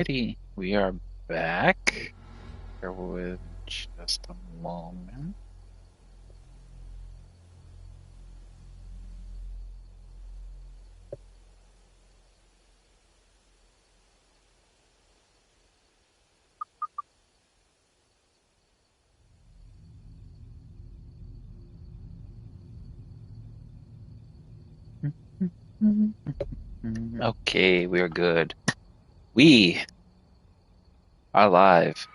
Alrighty, we are back. Bear with just a moment. Okay, we are good. We are live.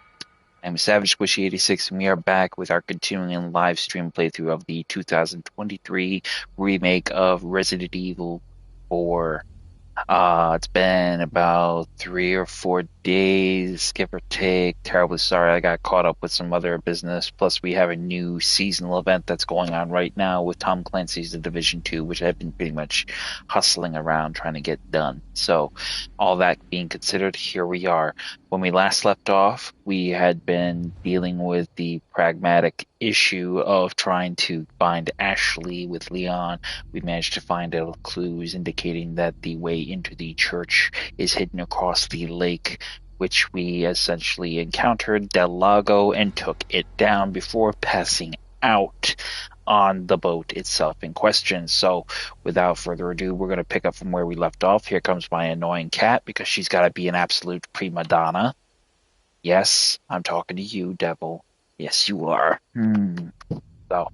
I'm Savage Squishy 86, and we are back with our continuing live stream playthrough of the 2023 remake of Resident Evil 4. It's been about 3 or 4 days, give or take. Terribly sorry, I got caught up with some other business. Plus, we have a new seasonal event that's going on right now with Tom Clancy's The Division 2, which I've been pretty much hustling around trying to get done. So, all that being considered, here we are. When we last left off, we had been dealing with the pragmatic issue of trying to find Ashley with Leon. We managed to find out clues indicating that the way into the church is hidden across the lake, which we essentially encountered Del Lago and took it down before passing out on the boat itself in question. So without further ado, we're going to pick up from where we left off. Here comes my annoying cat because she's got to be an absolute prima donna. Yes, I'm talking to you, devil. Yes, you are. So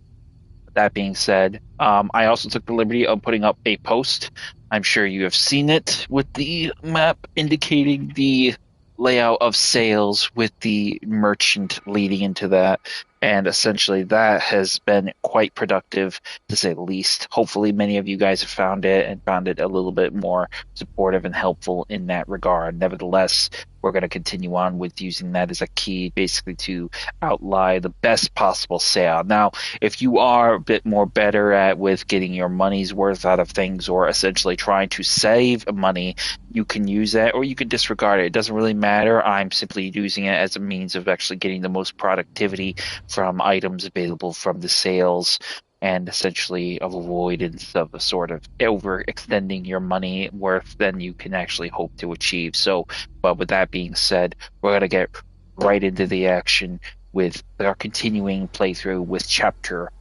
that being said, I also took the liberty of putting up a post. I'm sure you have seen it with the map indicating the layout of sales with the merchant leading into that. And essentially that has been quite productive, to say the least. Hopefully many of you guys have found it and found it a little bit more supportive and helpful in that regard. Nevertheless, we're going to continue on with using that as a key basically to outline the best possible sale. Now, if you are a bit more better at with getting your money's worth out of things or essentially trying to save money, you can use that or you can disregard it. It doesn't really matter. I'm simply using it as a means of actually getting the most productivity from items available from the sales and essentially of avoidance of a sort of overextending your money worth than you can actually hope to achieve. So, but with that being said, we're going to get right into the action with our continuing playthrough with Chapter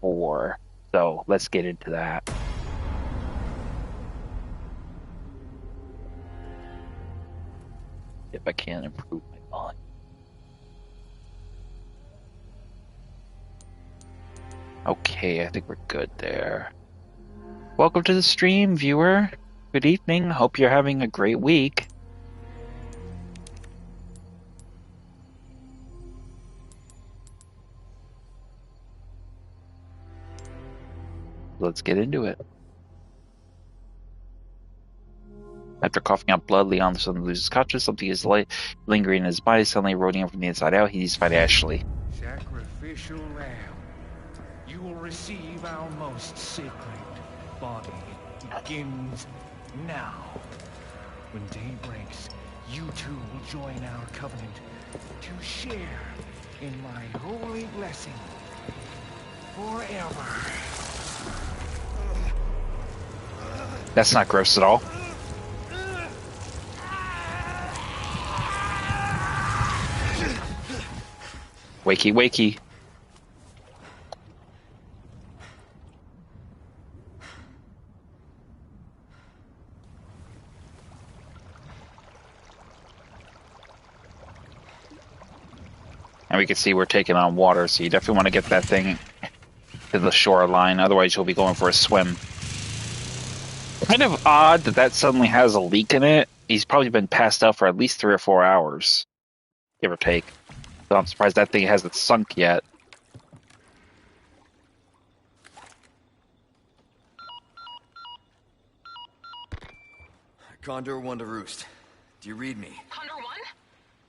4. So let's get into that. If I can improve my volume. Okay, I think we're good there. Welcome to the stream, viewer. Good evening. Hope you're having a great week. Let's get into it. After coughing out blood, Leon suddenly loses consciousness. Something is lingering in his body, suddenly eroding him from the inside out. He needs to find Ashley. Sacrificial lamb, you will receive our most sacred body. It begins now. When day breaks, you two will join our covenant to share in my holy blessing forever. That's not gross at all. Wakey, wakey. And we can see we're taking on water, so you definitely want to get that thing to the shoreline, otherwise you'll be going for a swim. Kind of odd that that suddenly has a leak in it. He's probably been passed out for at least 3 or 4 hours, give or take. So I'm surprised that thing hasn't sunk yet. Condor 1 to Roost. Do you read me? Condor 1?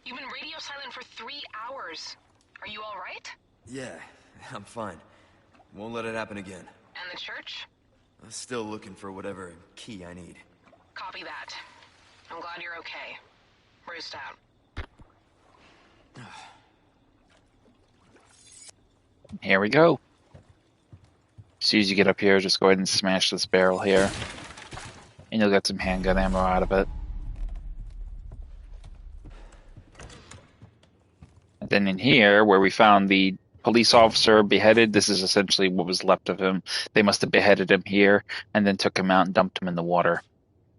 You've been radio silent for 3 hours. Are you all right? Yeah, I'm fine. Won't let it happen again. And the church? I'm still looking for whatever key I need. Copy that. I'm glad you're okay. Roost out. Here we go. As soon as you get up here, just go ahead and smash this barrel here. And you'll get some handgun ammo out of it. Then in here, where we found the police officer beheaded, this is essentially what was left of him. They must have beheaded him here and then took him out and dumped him in the water.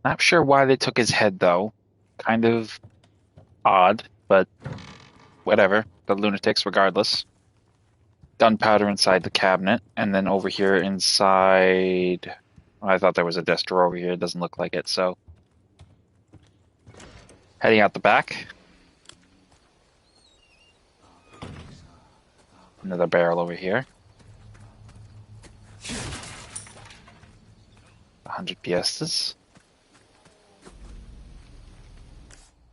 Not sure why they took his head, though. Kind of odd, but whatever. The lunatics, regardless. Gunpowder inside the cabinet, and then over here inside... I thought there was a desk drawer over here. It doesn't look like it, so... Heading out the back. Another barrel over here. 100 piastres.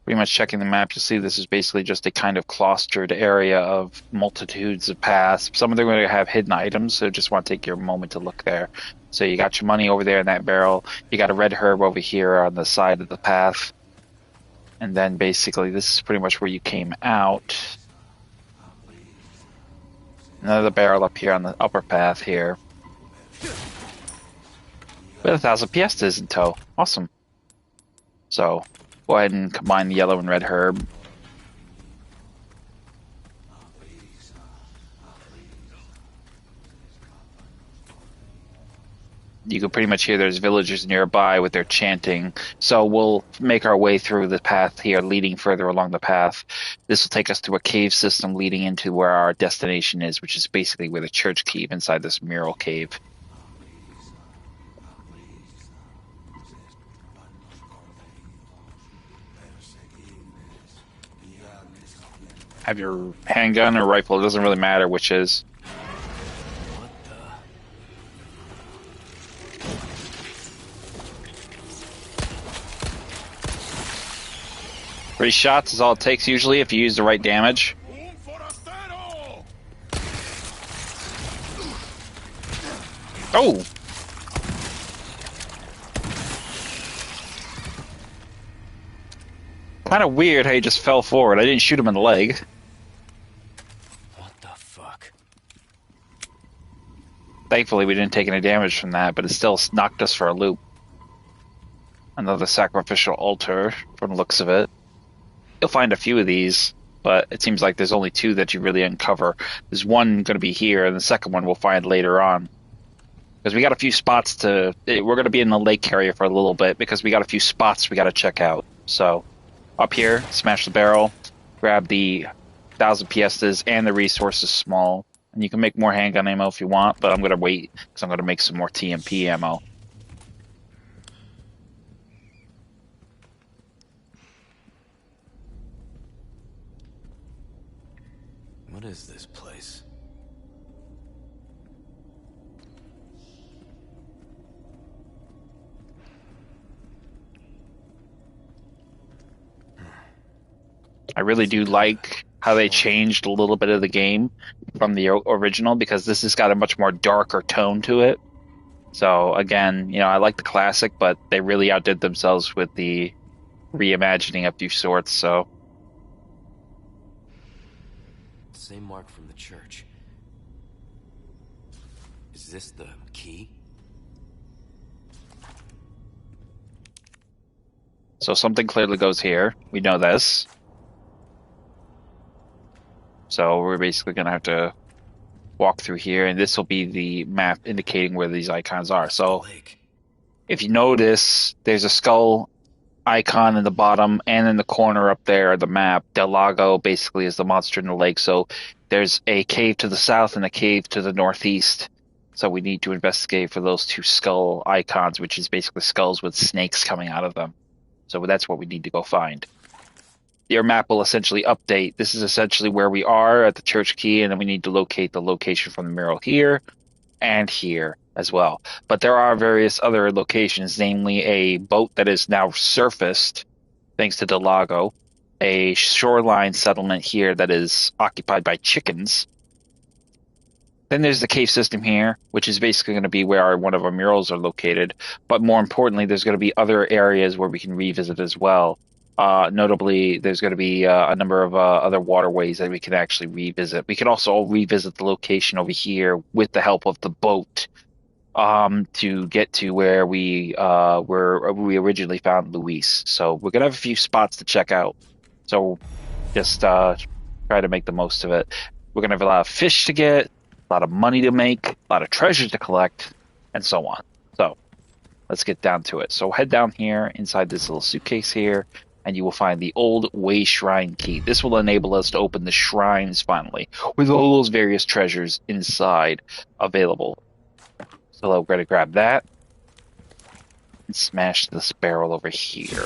Pretty much checking the map, you'll see this is basically just a kind of clustered area of multitudes of paths. Some of them are going to have hidden items, so just want to take your moment to look there. So you got your money over there in that barrel. You got a red herb over here on the side of the path. And then basically this is pretty much where you came out. Another barrel up here on the upper path here. With 1,000 piastres in tow. Awesome. So, go ahead and combine the yellow and red herb. You can pretty much hear there's villagers nearby with their chanting. So we'll make our way through the path here, leading further along the path. This will take us through a cave system leading into where our destination is, which is basically where the church cave inside this mural cave. Have your handgun or rifle, it doesn't really matter which is. Three shots is all it takes usually if you use the right damage. Oh! Kind of weird how he just fell forward. I didn't shoot him in the leg. What the fuck? Thankfully we didn't take any damage from that, but it still knocked us for a loop. Another sacrificial altar from the looks of it. You'll find a few of these, but it seems like there's only two that you really uncover. There's one going to be here, and the second one we'll find later on. Because we got a few spots to... We're going to be in the lake area for a little bit, because we got a few spots we got to check out. So, up here, smash the barrel, grab the 1,000 piastres and the resources small. And you can make more handgun ammo if you want, but I'm going to wait, because I'm going to make some more TMP ammo. What is this place? I really do like how they changed a little bit of the game from the original, because this has got a much more darker tone to it. So again, I like the classic, but they really outdid themselves with the reimagining of few sorts, so... Same mark from the church. Is this the key? So something clearly goes here. We know this. So we're basically going to have to walk through here, and this will be the map indicating where these icons are. So if you notice, there's a skull icon in the bottom and in the corner up there of the map. Del Lago basically is the monster in the lake. So there's a cave to the south and a cave to the northeast. So we need to investigate for those two skull icons, which is basically skulls with snakes coming out of them. So that's what we need to go find. Your map will essentially update. This is essentially where we are at the church key, and then we need to locate the location from the mural here and here as well. But there are various other locations, namely a boat that is now surfaced thanks to Del Lago, a shoreline settlement here that is occupied by chickens. Then there's the cave system here, which is basically going to be where one of our murals are located. But more importantly, there's going to be other areas where we can revisit as well. Notably, there's going to be a number of other waterways that we can actually revisit. We can also revisit the location over here with the help of the boat to get to where we originally found Luis. So we're going to have a few spots to check out. So just Try to make the most of it. We're going to have a lot of fish to get, a lot of money to make, a lot of treasure to collect, and so on. So let's get down to it. So head down here inside this little suitcase here, and you will find the Old Way Shrine key. This will enable us to open the shrines finally, with all those various treasures inside available. So we're going to grab that and smash this barrel over here.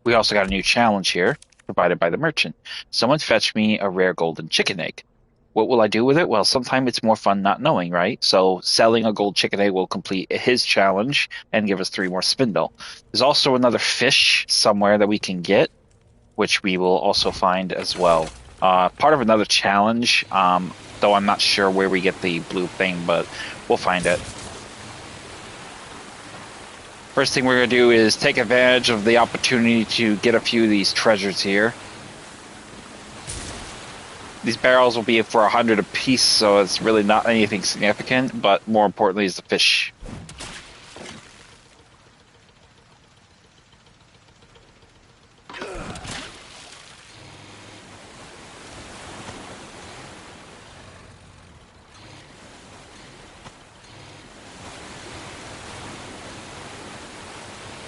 We also got a new challenge here, provided by the merchant. Someone fetch me a rare golden chicken egg. What will I do with it? Well, sometimes it's more fun not knowing, right? So selling a gold chicken egg will complete his challenge and give us 3 more spindle. There's also another fish somewhere that we can get, which we will also find as well. Part of another challenge, though I'm not sure where we get the blue thing, but we'll find it. First thing we're going to do is take advantage of the opportunity to get a few of these treasures here. These barrels will be for 100 apiece, so it's really not anything significant, but more importantly is the fish.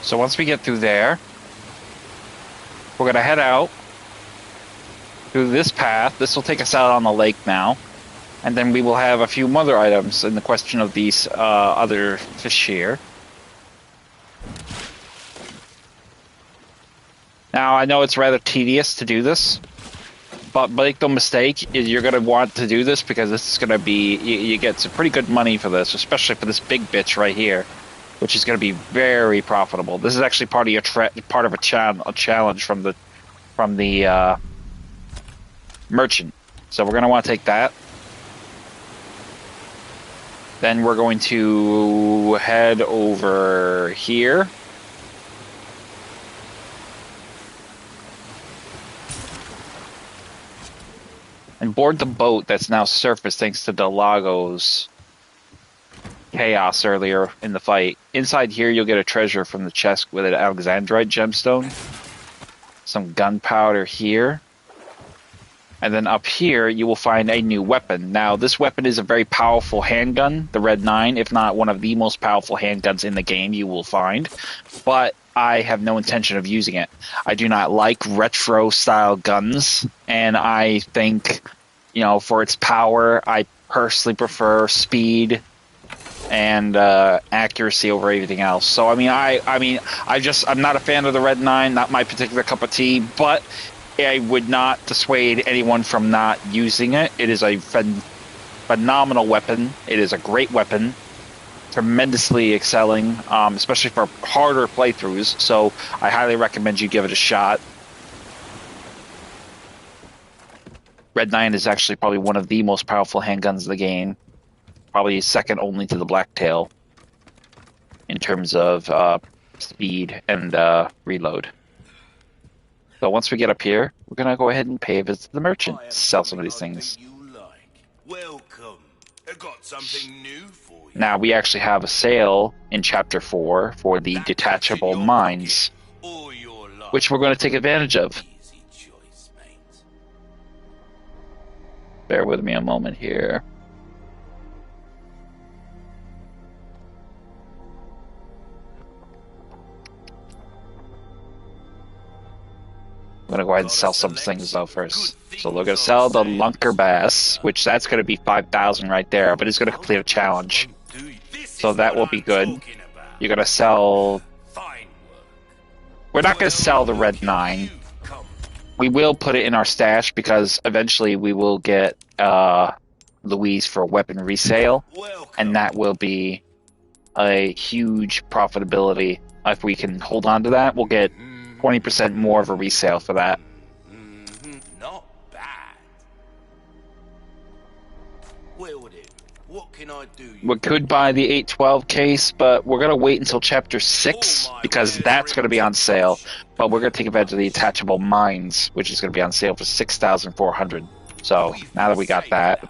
So once we get through there, we're going to head out through this path. This will take us out on the lake now. And then we will have a few other items in the question of these other fish here. Now, I know it's rather tedious to do this, but make no mistake, you're going to want to do this because this is going to be, you get some pretty good money for this, especially for this big bitch right here, which is going to be very profitable. This is actually part of your a challenge from the merchant. So we're going to want to take that. Then we're going to head over here. And board the boat that's now surfaced thanks to Delago's chaos earlier in the fight. Inside here you'll get a treasure from the chest with an Alexandrite gemstone. Some gunpowder here. And then up here, you will find a new weapon. Now, this weapon is a very powerful handgun, the Red 9, if not one of the most powerful handguns in the game you will find. But I have no intention of using it. I do not like retro-style guns, and I think, you know, for its power, I personally prefer speed and accuracy over everything else. So, I'm not a fan of the Red 9, not my particular cup of tea, but I would not dissuade anyone from not using it. It is a phenomenal weapon. It is a great weapon, tremendously excelling, especially for harder playthroughs. So I highly recommend you give it a shot. Red 9 is actually probably one of the most powerful handguns in the game, probably second only to the Blacktail in terms of speed and reload. So once we get up here, we're going to go ahead and pay a visit to the merchant, sell some of these things. Welcome. I got something new for you. Now, we actually have a sale in Chapter 4 for the detachable mines, which we're going to take advantage of. Easy choice, mate. Bear with me a moment here. I'm going to go ahead and sell some things though first. So we're going to sell the Lunker Bass, which that's going to be 5,000 right there, but it's going to complete a challenge. So that will be good. You're going to sell... We're not going to sell the Red 9. We will put it in our stash because eventually we will get Louise for a weapon resale, and that will be a huge profitability. If we can hold on to that, we'll get 20% more of a resale for that. Not bad. Will do. What can I do? We could buy the 812 case, but we're going to wait until Chapter 6 because that's going to be on sale. But we're going to take advantage of the attachable mines, which is going to be on sale for 6,400. So now that we got that,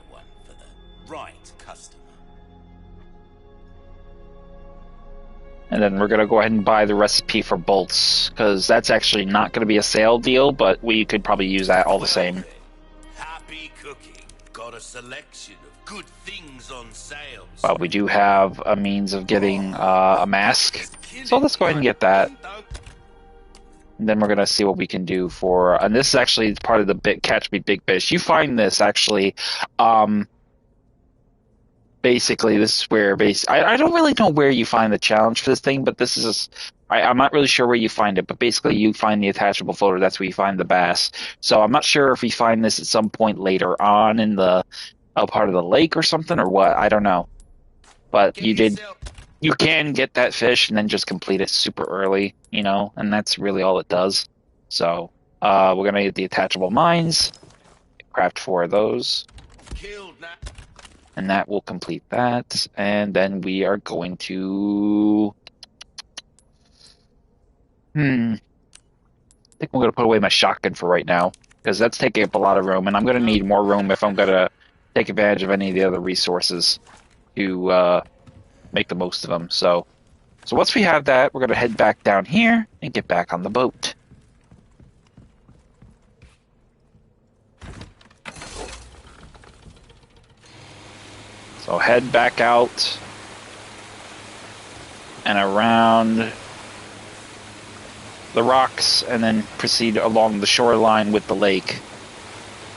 And then we're going to go ahead and buy the recipe for bolts, because that's actually not going to be a sale deal, but we could probably use that all the same. Then, happy cooking. Got a selection of good things on sale. But we do have a means of getting a mask, so let's go ahead and get that. And then we're going to see what we can do for... And this is actually part of the Catch Me Big Fish. You find this, actually... basically, this is where... I don't really know where you find the challenge for this thing, but this is... I'm not really sure where you find it, but basically you find the attachable photo. That's where you find the bass. So I'm not sure if we find this at some point later on in the part of the lake or something, or what. I don't know. But you can get that fish and then just complete it super early, you know, and that's really all it does. So we're going to get the attachable mines, craft 4 of those, and that will complete that. And then we are going to... I think I'm going to put away my shotgun for right now, because that's taking up a lot of room, and I'm going to need more room if I'm going to take advantage of any of the other resources to make the most of them. So once we have that, we're going to head back down here and get back on the boat. So head back out and around the rocks, and then proceed along the shoreline with the lake.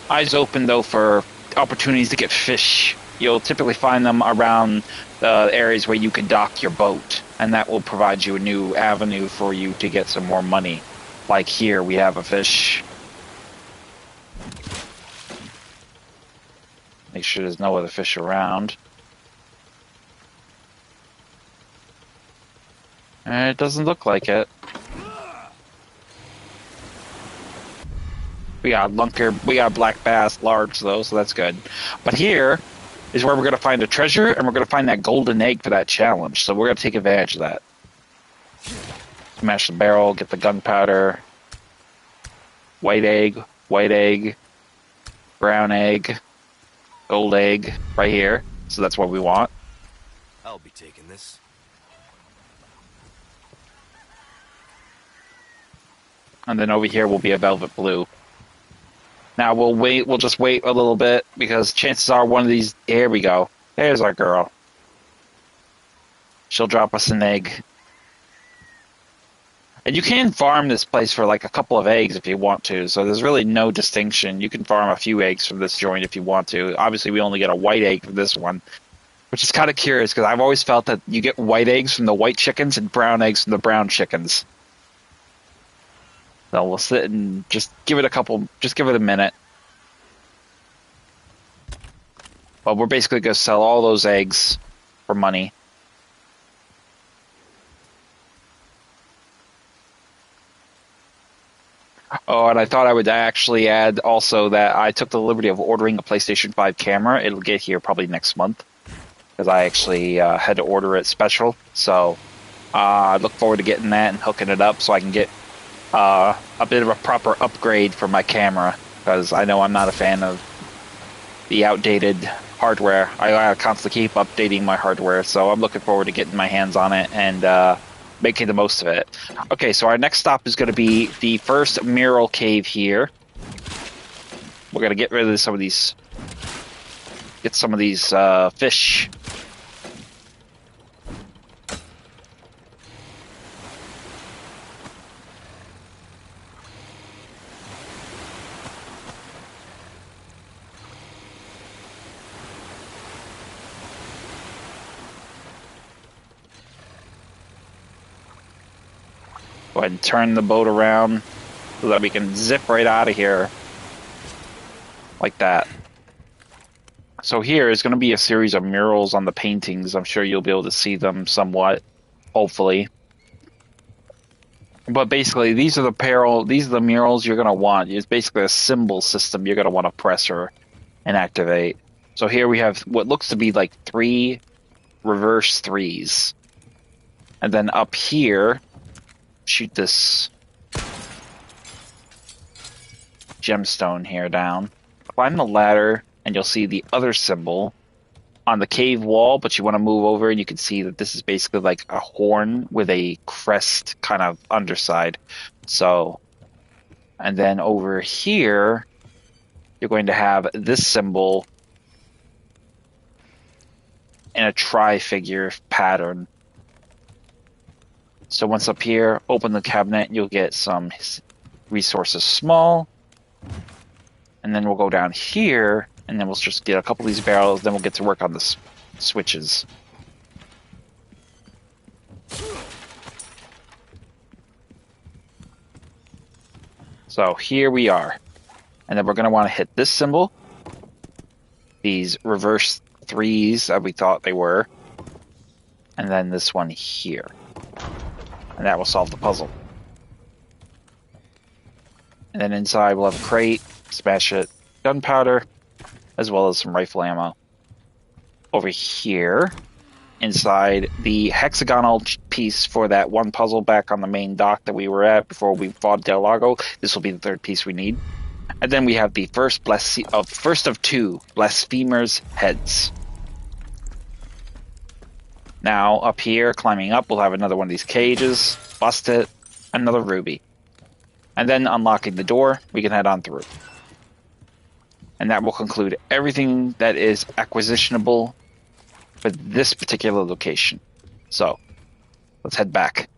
Eyes open, though, for opportunities to get fish. You'll typically find them around the areas where you can dock your boat, and that will provide you a new avenue for you to get some more money. Like here, we have a fish. Make sure there's no other fish around. It doesn't look like it. We got lunker, we got black bass, large though, so that's good. But here is where we're going to find a treasure, and we're going to find that golden egg for that challenge. So we're going to take advantage of that. Smash the barrel, get the gunpowder. White egg, brown egg, gold egg, right here. So that's what we want. I'll be taking this. And then over here will be a velvet blue. Now we'll just wait a little bit, because chances are one of these... Here we go. There's our girl. She'll drop us an egg. And you can farm this place for like a couple of eggs if you want to, so there's really no distinction. You can farm a few eggs from this joint if you want to. Obviously we only get a white egg for this one, which is kind of curious, because I've always felt that you get white eggs from the white chickens and brown eggs from the brown chickens. So we'll sit and just give it a minute. But we're basically going to sell all those eggs for money. Oh, and I thought I would actually add also that I took the liberty of ordering a PlayStation 5 camera. It'll get here probably next month, because I actually had to order it special. So I look forward to getting that and hooking it up so I can get a bit of a proper upgrade for my camera, because I know I'm not a fan of the outdated hardware. I constantly keep updating my hardware, so I'm looking forward to getting my hands on it and making the most of it. Okay, so our next stop is going to be the first mural cave here. We're going to get rid of some of these fish. Go ahead and turn the boat around so that we can zip right out of here. Like that. So here is going to be a series of murals on the paintings. I'm sure you'll be able to see them somewhat, hopefully. But basically, these are the murals you're going to want. It's basically a symbol system you're going to want to press and activate. So here we have what looks to be like 3 reverse 3s. And then up here, shoot this gemstone here down. Climb the ladder, and you'll see the other symbol. on the cave wall, but you want to move over and you can see that this is basically like a horn with a crest kind of underside. So, and then over here, you're going to have this symbol in a tri-figure pattern. So once up here, open the cabinet, you'll get some resources small. And then we'll go down here, and then we'll just get a couple of these barrels, then we'll get to work on the switches. So here we are. And then we're going to want to hit this symbol, these reverse 3s that we thought they were, and then this one here. And that will solve the puzzle. And then inside we'll have a crate, smash it, gunpowder, as well as some rifle ammo. Over here, inside the hexagonal piece for that one puzzle back on the main dock that we were at before we fought Del Lago, this will be the third piece we need. And then we have the first of two blasphemers' heads. Now, up here, climbing up, we'll have another one of these cages, bust it, another ruby. And then unlocking the door, we can head on through. And that will conclude everything that is acquisitionable for this particular location. So, let's head back.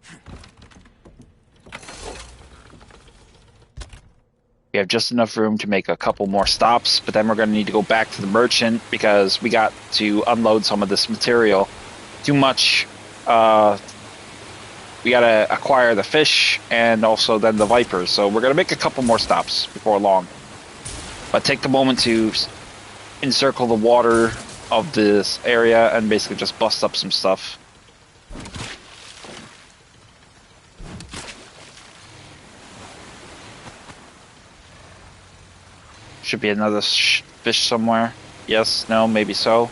We have just enough room to make a couple more stops, but then we're going to need to go back to the merchant because we got to unload some of this material. Too much. We got to acquire the fish and also then the vipers. So we're going to make a couple more stops before long. But take the moment to encircle the water of this area and basically just bust up some stuff. Should be another fish somewhere. Yes, no, maybe so.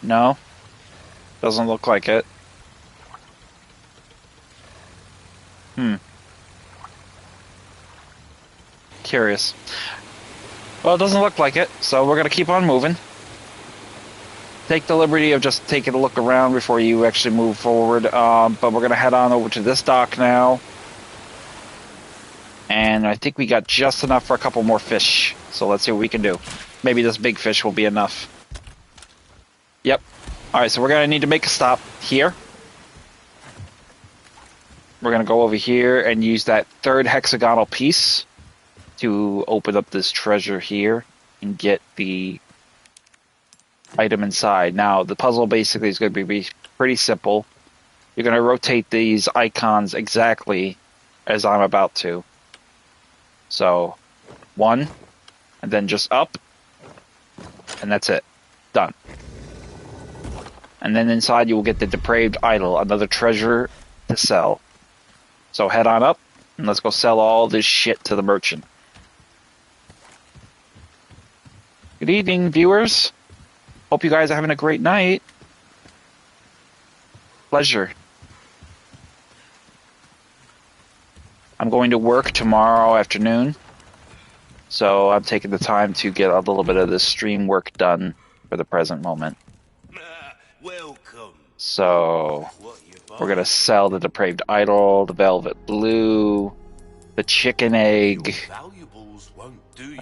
No? Doesn't look like it. Curious. Well, it doesn't look like it, so we're gonna keep on moving. Take the liberty of just taking a look around before you actually move forward, but we're gonna head on over to this dock now. And I think we got just enough for a couple more fish, so let's see what we can do. Maybe this big fish will be enough. Yep. Alright, so we're gonna need to make a stop here. We're gonna go over here and use that third hexagonal piece to open up this treasure here and get the item inside. Now, the puzzle basically is going to be pretty simple. You're going to rotate these icons exactly as I'm about to. So, one, and then just up, and that's it. Done. And then inside you will get the depraved idol, another treasure to sell. So head on up, and let's go sell all this shit to the merchant. Good evening, viewers. Hope you guys are having a great night. Pleasure. I'm going to work tomorrow afternoon, so I'm taking the time to get a little bit of this stream work done for the present moment. Welcome. So, we're going to sell the depraved idol, the velvet blue, the chicken egg, Valuables won't do you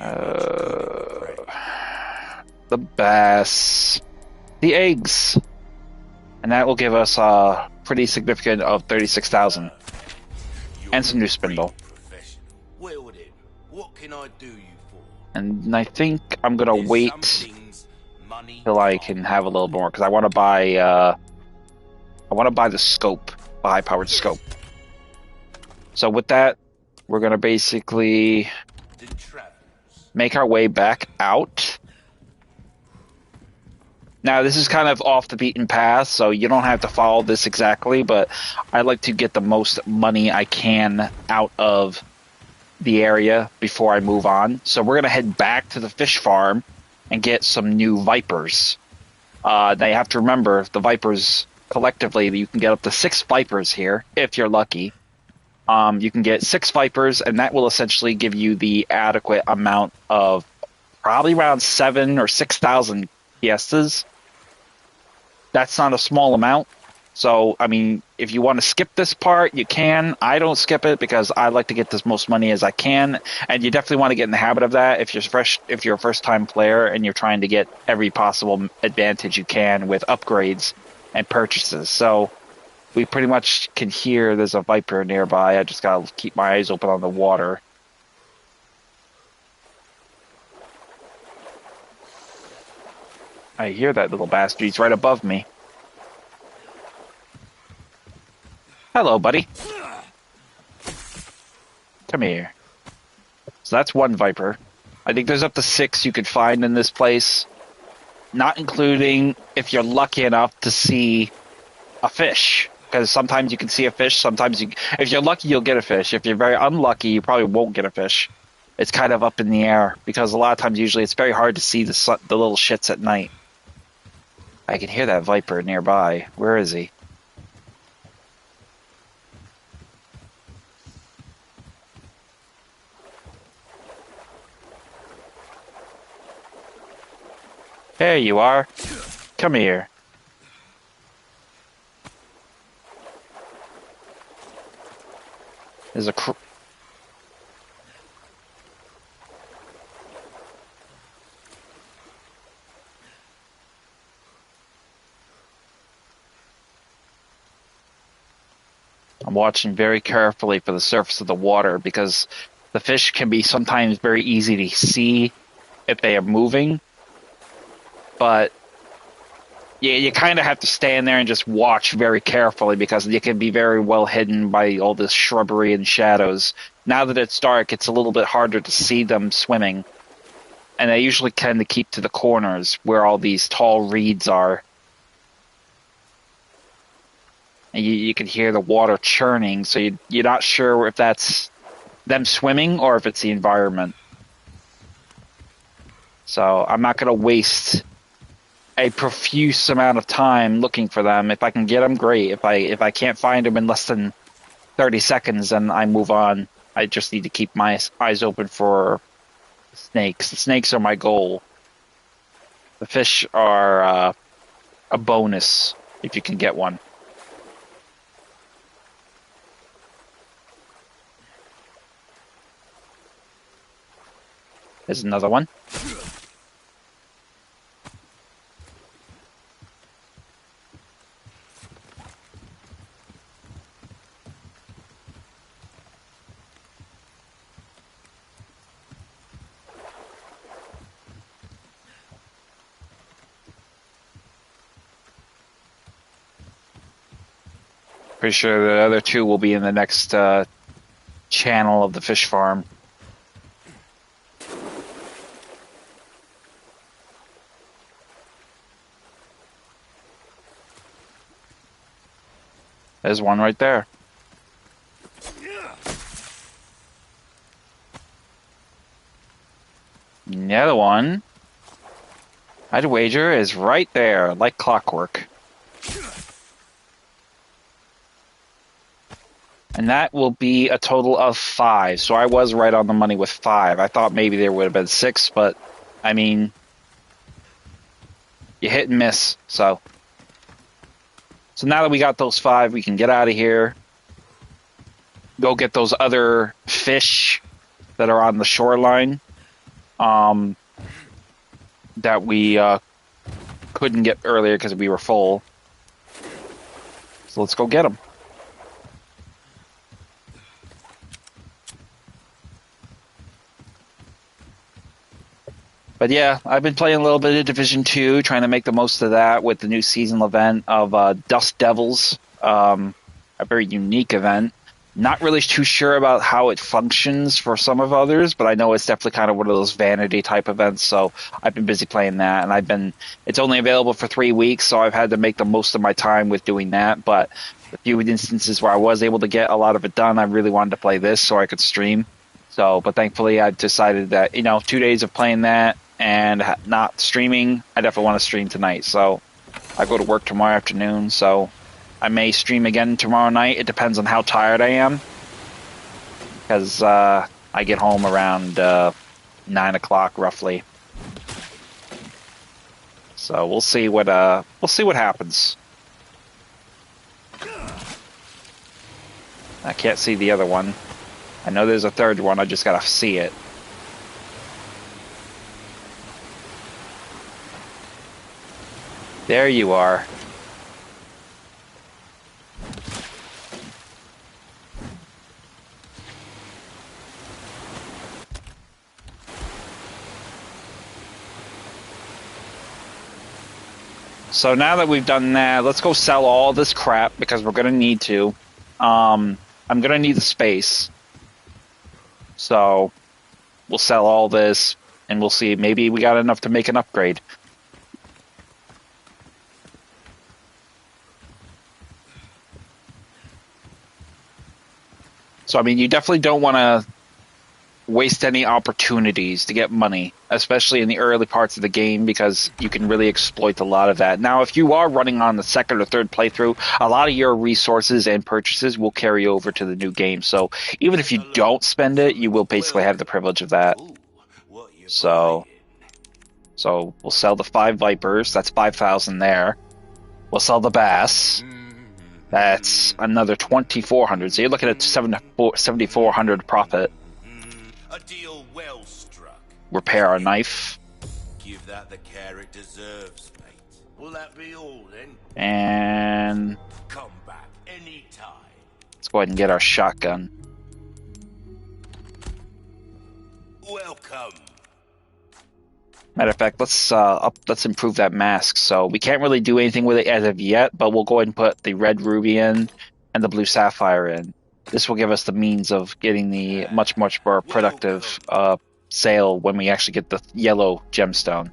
the bass, the eggs, and that will give us a pretty significant of 36,000 and some new spindle. Well then, what can I do you for? And I think I'm gonna wait till I can have a little more because I want to buy the scope, the high-powered scope. So with that, we're gonna basically make our way back out. Now, this is kind of off the beaten path, so you don't have to follow this exactly, but I like to get the most money I can out of the area before I move on. So we're going to head back to the fish farm and get some new vipers. Now, you have to remember, the vipers, collectively, you can get up to 6 vipers here, if you're lucky. You can get 6 vipers, and that will essentially give you the adequate amount of probably around 7 or 6,000 piastres. That's not a small amount. So, I mean, if you want to skip this part, you can. I don't skip it because I like to get as most money as I can, and you definitely want to get in the habit of that if you're a first-time player and you're trying to get every possible advantage you can with upgrades and purchases. So, we pretty much can hear there's a viper nearby. I just gotta keep my eyes open on the water. I hear that little bastard. He's right above me. Hello, buddy. Come here. So that's one viper. I think there's up to 6 you could find in this place. Not including if you're lucky enough to see a fish. Because sometimes you can see a fish, if you're lucky, you'll get a fish. If you're very unlucky, you probably won't get a fish. It's kind of up in the air. Because a lot of times, usually, it's very hard to see the little shits at night. I can hear that viper nearby. Where is he? There you are. Come here. There's a I'm watching very carefully for the surface of the water because the fish can be sometimes very easy to see if they are moving. But yeah, you kind of have to stand there and just watch very carefully because you can be very well hidden by all this shrubbery and shadows. Now that it's dark, it's a little bit harder to see them swimming. And they usually tend to keep to the corners where all these tall reeds are. And you can hear the water churning, so you're not sure if that's them swimming or if it's the environment. So I'm not going to waste a profuse amount of time looking for them. If I can get them, great. If I can't find them in less than 30 seconds, then I move on. I just need to keep my eyes open for snakes. The snakes are my goal. The fish are a bonus if you can get one. There's another one. Pretty sure the other two will be in the next channel of the fish farm. There's one right there. The other one, I'd wager, is right there, like clockwork. And that will be a total of 5. So I was right on the money with 5. I thought maybe there would have been 6, but, I mean, you hit and miss, so. So now that we got those 5, we can get out of here. Go get those other fish that are on the shoreline. That we couldn't get earlier because we were full. So let's go get them. But yeah, I've been playing a little bit of Division 2, trying to make the most of that with the new seasonal event of Dust Devils, a very unique event. Not really too sure about how it functions for some of others, but I know it's definitely kind of one of those vanity type events, so I've been busy playing that, and it's only available for 3 weeks, so I've had to make the most of my time with doing that, but a few instances where I was able to get a lot of it done, I really wanted to play this so I could stream. So, but thankfully I decided that, 2 days of playing that and not streaming, I definitely want to stream tonight. So I go to work tomorrow afternoon, so I may stream again tomorrow night. It depends on how tired I am, because I get home around 9 o'clock roughly. So we'll see what happens. I can't see the other one. I know there's a third one, I just gotta see it. There you are. So now that we've done that, let's go sell all this crap because we're gonna need to. I'm gonna need the space. So we'll sell all this and we'll see. Maybe we got enough to make an upgrade. So, I mean, you definitely don't want to waste any opportunities to get money, especially in the early parts of the game, because you can really exploit a lot of that. Now, if you are running on the second or third playthrough, a lot of your resources and purchases will carry over to the new game. So even if you don't spend it, you will basically have the privilege of that. So we'll sell the 5 Vipers. That's 5,000 there. We'll sell the Bass. That's another 2,400. So you're looking at 7,400 profit. A deal well struck. Repair our knife. Give that the care it deserves, mate. Will that be all then? And Come back anytime. let's go ahead and get our shotgun. Welcome. Matter of fact, let's improve that mask. So we can't really do anything with it as of yet, but we'll go ahead and put the red ruby in and the blue sapphire in. This will give us the means of getting the much more productive sale when we actually get the yellow gemstone.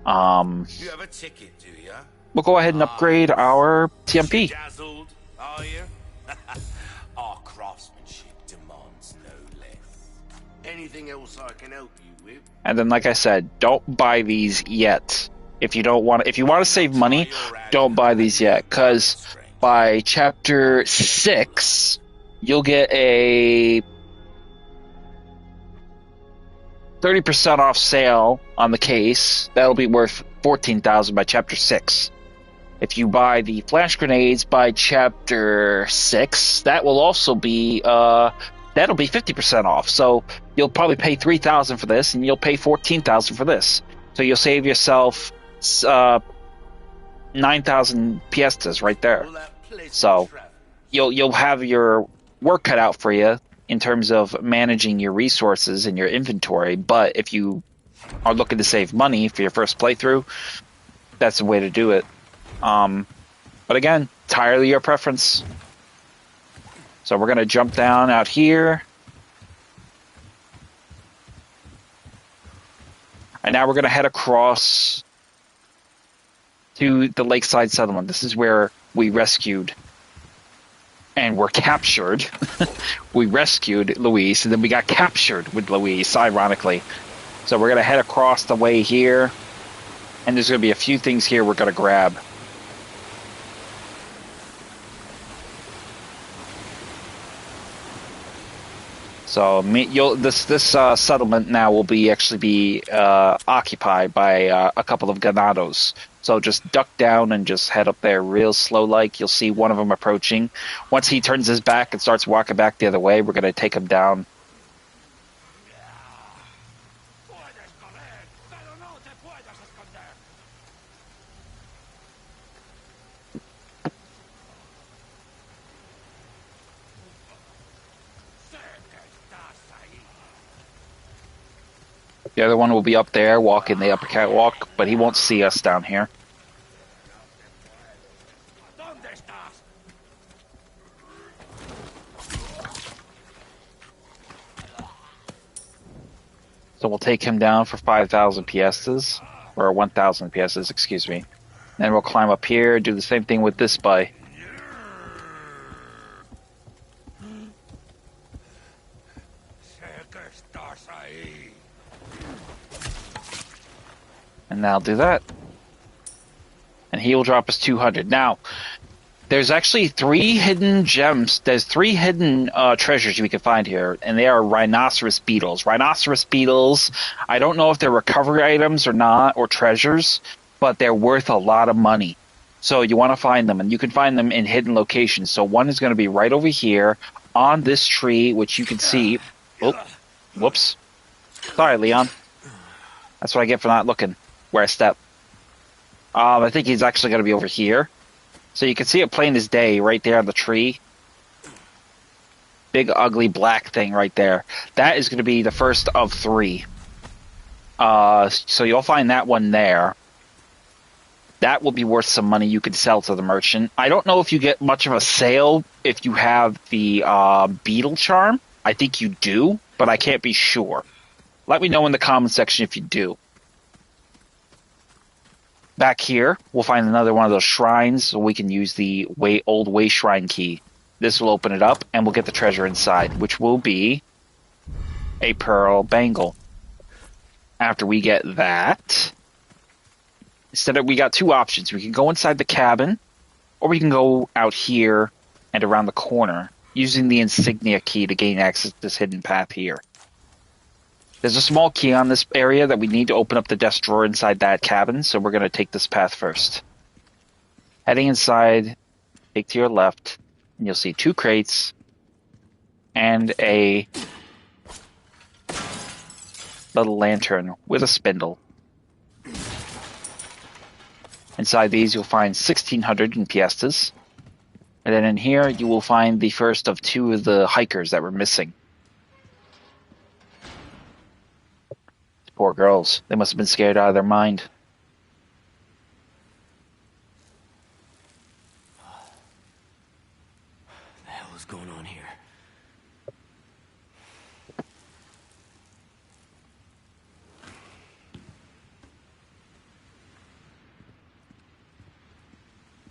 You have a ticket, do ya? We'll go ahead and upgrade our TMP. Dazzled, are you? Our craftsmanship demands no less. Anything else I can help you with? And then, like I said, don't buy these yet. If you want to save money, don't buy these yet, because by chapter 6, you'll get a 30% off sale on the case. That'll be worth 14,000 by chapter 6. If you buy the flash grenades by chapter 6, that will also be that'll be 50% off. So you'll probably pay 3,000 for this, and you'll pay 14,000 for this. So you'll save yourself 9,000 piastres right there. So you'll have your work cut out for you in terms of managing your resources and your inventory. But if you are looking to save money for your first playthrough, that's the way to do it. But again, entirely your preference. So we're going to jump down out here. And now we're going to head across to the lakeside settlement. This is where we rescued and were captured. We rescued Luis, and then we got captured with Luis, ironically. So we're going to head across the way here. And there's going to be a few things here we're going to grab. So this settlement now will actually be occupied by a couple of ganados. So just duck down and just head up there real slow like. You'll see one of them approaching. Once he turns his back and starts walking back the other way, we're going to take him down. The other one will be up there, walking the upper catwalk, but he won't see us down here. So we'll take him down for 5,000 piastres, or 1,000 piastres, excuse me. Then we'll climb up here, do the same thing with this guy. And now do that. And he will drop us 200. Now, there's actually 3 hidden gems. There's 3 hidden treasures we can find here, and they are rhinoceros beetles. Rhinoceros beetles, I don't know if they're recovery items or not, or treasures, but they're worth a lot of money. So you want to find them, and you can find them in hidden locations. So one is going to be right over here on this tree, which you can see. Oh, whoops. Sorry, Leon. That's what I get for not looking where I step. I think he's actually going to be over here. So you can see it plain as day right there on the tree. Big, ugly, black thing right there. That is going to be the first of 3. So you'll find that one there. That will be worth some money you could sell to the merchant. I don't know if you get much of a sale if you have the beetle charm. I think you do, but I can't be sure. Let me know in the comment section if you do. Back here, we'll find another one of those shrines, so we can use the old way shrine key. This will open it up, and we'll get the treasure inside, which will be a pearl bangle. After we get that, we got 2 options. We can go inside the cabin, or we can go out here and around the corner, using the insignia key to gain access to this hidden path here. There's a small key on this area that we need to open up the desk drawer inside that cabin, so we're going to take this path first. Heading inside, take to your left, and you'll see 2 crates and a little lantern with a spindle. Inside these, you'll find 1,600 in piastres. And then in here, you will find the first of 2 of the hikers that were missing. Poor girls. They must have been scared out of their mind. What the hell is going on here?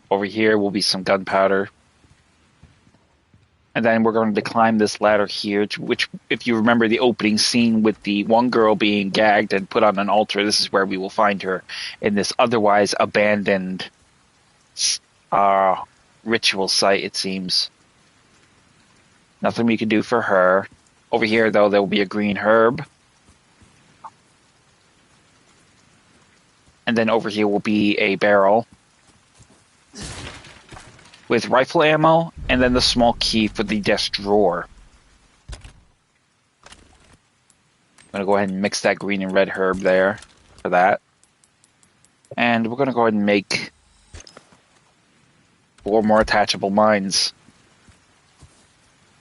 Over here will be some gunpowder. And then we're going to climb this ladder here, which, if you remember the opening scene with the one girl being gagged and put on an altar, this is where we will find her in this otherwise abandoned ritual site, it seems. Nothing we can do for her. Over here, though, there will be a green herb. And then over here will be a barrel with rifle ammo, and then the small key for the desk drawer. I'm going to go ahead and mix that green and red herb there for that. And we're going to go ahead and make 4 more attachable mines.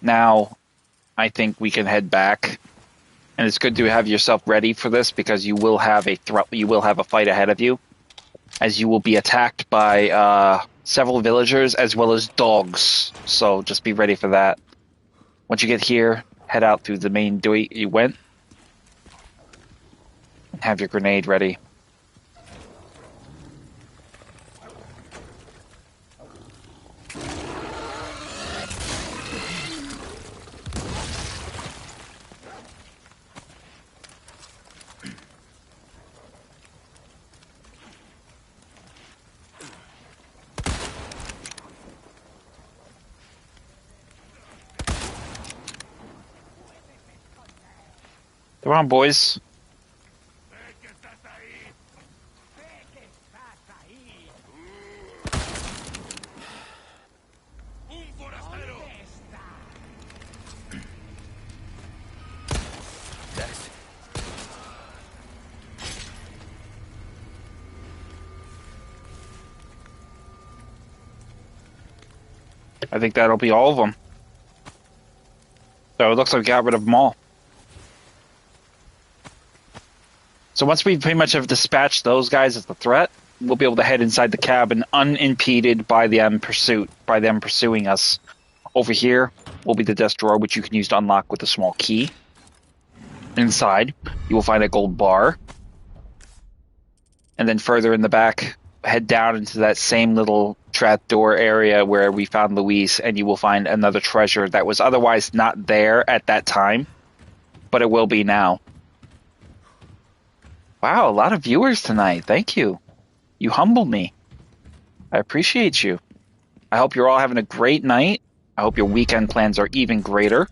Now, I think we can head back. And it's good to have yourself ready for this, because you will have a fight ahead of you, as you will be attacked by several villagers as well as dogs. So just be ready for that. Once you get here, head out through the main door you went. And have your grenade ready. Come on, boys. I think that'll be all of them. So it looks like we got rid of them all. So once we pretty much have dispatched those guys as the threat, we'll be able to head inside the cabin unimpeded by them pursuing us. Over here will be the desk drawer, which you can use to unlock with a small key. Inside, you will find a gold bar. And then further in the back, head down into that same little trapdoor area where we found Luis, and you will find another treasure that was otherwise not there at that time, but it will be now. Wow, a lot of viewers tonight. Thank you. You humbled me. I appreciate you. I hope you're all having a great night. I hope your weekend plans are even greater.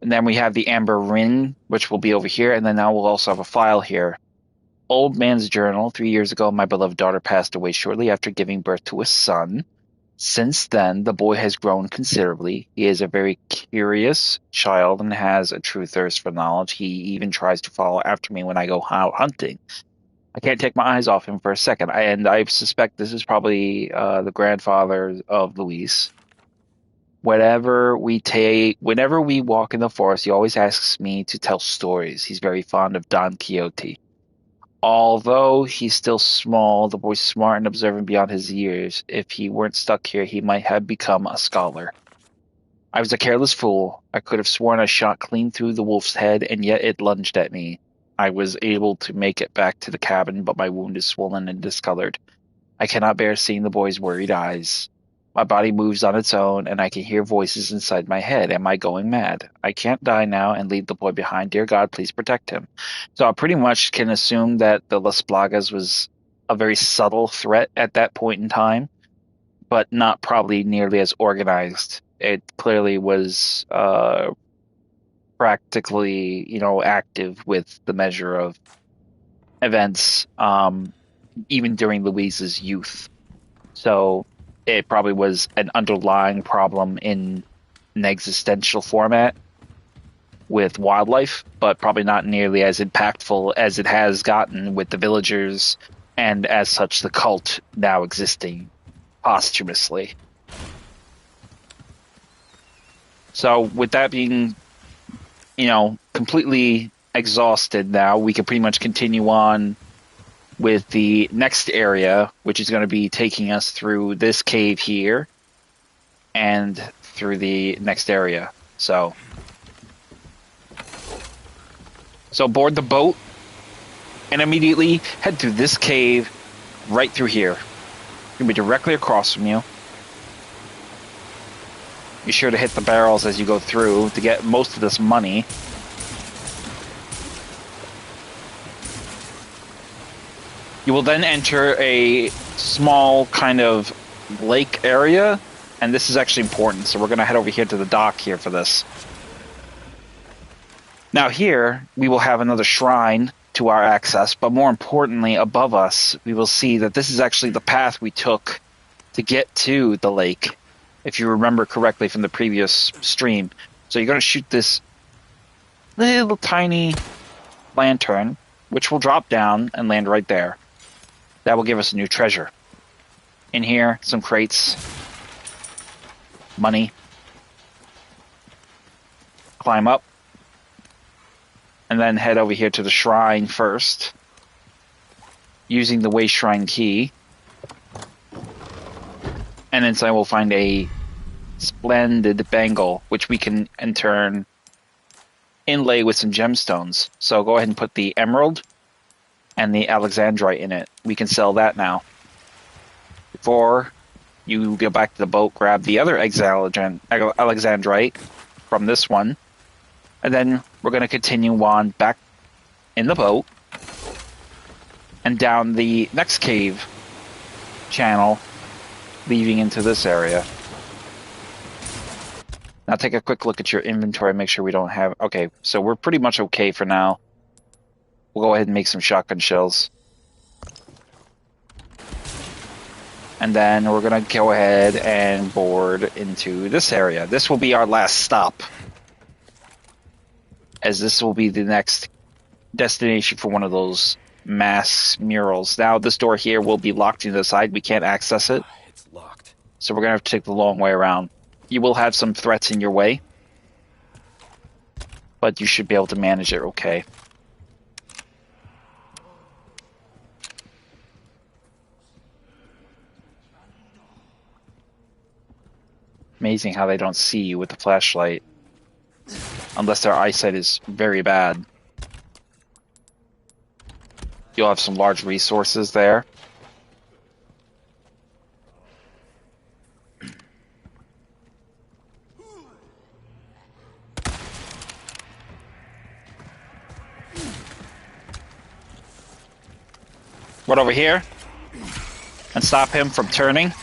And then we have the amber ring, which will be over here, and then now we'll also have a file here. Old man's journal. 3 years ago, my beloved daughter passed away shortly after giving birth to a son. Since then, the boy has grown considerably. He is a very curious child and has a true thirst for knowledge. He even tries to follow after me when I go out hunting. I can't take my eyes off him for a second, and I suspect this is probably the grandfather of Luis. Whenever we walk in the forest, he always asks me to tell stories. He's very fond of Don Quixote. Although he's still small, the boy's smart and observant beyond his years. If he weren't stuck here, he might have become a scholar. I was a careless fool. I could have sworn I shot clean through the wolf's head, and yet it lunged at me. I was able to make it back to the cabin, but my wound is swollen and discolored. I cannot bear seeing the boy's worried eyes. My body moves on its own, and I can hear voices inside my head. Am I going mad? I can't die now and leave the boy behind. Dear God, please protect him. So I pretty much can assume that the Las Plagas was a very subtle threat at that point in time, but not probably nearly as organized. It clearly was practically, active with the measure of events, even during Louise's youth. So it probably was an underlying problem in an existential format with wildlife, but probably not nearly as impactful as it has gotten with the villagers and, as such, the cult now existing posthumously. So with that being, completely exhausted now, we can pretty much continue on with the next area, which is going to be taking us through this cave here and through the next area. So board the boat and immediately head through this cave right through here. It's going to be directly across from you. Be sure to hit the barrels as you go through to get most of this money. You will then enter a small kind of lake area, and this is actually important, so we're going to head over here to the dock here for this. Now here, we will have another shrine to our access, but more importantly, above us, we will see that this is actually the path we took to get to the lake, if you remember correctly from the previous stream. So you're going to shoot this little tiny lantern, which will drop down and land right there. That will give us a new treasure. In here, some crates, money. Climb up, and then head over here to the shrine first, using the Waste Shrine key. And inside we'll find a splendid bangle, which we can in turn inlay with some gemstones. So go ahead and put the emerald and the alexandrite in it. We can sell that now. Before you go back to the boat, grab the other alexandrite from this one, and then we're going to continue on back in the boat and down the next cave channel, leading into this area. Now take a quick look at your inventory, make sure we don't have... Okay, so we're pretty much okay for now. We'll go ahead and make some shotgun shells. And then we're going to go ahead and board into this area. This will be our last stop, as this will be the next destination for one of those mass murals. Now, this door here will be locked to the side. We can't access it. It's locked. So we're going to have to take the long way around. You will have some threats in your way, but you should be able to manage it okay. Amazing how they don't see you with the flashlight, unless their eyesight is very bad. You'll have some large resources there. Run over here and stop him from turning.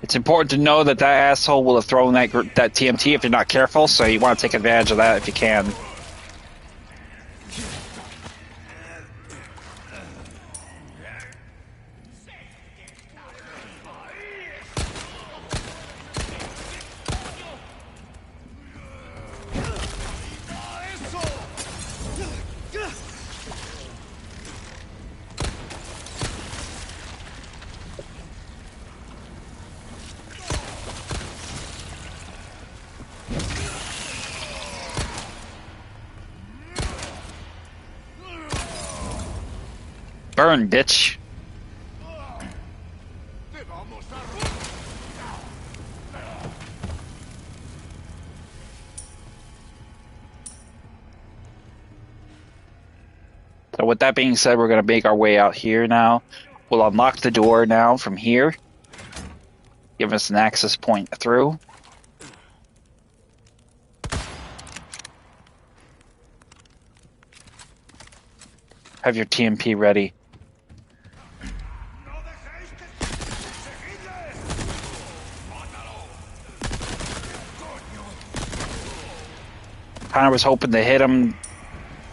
It's important to know that that asshole will have thrown that TMT if you're not careful, so you want to take advantage of that if you can. Burn, bitch. So with that being said, we're going to make our way out here now. We'll unlock the door now from here. Give us an access point through. Have your TMP ready. Kinda was hoping to hit him,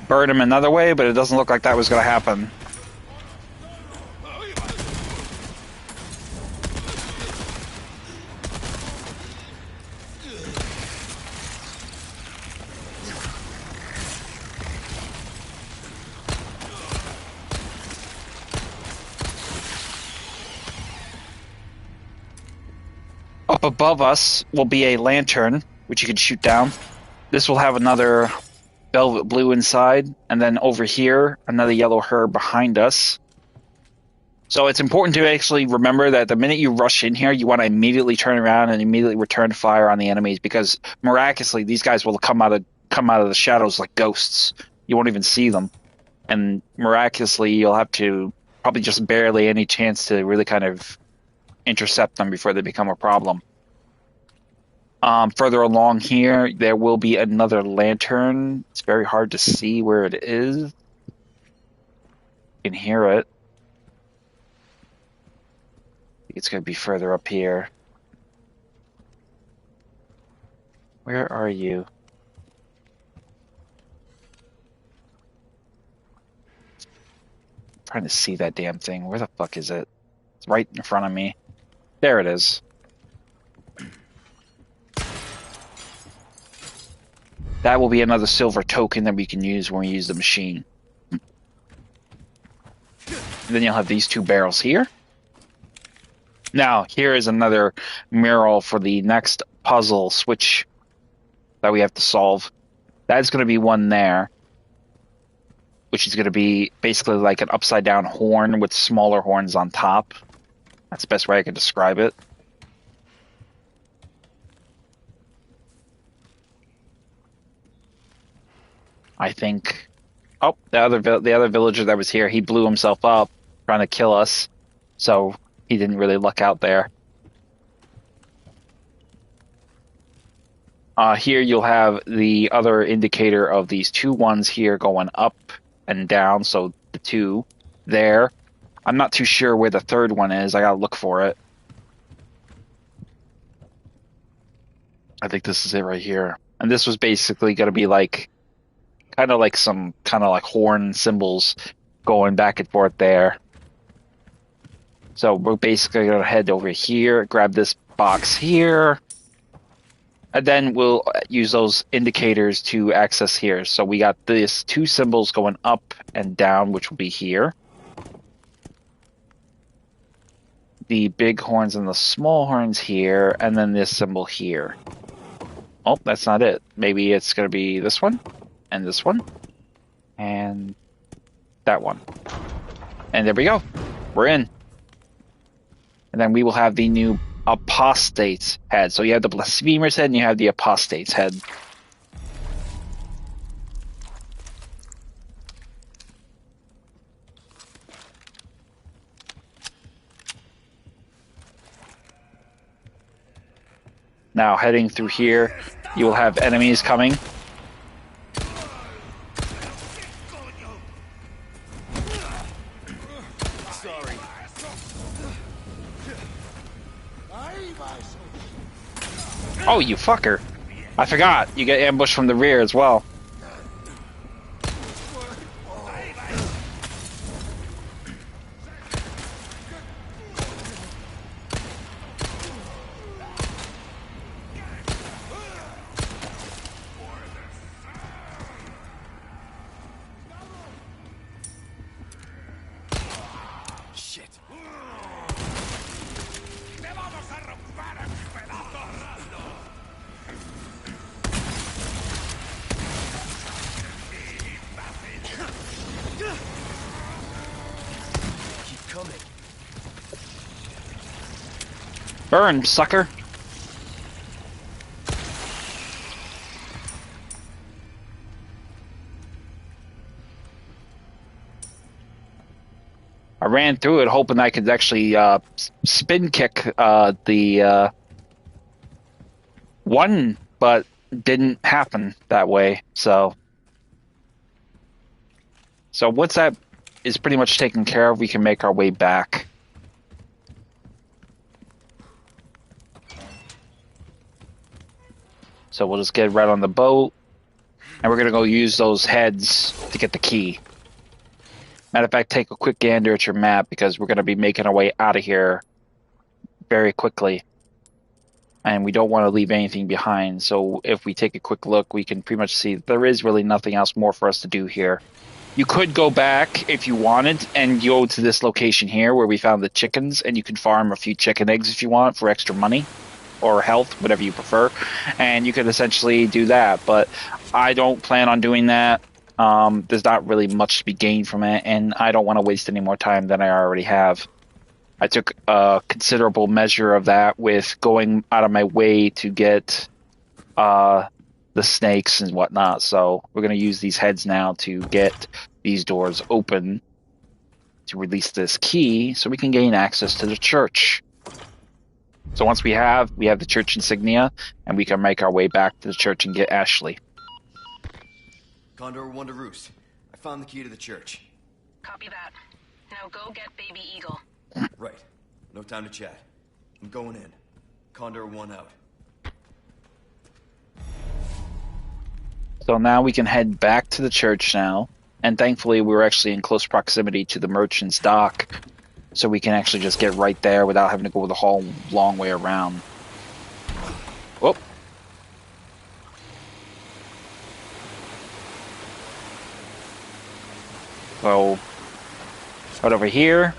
burn him another way, but it doesn't look like that was going to happen. Up above us will be a lantern, which you can shoot down. This will have another velvet blue inside, and then over here, another yellow herb behind us. So it's important to actually remember that the minute you rush in here, you want to immediately turn around and immediately return fire on the enemies, because miraculously, these guys will come out of the shadows like ghosts. You won't even see them. And miraculously, you'll have to probably just barely any chance to really kind of intercept them before they become a problem. Further along here, there will be another lantern. It's very hard to see where it is. You can hear it. It's going to be further up here. Where are you? I'm trying to see that damn thing. Where the fuck is it? It's right in front of me. There it is. That will be another silver token that we can use when we use the machine. And then you'll have these two barrels here. Now, here is another mural for the next puzzle switch that we have to solve. That's going to be one there, which is going to be basically like an upside down horn with smaller horns on top. That's the best way I can describe it. I think. Oh, the other villager that was here, he blew himself up trying to kill us, so he didn't really luck out there. Here you'll have the other indicator of these two ones here going up and down, so the two there. I'm not too sure where the third one is. I gotta look for it. I think this is it right here. And this was basically gonna be like kind of like some kind of like horn symbols going back and forth there. So we're basically going to head over here, grab this box here, and then we'll use those indicators to access here. So we got these two symbols going up and down, which will be here. The big horns and the small horns here, and then this symbol here. Oh, that's not it. Maybe it's going to be this one. And this one, and that one. And there we go. We're in. And then we will have the new apostate's head. So you have the blasphemer's head and you have the apostate's head. Now heading through here, you will have enemies coming. Oh, you fucker. I forgot. You get ambushed from the rear as well. Shit. Keep coming. Burn, sucker. I ran through it hoping I could actually spin kick the one, but didn't happen that way. So once that is pretty much taken care of, we can make our way back. So we'll just get right on the boat, and we're gonna go use those heads to get the key. Matter of fact, take a quick gander at your map because we're gonna be making our way out of here very quickly. And we don't want to leave anything behind. So if we take a quick look, we can pretty much see there is really nothing else more for us to do here. You could go back if you wanted and go to this location here where we found the chickens, and you can farm a few chicken eggs if you want for extra money or health, whatever you prefer. And you could essentially do that. But I don't plan on doing that. There's not really much to be gained from it, and I don't want to waste any more time than I already have. I took a considerable measure of that with going out of my way to get the snakes and whatnot. So we're going to use these heads now to get these doors open to release this key so we can gain access to the church. So once we have the church insignia, and we can make our way back to the church and get Ashley. Condor 1 to Roost. I found the key to the church. Copy that. Now go get Baby Eagle. Right. No time to chat. I'm going in. Condor 1 out. So now we can head back to the church now. And thankfully, we're actually in close proximity to the merchant's dock. So we can actually just get right there without having to go the whole long way around. Whoop. So, start over here.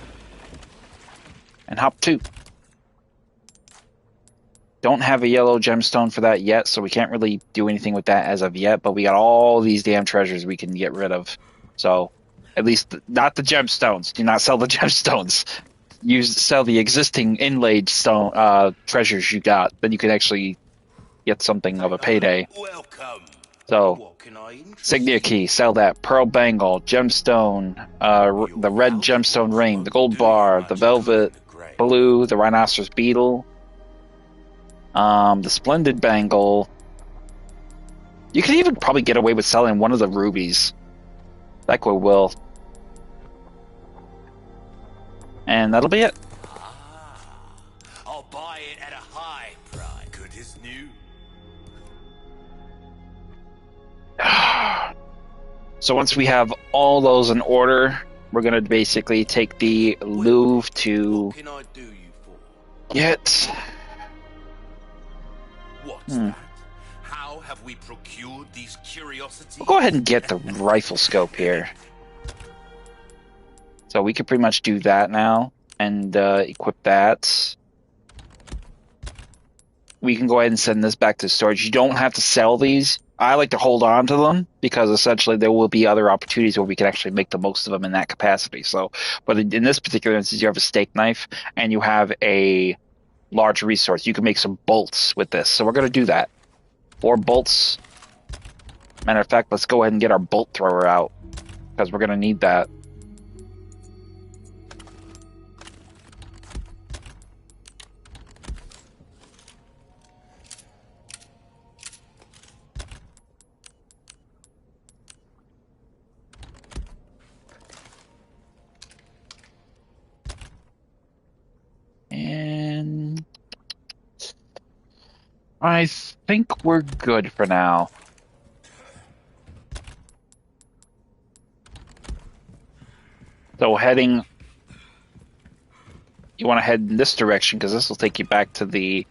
And hop 2. Don't have a yellow gemstone for that yet, so we can't really do anything with that as of yet, but we got all these damn treasures we can get rid of. So, at least not the gemstones. Do not sell the gemstones. Sell the existing inlaid stone treasures you got. Then you can actually get something of a payday. Welcome. So, What can I interest Signia you? key, sell that. Pearl bangle, gemstone, the red gemstone ring, the gold bar, the velvet blue, the rhinoceros beetle, the splendid bangle. You could even probably get away with selling one of the rubies. Like we will. And that'll be it. I'll buy it at a high price. Good as new. So once we have all those in order, we're going to basically take the Louvre to What can I do you for? get... What's that? How have we procured these curiosities? We'll go ahead and get the rifle scope here. So we can pretty much do that now and equip that. We can go ahead and send this back to storage. You don't have to sell these. I like to hold on to them because essentially there will be other opportunities where we can actually make the most of them in that capacity. So, but in this particular instance, you have a steak knife and you have a large resource. You can make some bolts with this. So we're going to do that. 4 bolts. Matter of fact, let's go ahead and get our bolt thrower out because we're going to need that. And I think we're good for now. So you want to head in this direction because this will take you back to the.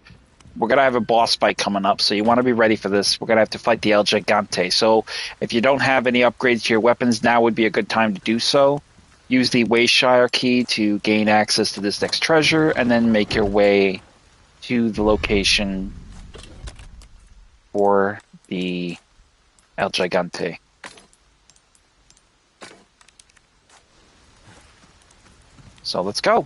We're gonna have a boss fight coming up, so you want to be ready for this. We're gonna have to fight the El Gigante. So if you don't have any upgrades to your weapons, now would be a good time to do so. Use the Wayshire key to gain access to this next treasure, and then make your way to the location for the El Gigante. So let's go.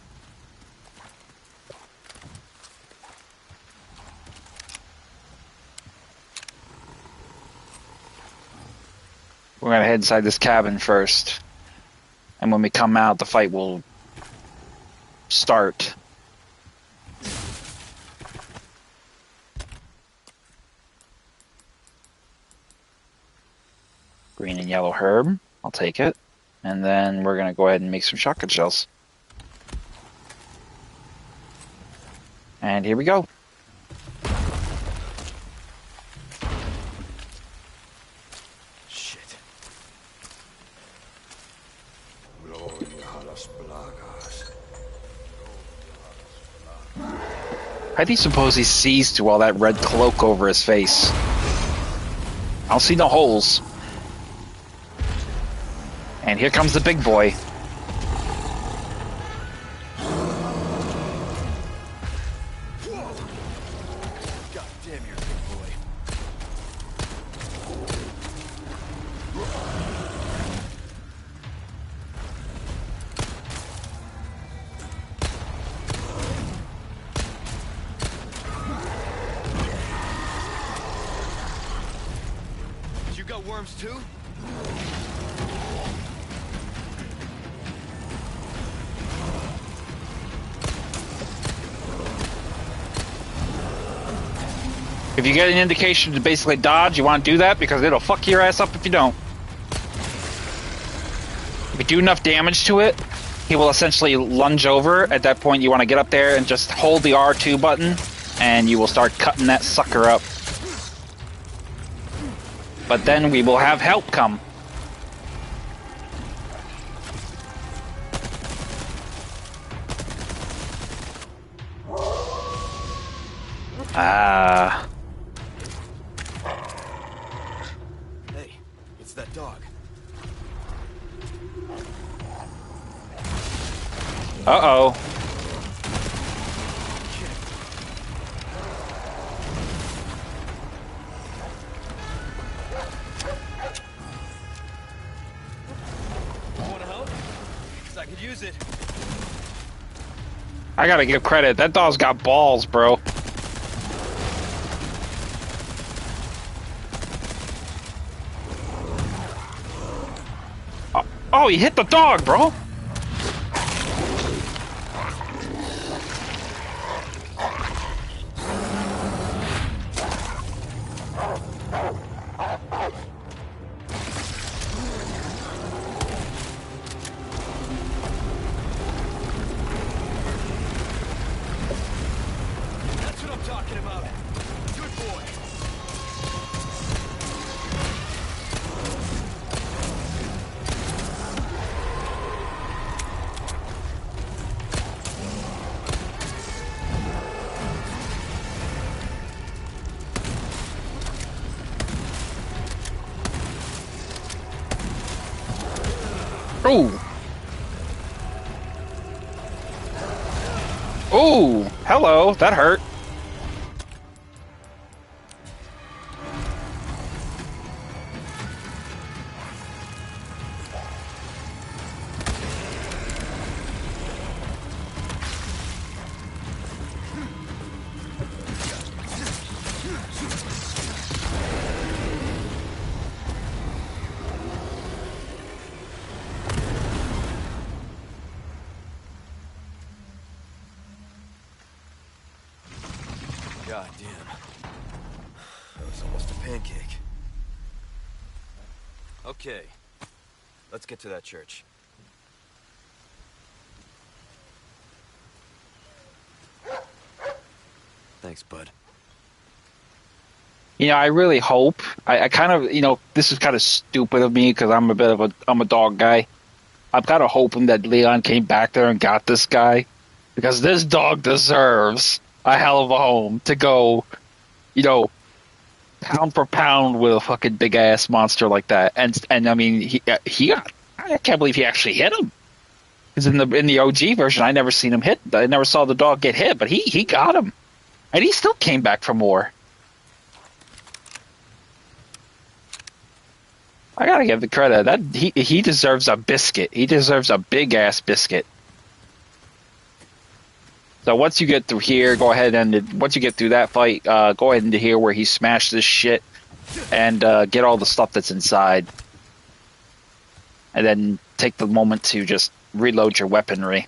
We're gonna head inside this cabin first. And when we come out, the fight will start. Green and yellow herb. I'll take it. And then we're going to go ahead and make some shotgun shells. And here we go. Shit. How do you suppose he sees through all that red cloak over his face? I don't see no holes. And here comes the big boy. God damn, you're a big boy. You got worms too? If you get an indication to basically dodge, you want to do that because it'll fuck your ass up if you don't. If you do enough damage to it, he will essentially lunge over. At that point, you want to get up there and just hold the R2 button, and you will start cutting that sucker up. But then we will have help come. Ah. Hey, it's that dog. Uh-oh. Want to help? 'Cause I could use it. I gotta give credit. That dog's got balls, bro. Oh, he hit the dog, bro. That's what I'm talking about. Good boy. Ooh. Ooh. Hello. That hurt. God damn. That was almost a pancake. Okay. Let's get to that church. Thanks, bud. You know, I really hope. I kind of, this is kind of stupid of me because I'm a dog guy. I'm kind of hoping that Leon came back there and got this guy because this dog deserves a hell of a home to go, you know, pound for pound with a fucking big ass monster like that. And I mean, he got. I can't believe he actually hit him. Because in the OG version, I never seen him hit. I never saw the dog get hit, but he got him, and he still came back for more. I gotta give the credit that he deserves a biscuit. He deserves a big ass biscuit. So once you get through here, go ahead and once you get through that fight, go ahead into here where he smashed this shit and get all the stuff that's inside, and then take the moment to just reload your weaponry.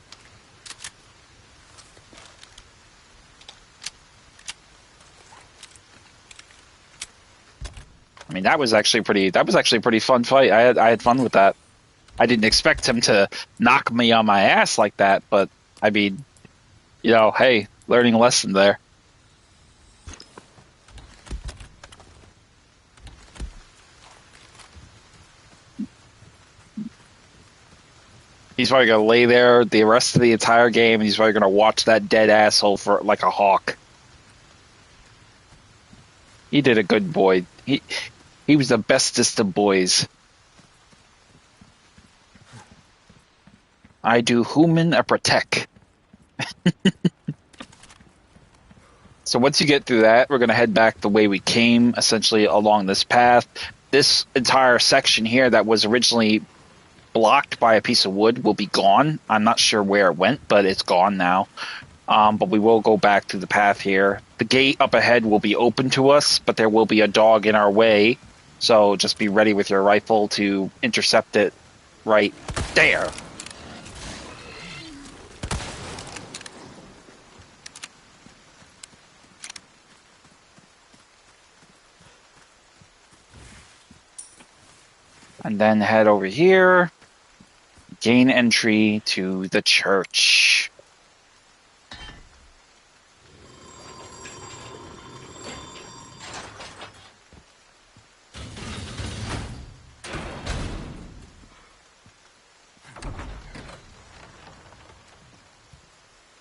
I mean, that was actually a pretty fun fight. I had fun with that. I didn't expect him to knock me on my ass like that, but I mean, hey, learning a lesson there. He's probably gonna lay there the rest of the entire game, and he's probably gonna watch that dead asshole for like a hawk. He did a good boy. He was the bestest of boys. I do human a protect. So once you get through that, we're going to head back the way we came, essentially along this path. This entire section here that was originally blocked by a piece of wood will be gone. I'm not sure where it went, but it's gone now. But we will go back through the path here. The gate up ahead will be open to us, but there will be a dog in our way. So just be ready with your rifle to intercept it right there. And then head over here. Gain entry to the church.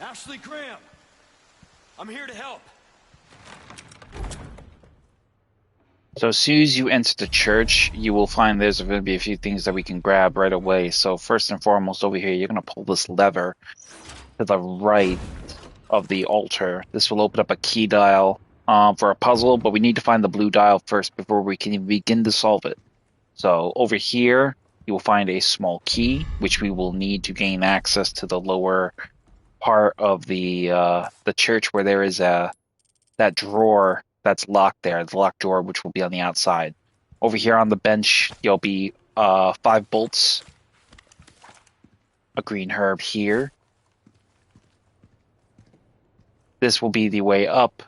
Ashley Graham! I'm here to help. So as soon as you enter the church, you will find there's going to be a few things that we can grab right away. So first and foremost over here, you're going to pull this lever to the right of the altar. This will open up a key dial for a puzzle, but we need to find the blue dial first before we can even begin to solve it. So over here, you will find a small key, which we will need to gain access to the lower part of the church where there is that drawer that's locked there, the locked drawer, which will be on the outside. Over here on the bench, there'll be 5 bolts, a green herb here. This will be the way up,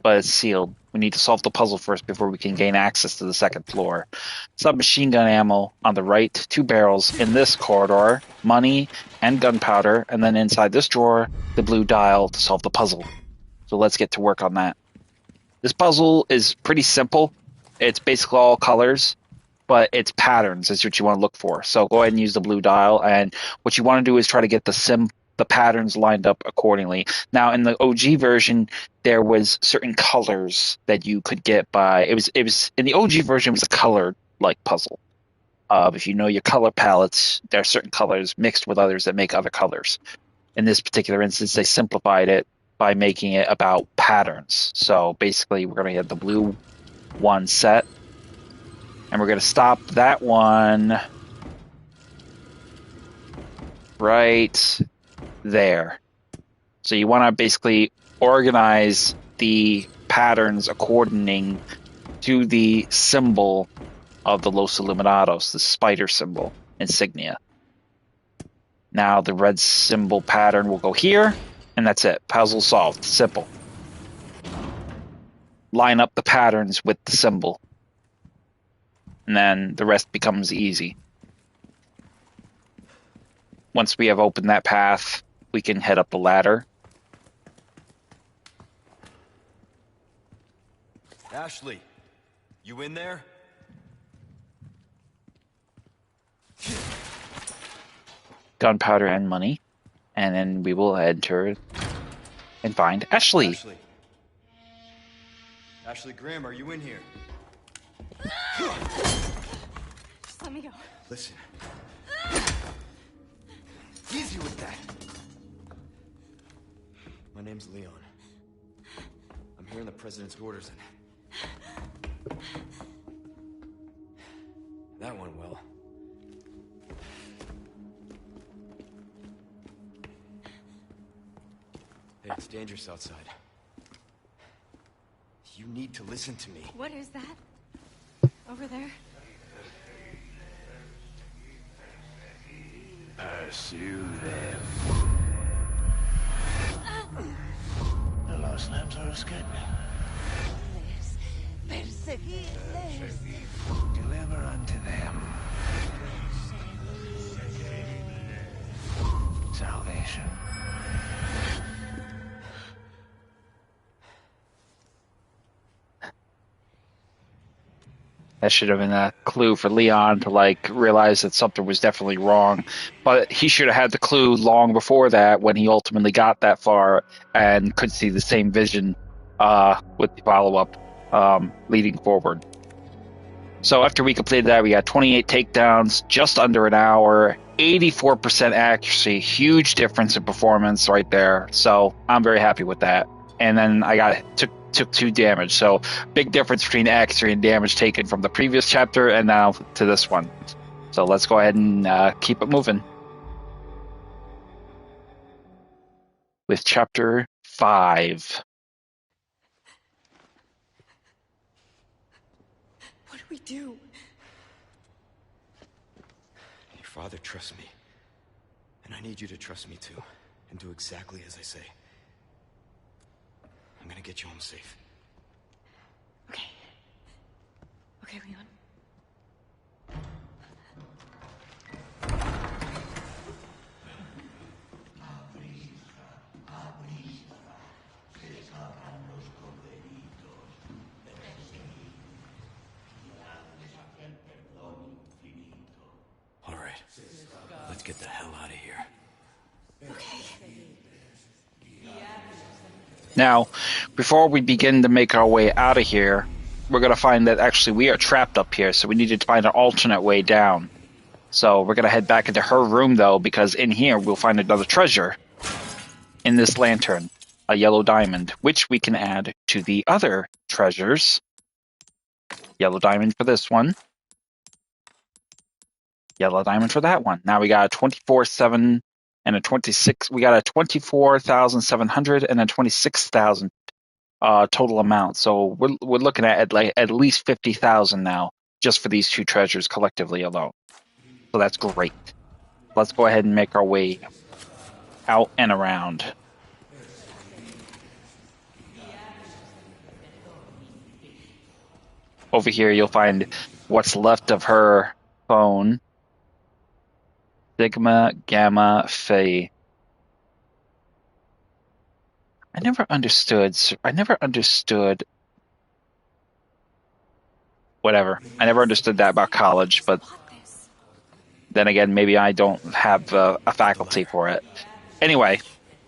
but it's sealed. We need to solve the puzzle first before we can gain access to the second floor. Submachine gun ammo on the right, 2 barrels in this corridor, money and gunpowder, and then inside this drawer, the blue dial to solve the puzzle. So let's get to work on that. This puzzle is pretty simple. It's basically all colors, but it's patterns is what you want to look for. So go ahead and use the blue dial, and what you want to do is try to get the patterns lined up accordingly. Now, in the OG version, there was certain colors that you could get by. It was in the OG version, it was a colored like puzzle. If you know your color palettes, there are certain colors mixed with others that make other colors. In this particular instance, they simplified it by making it about patterns. So basically, we're going to get the blue one set, and we're going to stop that one right there. So you want to basically organize the patterns according to the symbol of the Los Illuminados, the spider symbol insignia. Now the red symbol pattern will go here, and that's it. Puzzle solved. Simple. Line up the patterns with the symbol, and then the rest becomes easy. Once we have opened that path, we can head up the ladder. Ashley, You in there? Gunpowder and money. And then we will enter and find Ashley. Ashley. Ashley Graham, are you in here? Just let me go. Listen. Easy with that. My name's Leon. I'm hearing the president's orders and that went well. Hey, it's dangerous outside. You need to listen to me. What is that? Over there? Pursue them. The lost lambs are escaping. Perseguirles. Deliver unto them salvation. That should have been a clue for Leon to like realize that something was definitely wrong. But he should have had the clue long before that when he ultimately got that far and could see the same vision with the follow-up leading forward. So after we completed that, we got 28 takedowns, just under an hour, 84% accuracy, huge difference in performance right there. So I'm very happy with that. And then I took 2 damage. So big difference between accuracy and damage taken from the previous chapter and now to this one. So let's go ahead and keep it moving. With chapter 5. What do we do? Your father trusts me. And I need you to trust me too. And do exactly as I say. I'm gonna get you home safe. Okay. Okay, Leon. All right. Let's get the hell out of here. Okay. Now, before we begin to make our way out of here, we're going to find that actually we are trapped up here, so we need to find an alternate way down. So we're going to head back into her room, though, because in here we'll find another treasure in this lantern, a yellow diamond, which we can add to the other treasures. Yellow diamond for this one. Yellow diamond for that one. Now we got a 24,700 and a 26. We got a 24,700 and a 26,000 total amount. So we're looking at least 50,000 now just for these 2 treasures collectively alone. So that's great. Let's go ahead and make our way out and around. Over here you'll find what's left of her phone. Sigma, Gamma, Phi. I never understood. Whatever. I never understood that about college, but then again, maybe I don't have a faculty for it. Anyway,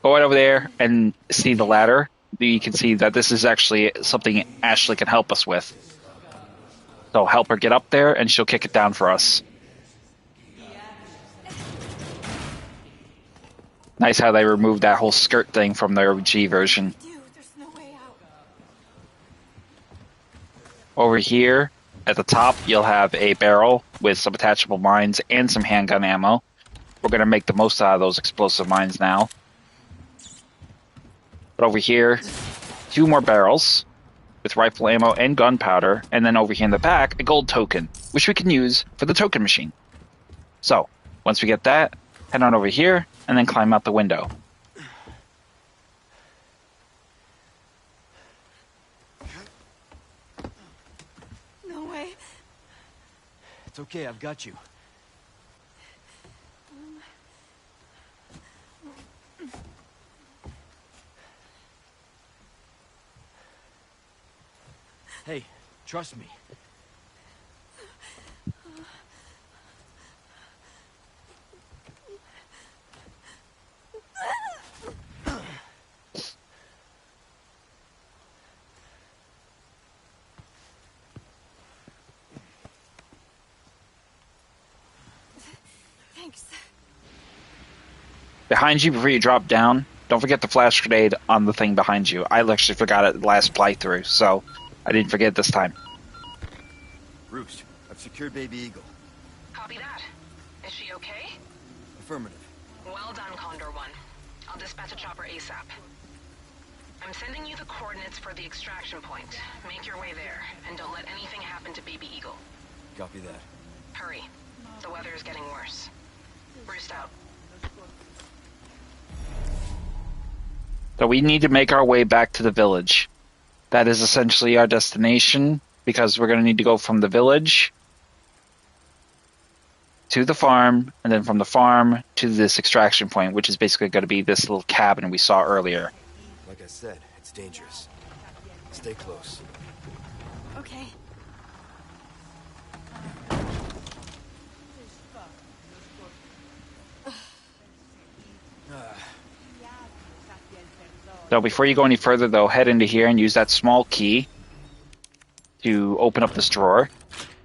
go right over there and see the ladder. You can see that this is actually something Ashley can help us with. So help her get up there, and she'll kick it down for us. Nice how they removed that whole skirt thing from the OG version. Dude, there's no way out. Over here, at the top, you'll have a barrel with some attachable mines and some handgun ammo. We're going to make the most out of those explosive mines now. But over here, 2 more barrels with rifle ammo and gunpowder. And then over here in the back, a gold token, which we can use for the token machine. So, once we get that, head on over here and then climb out the window. No way. It's okay, I've got you. Hey, trust me. Thanks. Behind you, before you drop down, don't forget the flash grenade on the thing behind you. I actually forgot it last playthrough, so I didn't forget this time. Roost, I've secured Baby Eagle. Copy that. Is she okay? Affirmative. Well done, Condor 1. I'll dispatch a chopper ASAP. I'm sending you the coordinates for the extraction point. Make your way there, and don't let anything happen to Baby Eagle. Copy that. Hurry. The weather is getting worse. Roost out. So we need to make our way back to the village. That is essentially our destination, because we're going to need to go from the village to the farm, and then from the farm to this extraction point, which is basically going to be this little cabin we saw earlier. Like I said, it's dangerous. Stay close. Okay. So before you go any further, though, head into here and use that small key to open up this drawer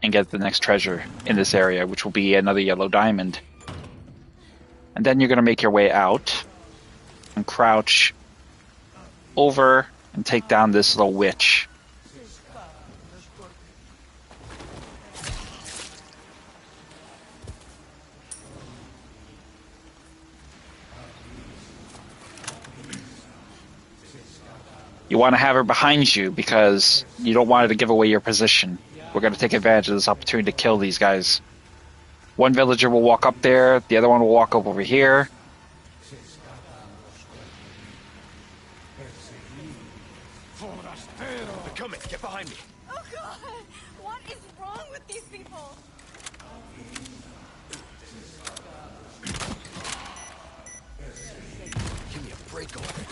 and get the next treasure in this area, which will be another yellow diamond. And then you're going to make your way out and crouch over and take down this little witch. You want to have her behind you because you don't want her to give away your position. We're going to take advantage of this opportunity to kill these guys. One villager will walk up there, the other one will walk up over here. They're coming! Get behind me! Oh God! What is wrong with these people? Give me a break already.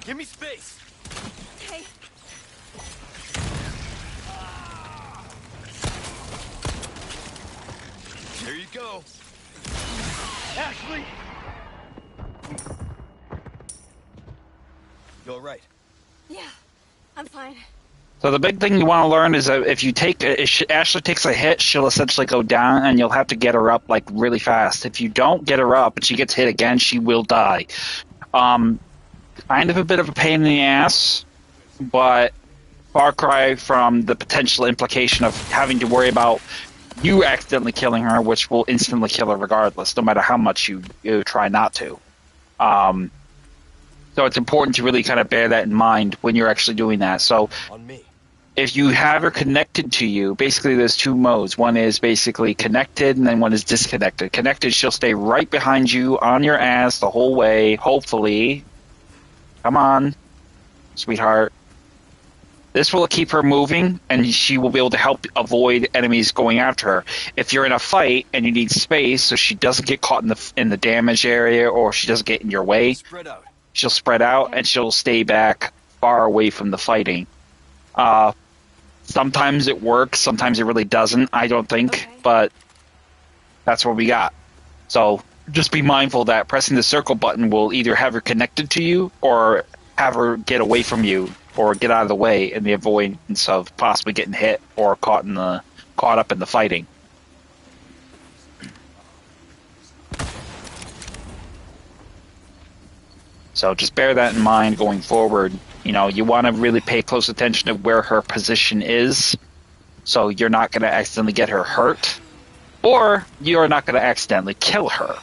Give me space! Okay. Here you go! Ashley! You alright? Yeah, I'm fine. So the big thing you want to learn is that if you take if Ashley takes a hit, she'll essentially go down, and you'll have to get her up like really fast. If you don't get her up and she gets hit again, she will die. Kind of a bit of a pain in the ass, but far cry from the potential implication of having to worry about you accidentally killing her, which will instantly kill her regardless, no matter how much you try not to. So it's important to really kind of bear that in mind when you're actually doing that. So On me. if you have her connected to you, basically there's two modes. One is basically connected, and then one is disconnected. Connected, she'll stay right behind you on your ass the whole way, hopefully. Come on, sweetheart. This will keep her moving, and she will be able to help avoid enemies going after her. If you're in a fight and you need space so she doesn't get caught in the damage area or she doesn't get in your way, Spread out. she'll spread out and she'll stay back far away from the fighting. Sometimes it works, sometimes it really doesn't, I don't think, Okay. but that's what we got. So just be mindful that pressing the circle button will either have her connected to you or have her get away from you or get out of the way in the avoidance of possibly getting hit or caught up in the fighting. So just bear that in mind going forward. You know, you want to really pay close attention to where her position is, so you're not going to accidentally get her hurt, or you're not going to accidentally kill her.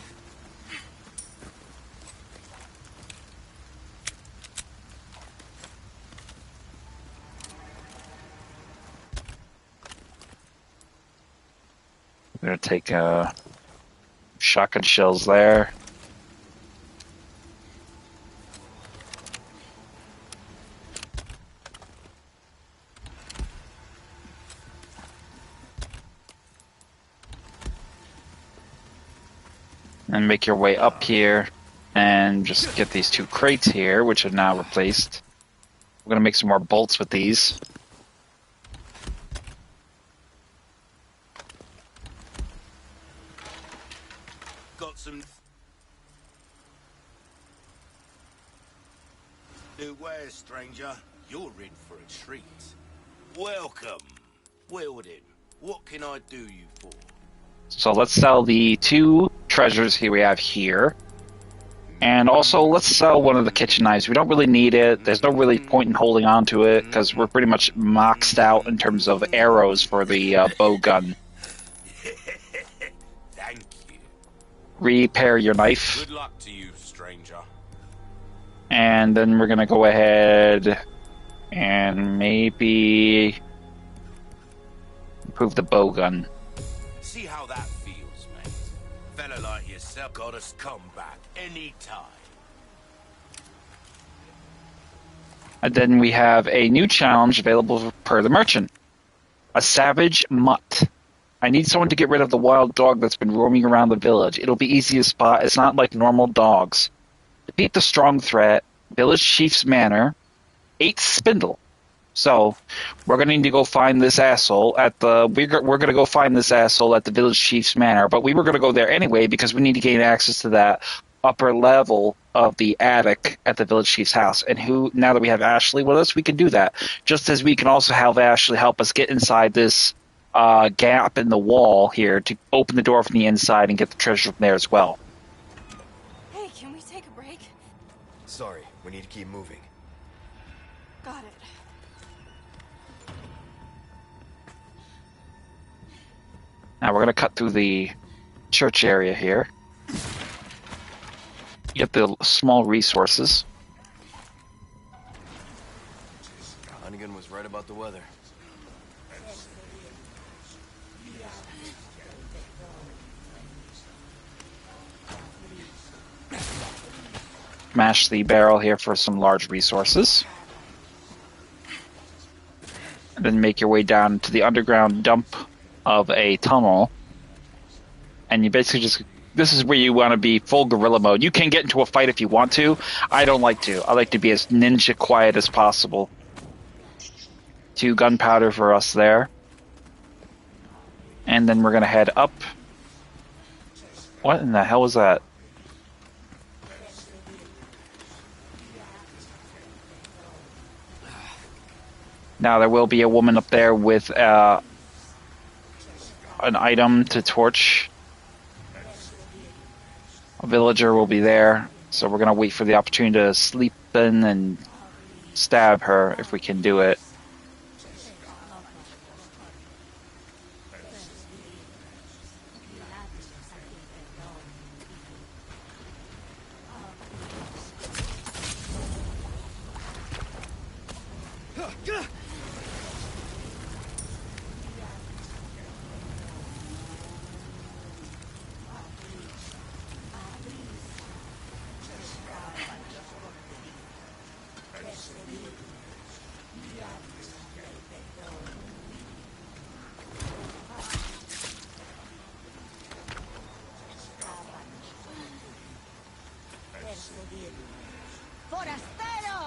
I'm going to take shotgun shells there. And make your way up here and just get these 2 crates here, which are now replaced. We're going to make some more bolts with these. Got some new wares, stranger. You're in for a treat. Welcome. Wielding. What can I do you for? So let's sell the 2 treasures here we have here. And also, let's sell one of the kitchen knives. We don't really need it. There's no really point in holding on to it, because we're pretty much maxed out in terms of arrows for the bow gun. Thank you. Repair your knife. Good luck to you, stranger. And then we're going to go ahead and maybe improve the bow gun. See how that feels, mate. Fella like yourself got us come back anytime. And then we have a new challenge available per the merchant. A savage mutt. I need someone to get rid of the wild dog that's been roaming around the village. It'll be easy to spot. It's not like normal dogs. Defeat the strong threat. Village chief's manor. 8 spindle. So we're gonna need to go find this asshole at the. We're gonna go find this asshole at the village chief's manor. But we were gonna go there anyway because we need to gain access to that upper level of the attic at the village chief's house. And now that we have Ashley with us, we can do that. Just as we can also have Ashley help us get inside this gap in the wall here to open the door from the inside and get the treasure from there as well. Hey, can we take a break? Sorry, we need to keep moving. Got it. Now we're going to cut through the church area here. Get the small resources. Hunnigan was right about the weather. Mash the barrel here for some large resources. And then make your way down to the underground dump of a tunnel. And you basically just... This is where you want to be full guerrilla mode. You can get into a fight if you want to. I don't like to. I like to be as ninja quiet as possible. 2 gunpowder for us there. And then we're going to head up. What in the hell was that? Now there will be a woman up there with an item to torch. A villager will be there, so we're going to wait for the opportunity to sleep in and stab her if we can do it.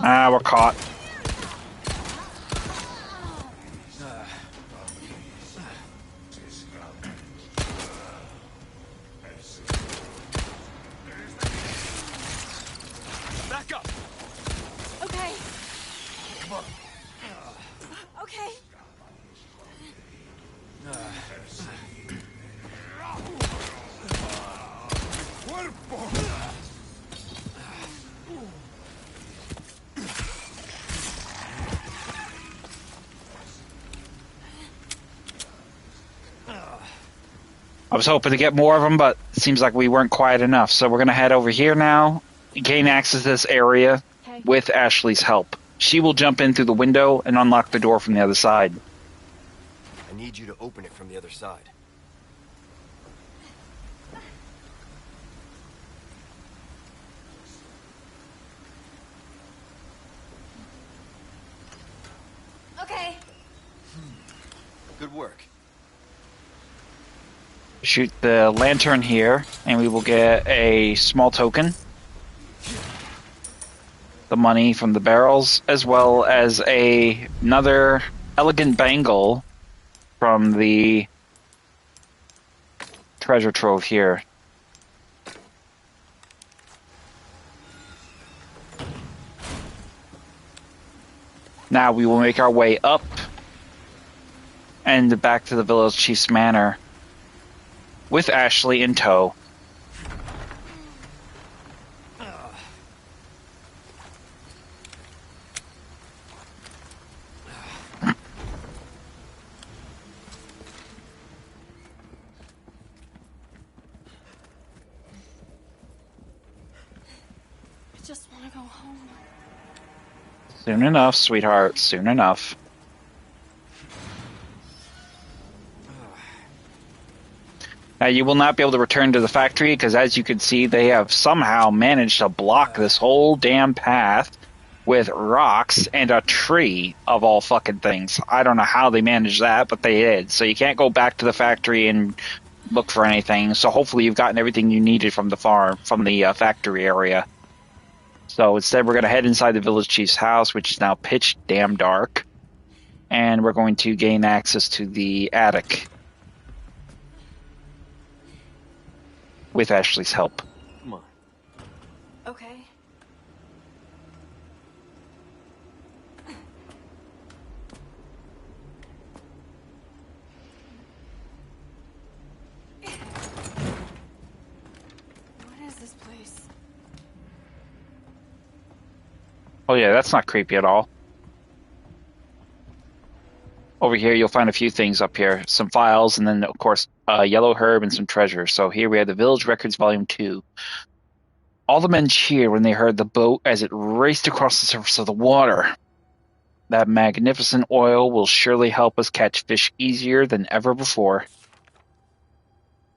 Ah, we're caught. Back up! Okay. Come on. Okay. I was hoping to get more of them, but it seems like we weren't quiet enough. So we're going to head over here now, gain access to this area with Ashley's help. She will jump in through the window and unlock the door from the other side. I need you to open it from the other side. Okay. Good work. Shoot the lantern here, and we will get a small token. The money from the barrels, as well as another elegant bangle from the treasure trove here. Now we will make our way up and back to the village chief's manor with Ashley in tow. I just want to go home. Soon enough, sweetheart, soon enough. Now, you will not be able to return to the factory because, as you can see, they have somehow managed to block this whole damn path with rocks and a tree, of all fucking things. I don't know how they managed that, but they did. So you can't go back to the factory and look for anything. So hopefully you've gotten everything you needed from the farm, from the factory area. So instead, we're going to head inside the village chief's house, which is now pitch damn dark. And we're going to gain access to the attic with Ashley's help. Come on. Okay. What is this place? Oh yeah, that's not creepy at all. Over here, you'll find a few things up here. Some files, and then, of course, yellow herb and some treasure. So here we have the Village Records Volume 2. All the men cheered when they heard the boat as it raced across the surface of the water. That magnificent oil will surely help us catch fish easier than ever before.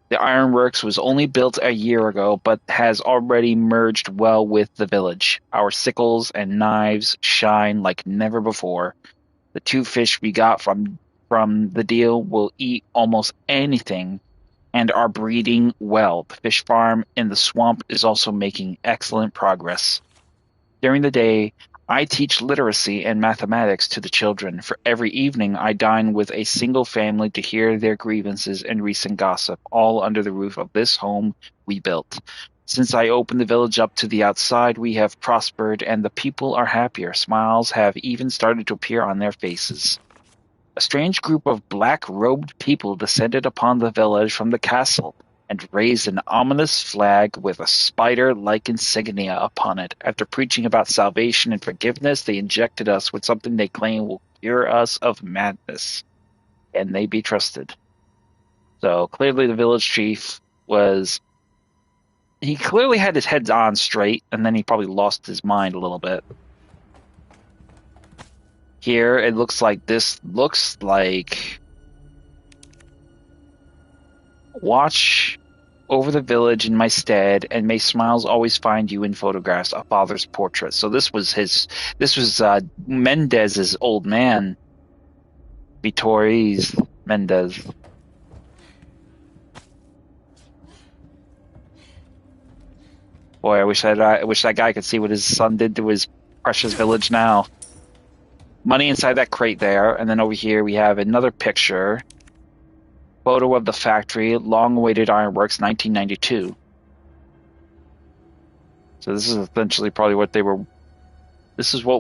The ironworks was only built a year ago, but has already merged well with the village. Our sickles and knives shine like never before. The 2 fish we got from the deal will eat almost anything and are breeding well. The fish farm in the swamp is also making excellent progress. During the day, I teach literacy and mathematics to the children. For every evening, I dine with a single family to hear their grievances and recent gossip, all under the roof of this home we built. Since I opened the village up to the outside, we have prospered, and the people are happier. Smiles have even started to appear on their faces. A strange group of black-robed people descended upon the village from the castle and raised an ominous flag with a spider-like insignia upon it. After preaching about salvation and forgiveness, they injected us with something they claim will cure us of madness. Can they be trusted? So clearly the village chief he clearly had his head on straight, and then he probably lost his mind a little bit. Here, it looks like watch over the village in my stead, and may smiles always find you in photographs, a father's portrait. So this was Mendez's old man, Vittori's Mendez. Boy, I wish that guy could see what his son did to his precious village now. Money inside that crate there, and then over here we have another picture. Photo of the factory, long-awaited ironworks, 1992. So this is essentially probably what they were. This is where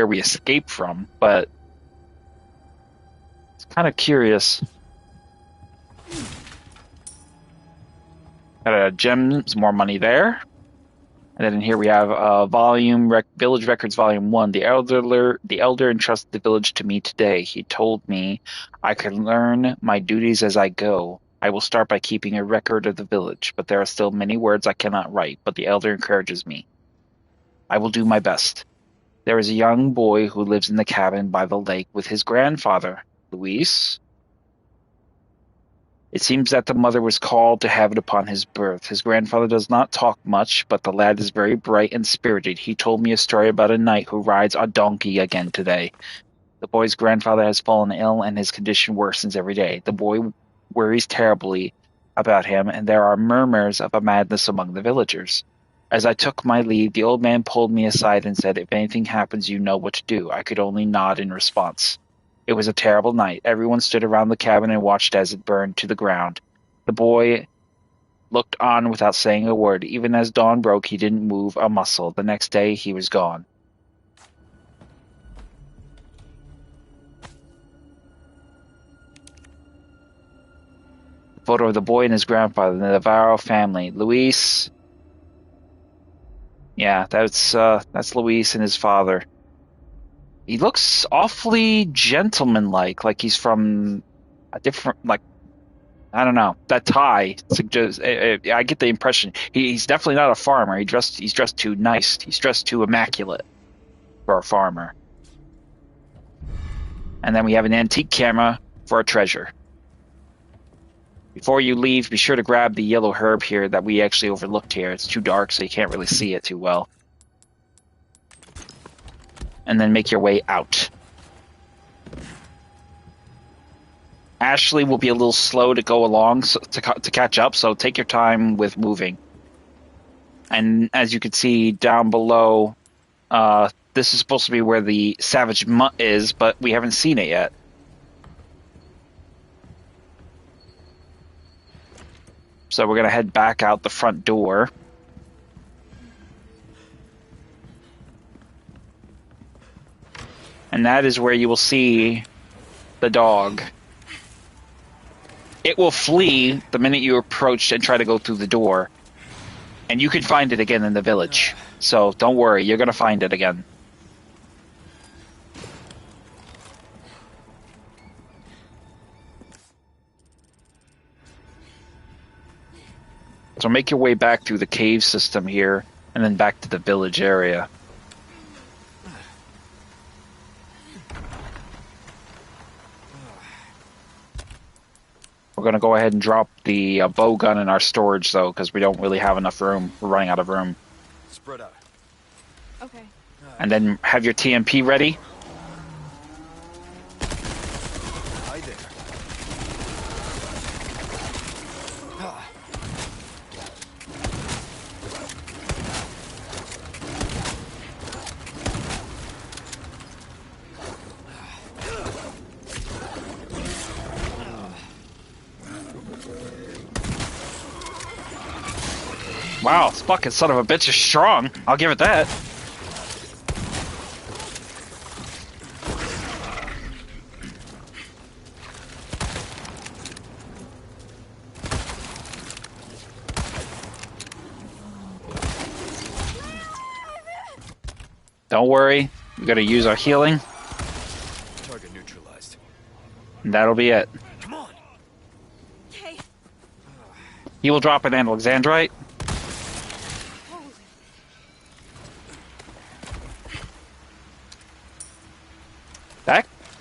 we escaped from, but it's kind of curious. Got a gem, some more money there. And then in here we have Village Records Volume 1. The elder entrusted the village to me today. He told me I could learn my duties as I go. I will start by keeping a record of the village, but there are still many words I cannot write, but the elder encourages me. I will do my best. There is a young boy who lives in the cabin by the lake with his grandfather, Luis. It seems that the mother was called to have it upon his birth. His grandfather does not talk much, but the lad is very bright and spirited. He told me a story about a knight who rides a donkey again today. The boy's grandfather has fallen ill, and his condition worsens every day. The boy worries terribly about him, and there are murmurs of a madness among the villagers. As I took my leave, the old man pulled me aside and said, "If anything happens, you know what to do." I could only nod in response. It was a terrible night. Everyone stood around the cabin and watched as it burned to the ground. The boy looked on without saying a word. Even as dawn broke, he didn't move a muscle. The next day, he was gone. Photo of the boy and his grandfather, the Navarro family. Luis. Yeah, that's Luis and his father. He looks awfully gentlemanlike, like he's from a different, like, I don't know. That tie suggests. I get the impression he's definitely not a farmer. He's dressed too nice. He's dressed too immaculate for a farmer. And then we have an antique camera for a treasure. Before you leave, be sure to grab the yellow herb here that we actually overlooked here. It's too dark, so you can't really see it too well. And then make your way out. Ashley will be a little slow to go along, to catch up, so take your time with moving. And as you can see down below, this is supposed to be where the Savage Mutt is, but we haven't seen it yet. So we're going to head back out the front door. And that is where you will see the dog. It will flee the minute you approach and try to go through the door. And you can find it again in the village. So don't worry, you're going to find it again. So make your way back through the cave system here, and then back to the village area. We're going to go ahead and drop the bow gun in our storage, though, because we don't really have enough room. We're running out of room. Spread out. Okay. And then have your TMP ready. Hi there. Wow, this fucking son of a bitch is strong. I'll give it that. Don't worry, we gotta use our healing. Target neutralized. And that'll be it. Come on. Okay. He will drop an Alexandrite.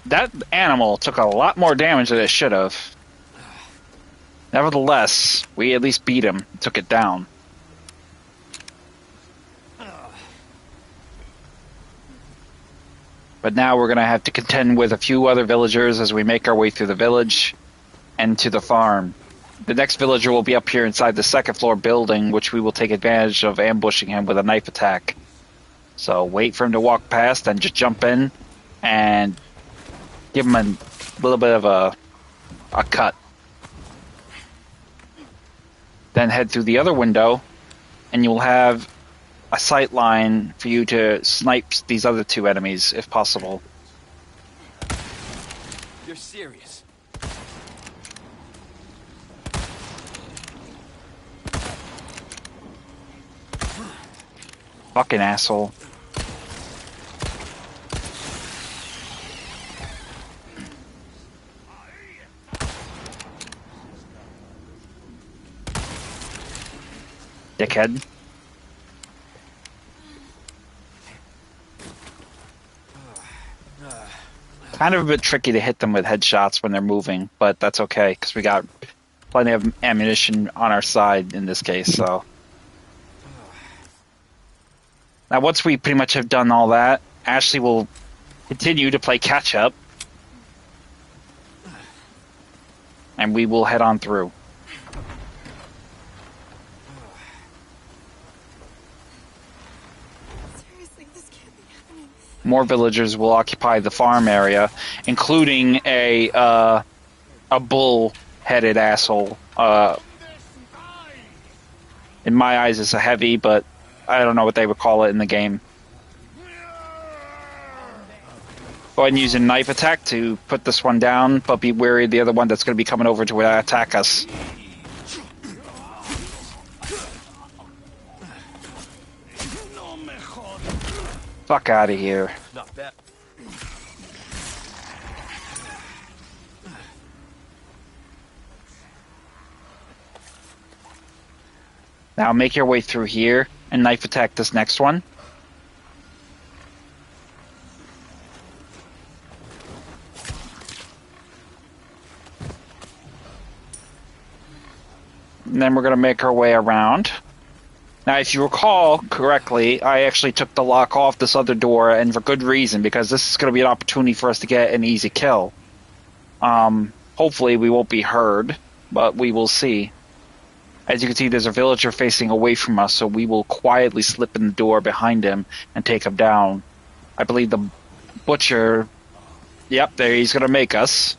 That animal took a lot more damage than it should have. Nevertheless, we at least beat him, took it down. But now we're going to have to contend with a few other villagers as we make our way through the village and to the farm. The next villager will be up here inside the second floor building, which we will take advantage of ambushing him with a knife attack. So wait for him to walk past and just jump in and give him a little bit of a cut. Then head through the other window, and you'll have a sight line for you to snipe these other two enemies, if possible. You're serious. Fucking asshole. Dickhead. Kind of a bit tricky to hit them with headshots when they're moving, but that's okay, because we got plenty of ammunition on our side in this case, so. Now, once we pretty much have done all that, Ashley will continue to play catch-up. and we will head on through. Seriously, this can't be happening. More villagers will occupy the farm area, including a bull-headed asshole. In my eyes, it's a heavy, but I don't know what they would call it in the game. Go ahead and use a knife attack to put this one down, but be wary of the other one that's going to be coming over to attack us. Fuck out of here. Not bad. Now make your way through here and knife attack this next one. And then we're going to make our way around. Now, if you recall correctly, I actually took the lock off this other door, and for good reason, because this is going to be an opportunity for us to get an easy kill. Hopefully we won't be heard, but we will see. As you can see, there's a villager facing away from us, so we will quietly slip in the door behind him and take him down. I believe the butcher... Yep, there he's going to make us.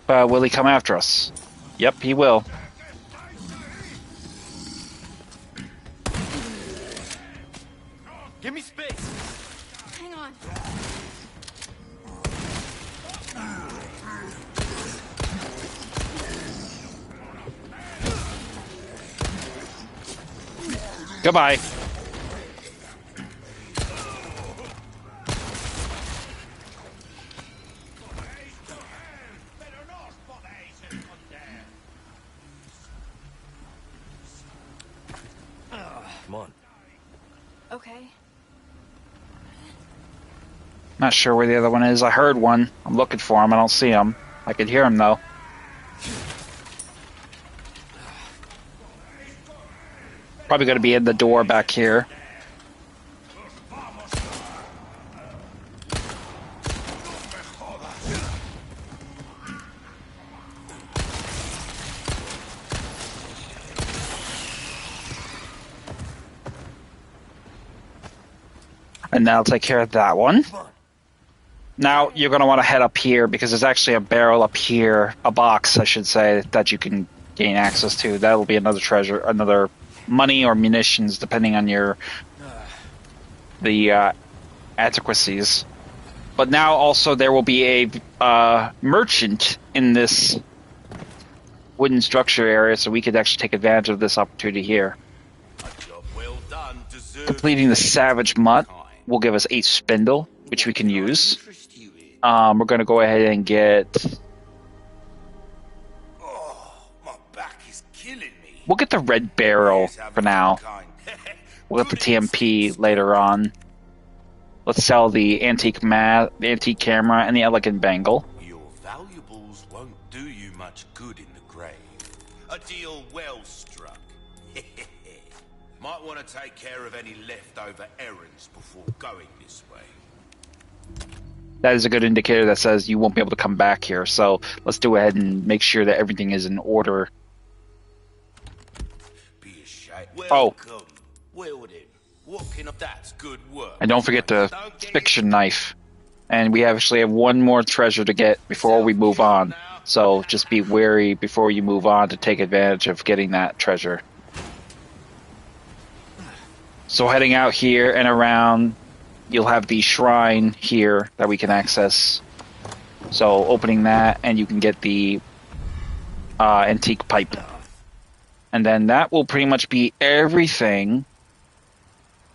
Will he come after us? Yep, he will. Give me space. Hang on. Goodbye. Come on. Okay. Not sure where the other one is. I heard one. I'm looking for him. I don't see him. I could hear him, though. Probably going to be in the door back here. And that'll take care of that one. Now you're going to want to head up here because there's actually a barrel up here, a box, I should say, that you can gain access to. That'll be another treasure, another money or munitions, depending on the adequacies. But now also there will be a merchant in this wooden structure area, so we could actually take advantage of this opportunity here. A job well done. Completing the Savage Mutt will give us 8 spindle, which we can use. We're going to go ahead and get... My back is killing me. We'll get the red barrel for now. We'll get the TMP later on. Let's sell the antique camera and the elegant bangle. Your valuables won't do you much good in the grave. A deal well struck. Might want to take care of any leftover errands before going this way. That is a good indicator that says you won't be able to come back here. So let's go ahead and make sure that everything is in order. Be ashamed. Oh. Welcome. Well then, what can that's good work. And don't forget the fiction knife. And we actually have one more treasure to get before we move on. So just be wary before you move on to take advantage of getting that treasure. So heading out here and around, you'll have the shrine here that we can access. So opening that, and you can get the antique pipe. And then that will pretty much be everything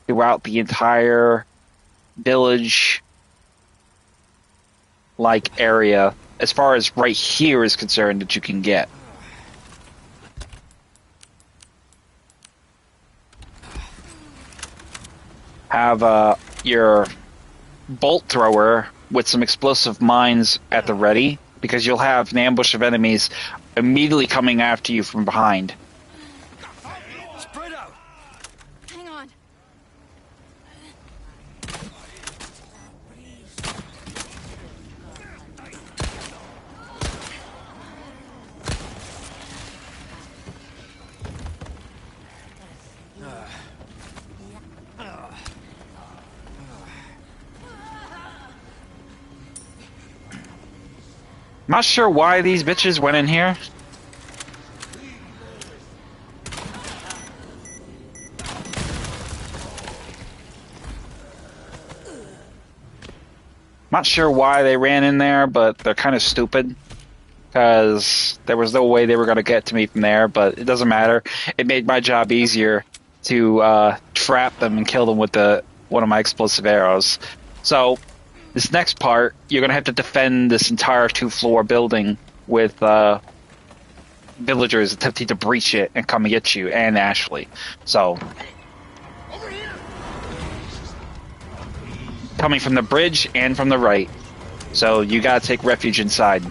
throughout the entire village-like area, as far as right here is concerned, that you can get. Have your bolt thrower with some explosive mines at the ready, because you'll have an ambush of enemies immediately coming after you from behind. Spread out. Hang on. not sure why these bitches went in here. Not sure why they ran in there, but they're kind of stupid. Because there was no way they were going to get to me from there, but it doesn't matter. It made my job easier to trap them and kill them with one of my explosive arrows. So this next part, you're going to have to defend this entire 2-floor building with villagers attempting to breach it and come and get you, and Ashley. So coming from the bridge and from the right. So you got to take refuge inside.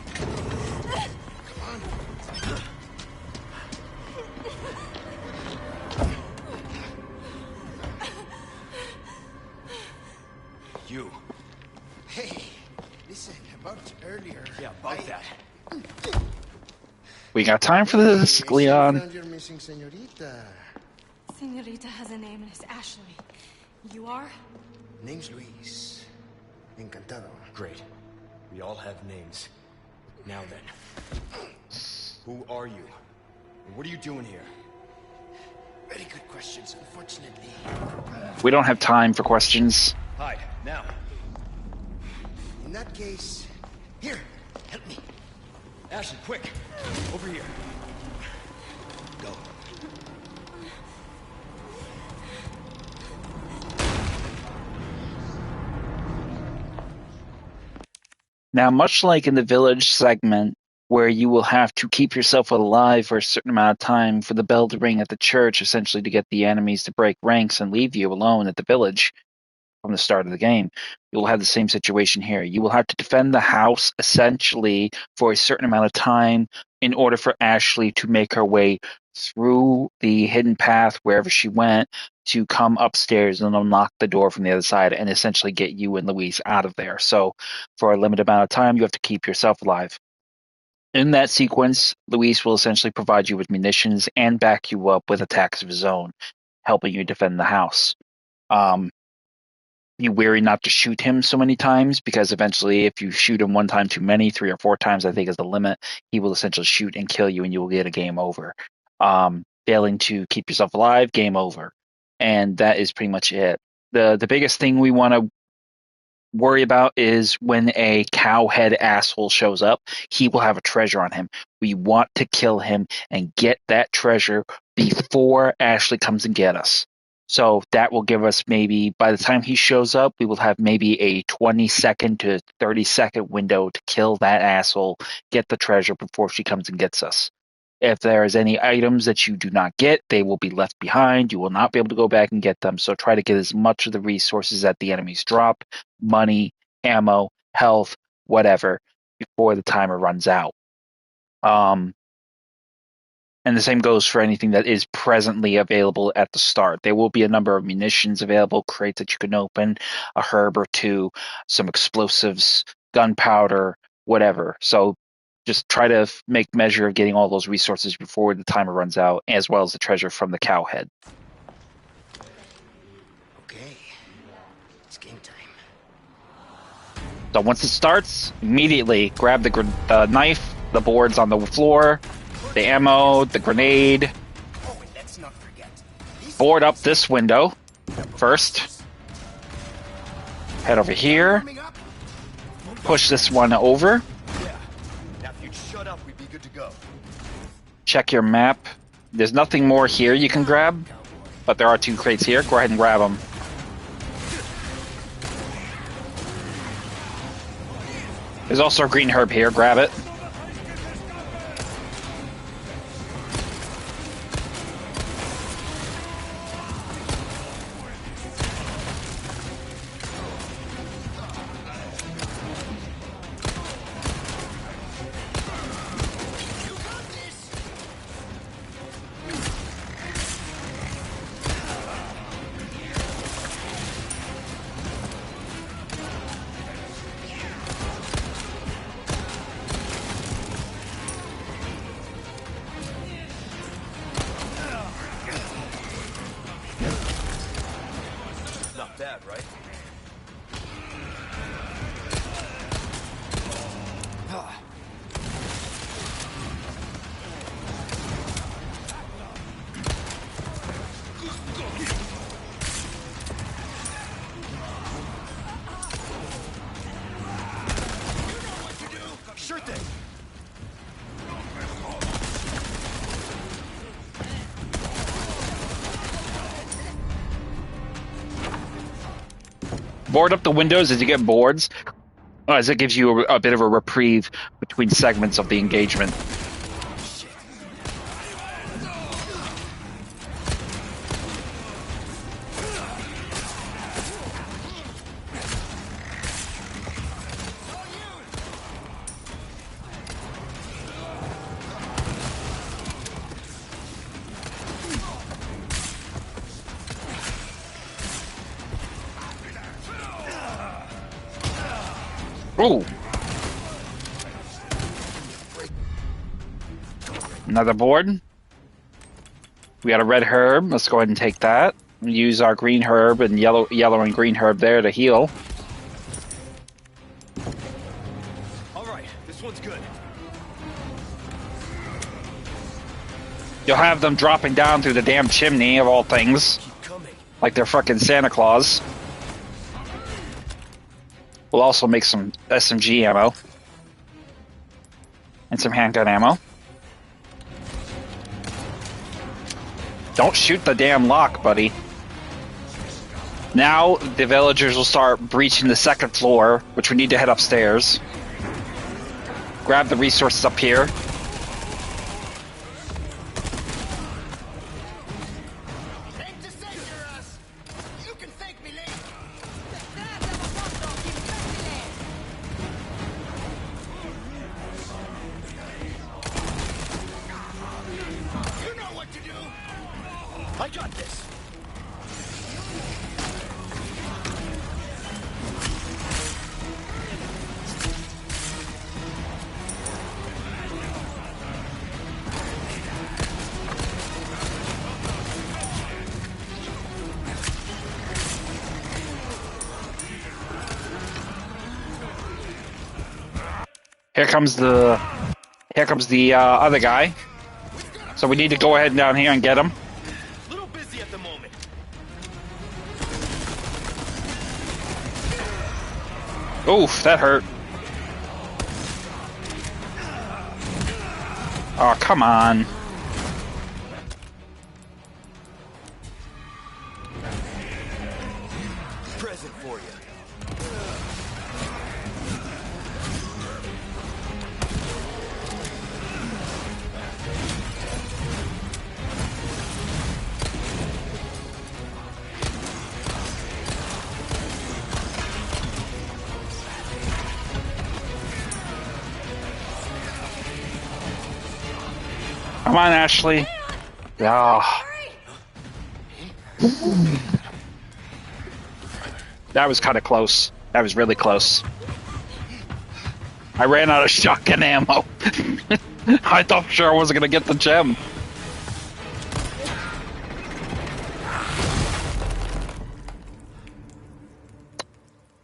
We got time for this, Leon. You're missing Senorita. Senorita has a name and it's Ashley. You are? Name's Luis. Encantado. Great. We all have names. Now then. Who are you? And what are you doing here? Very good questions, unfortunately. We don't have time for questions. Hide, now. In that case, here, help me. Ashley, quick! Over here. Go. Now, much like in the village segment, where you will have to keep yourself alive for a certain amount of time for the bell to ring at the church, essentially to get the enemies to break ranks and leave you alone at the village from the start of the game, you will have the same situation here. You will have to defend the house, essentially, for a certain amount of time in order for Ashley to make her way through the hidden path wherever she went to come upstairs and unlock the door from the other side and essentially get you and Louise out of there. So for a limited amount of time, you have to keep yourself alive. In that sequence, Luis will essentially provide you with munitions and back you up with attacks of his own, helping you defend the house. Be wary not to shoot him so many times, because eventually if you shoot him one time too many, 3 or 4 times I think is the limit, he will essentially shoot and kill you and you will get a game over. Failing to keep yourself alive, game over. And that is pretty much it. The biggest thing we want to worry about is when a cowhead asshole shows up, he will have a treasure on him. We want to kill him and get that treasure before Ashley comes and get us. So that will give us maybe, by the time he shows up, we will have maybe a 20-second to 30-second window to kill that asshole, get the treasure before she comes and gets us. If there is any items that you do not get, they will be left behind. You will not be able to go back and get them. So try to get as much of the resources that the enemies drop, money, ammo, health, whatever, before the timer runs out. And the same goes for anything that is presently available at the start. There will be a number of munitions available, crates that you can open, a herb or two, some explosives, gunpowder, whatever. So just try to make measure of getting all those resources before the timer runs out, as well as the treasure from the cowhead. Okay, it's game time. So once it starts, immediately grab the knife, the boards on the floor, the ammo, the grenade. Oh, and let's not forget. Board up this window first. Head over here. Push this one over. Yeah. Now if you'd shut up, we'd be good to go. Check your map. There's nothing more here you can grab, but there are 2 crates here. Go ahead and grab them. There's also a green herb here. Grab it. Board up the windows as you get boards, as it gives you a bit of a reprieve between segments of the engagement. Ooh. Another board. We got a red herb. Let's go ahead and take that. Use our green herb and yellow and green herb there to heal. All right, this one's good. You'll have them dropping down through the damn chimney of all things. Keep coming. Like they're fucking Santa Claus. We'll also make some SMG ammo. And some handgun ammo. Don't shoot the damn lock, buddy. Now the villagers will start breaching the second floor, which we need to head upstairs. Grab the resources up here. I got this. Here comes the other guy. So we need to go ahead down here and get him. Little busy at the moment. Oof, that hurt. Oh, come on. Present for you. Come on, Ashley. Oh. That was kind of close. That was really close. I ran out of shotgun ammo. I thought for sure I wasn't going to get the gem.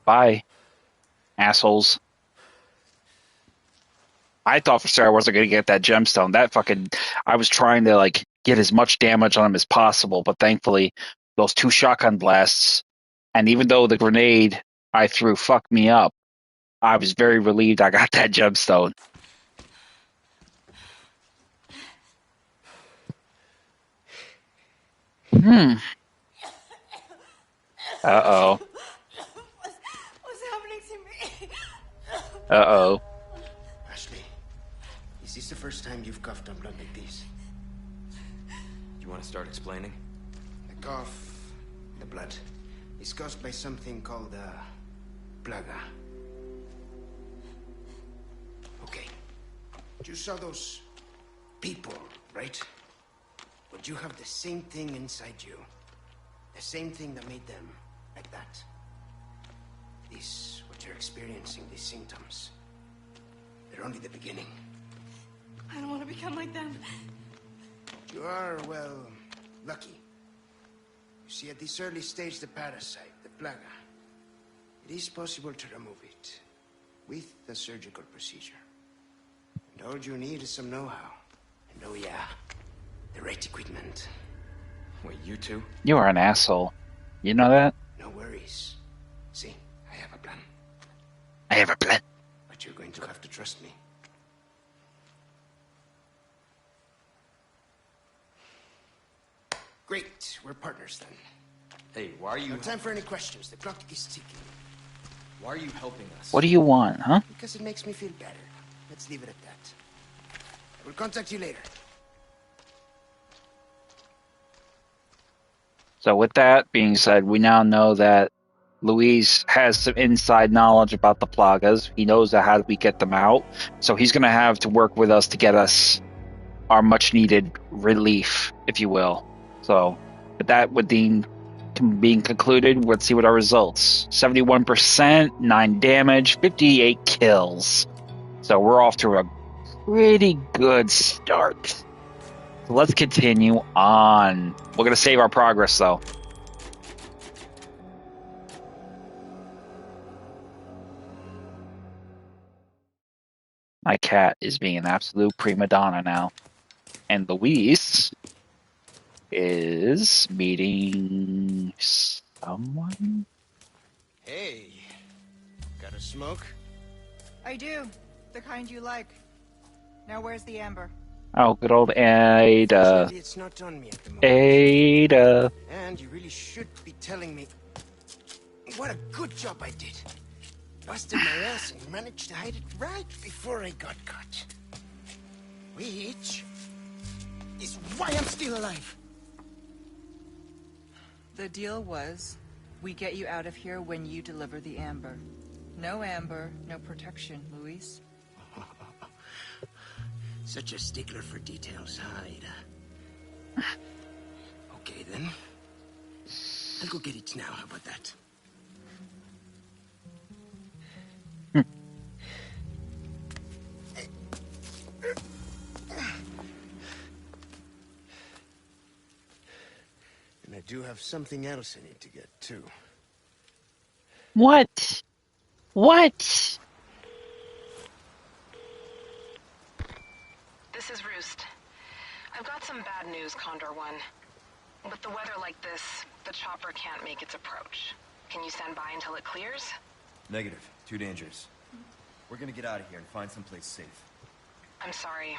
Bye, assholes. I thought for sure I wasn't going to get that gemstone. I was trying to like get as much damage on him as possible, but thankfully those 2 shotgun blasts, and even though the grenade I threw fucked me up, I was very relieved I got that gemstone. Uh-oh. What's happening to me? Uh-oh. Ashley, is this the first time you've coughed on blood like this? You want to start explaining? The cough, the blood, is caused by something called plaga. Okay. You saw those people, right? But you have the same thing inside you. The same thing that made them like that. This, what you're experiencing, these symptoms, they're only the beginning. I don't want to become like them. You are, well, lucky. You see, at this early stage, the parasite, the plaga, it is possible to remove it with a surgical procedure. And all you need is some know-how. And oh yeah, the right equipment. Wait, you two? You are an asshole. You know that? No worries. See, I have a plan. I have a plan. But you're going to have to trust me. Great, we're partners then. Hey, why are you... No time for any questions. The clock is ticking. Why are you helping us? What do you want, huh? Because it makes me feel better. Let's leave it at that. I will contact you later. So with that being said, we now know that Luis has some inside knowledge about the plagas. He knows how we get them out. So he's going to have to work with us to get us our much needed relief, if you will. So with that, with being concluded, let's see what our results. 71%, 9 damage, 58 kills. So we're off to a pretty good start. So let's continue on. We're going to save our progress, though. My cat is being an absolute prima donna now. And Luis is meeting someone? Hey, got a smoke? I do. The kind you like. Now where's the amber? Oh, good old Ada. Fortunately, it's not on me at the moment. Ada. And you really should be telling me what a good job I did. Busted my ass and managed to hide it right before I got caught. Which is why I'm still alive. The deal was, we get you out of here when you deliver the amber. No amber, no protection, Luis. Such a stickler for details, huh, Ada? Okay, then. I'll go get it now. How about that? And I do have something else I need to get, too. What? What? This is Roost. I've got some bad news, Condor One. With the weather like this, the chopper can't make its approach. Can you stand by until it clears? Negative. Too dangerous. We're gonna get out of here and find someplace safe. I'm sorry.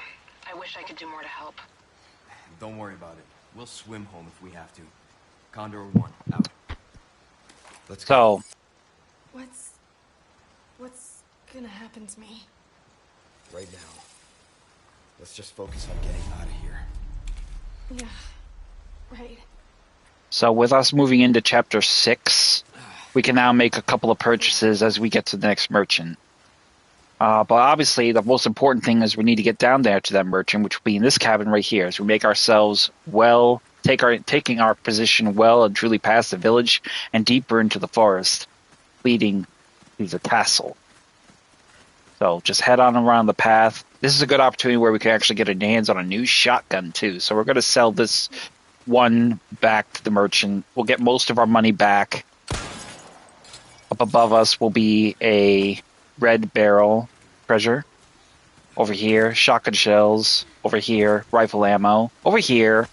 I wish I could do more to help. Don't worry about it. We'll swim home if we have to. Condor 1, out. Let's go. So, What's gonna happen to me? Right now, let's just focus on getting out of here. Yeah, right. so with us moving into chapter 6, we can now make a couple of purchases as we get to the next merchant. But obviously, the most important thing is we need to get down there to that merchant, which will be in this cabin right here. So we make ourselves well, taking our position well and truly past the village and deeper into the forest, leading to the castle. So just head on around the path. This is a good opportunity where we can actually get our hands on a new shotgun too. So we're going to sell this one back to the merchant. We'll get most of our money back. Up above us will be a red barrel treasure. Over here, shotgun shells. Over here, rifle ammo. Over here,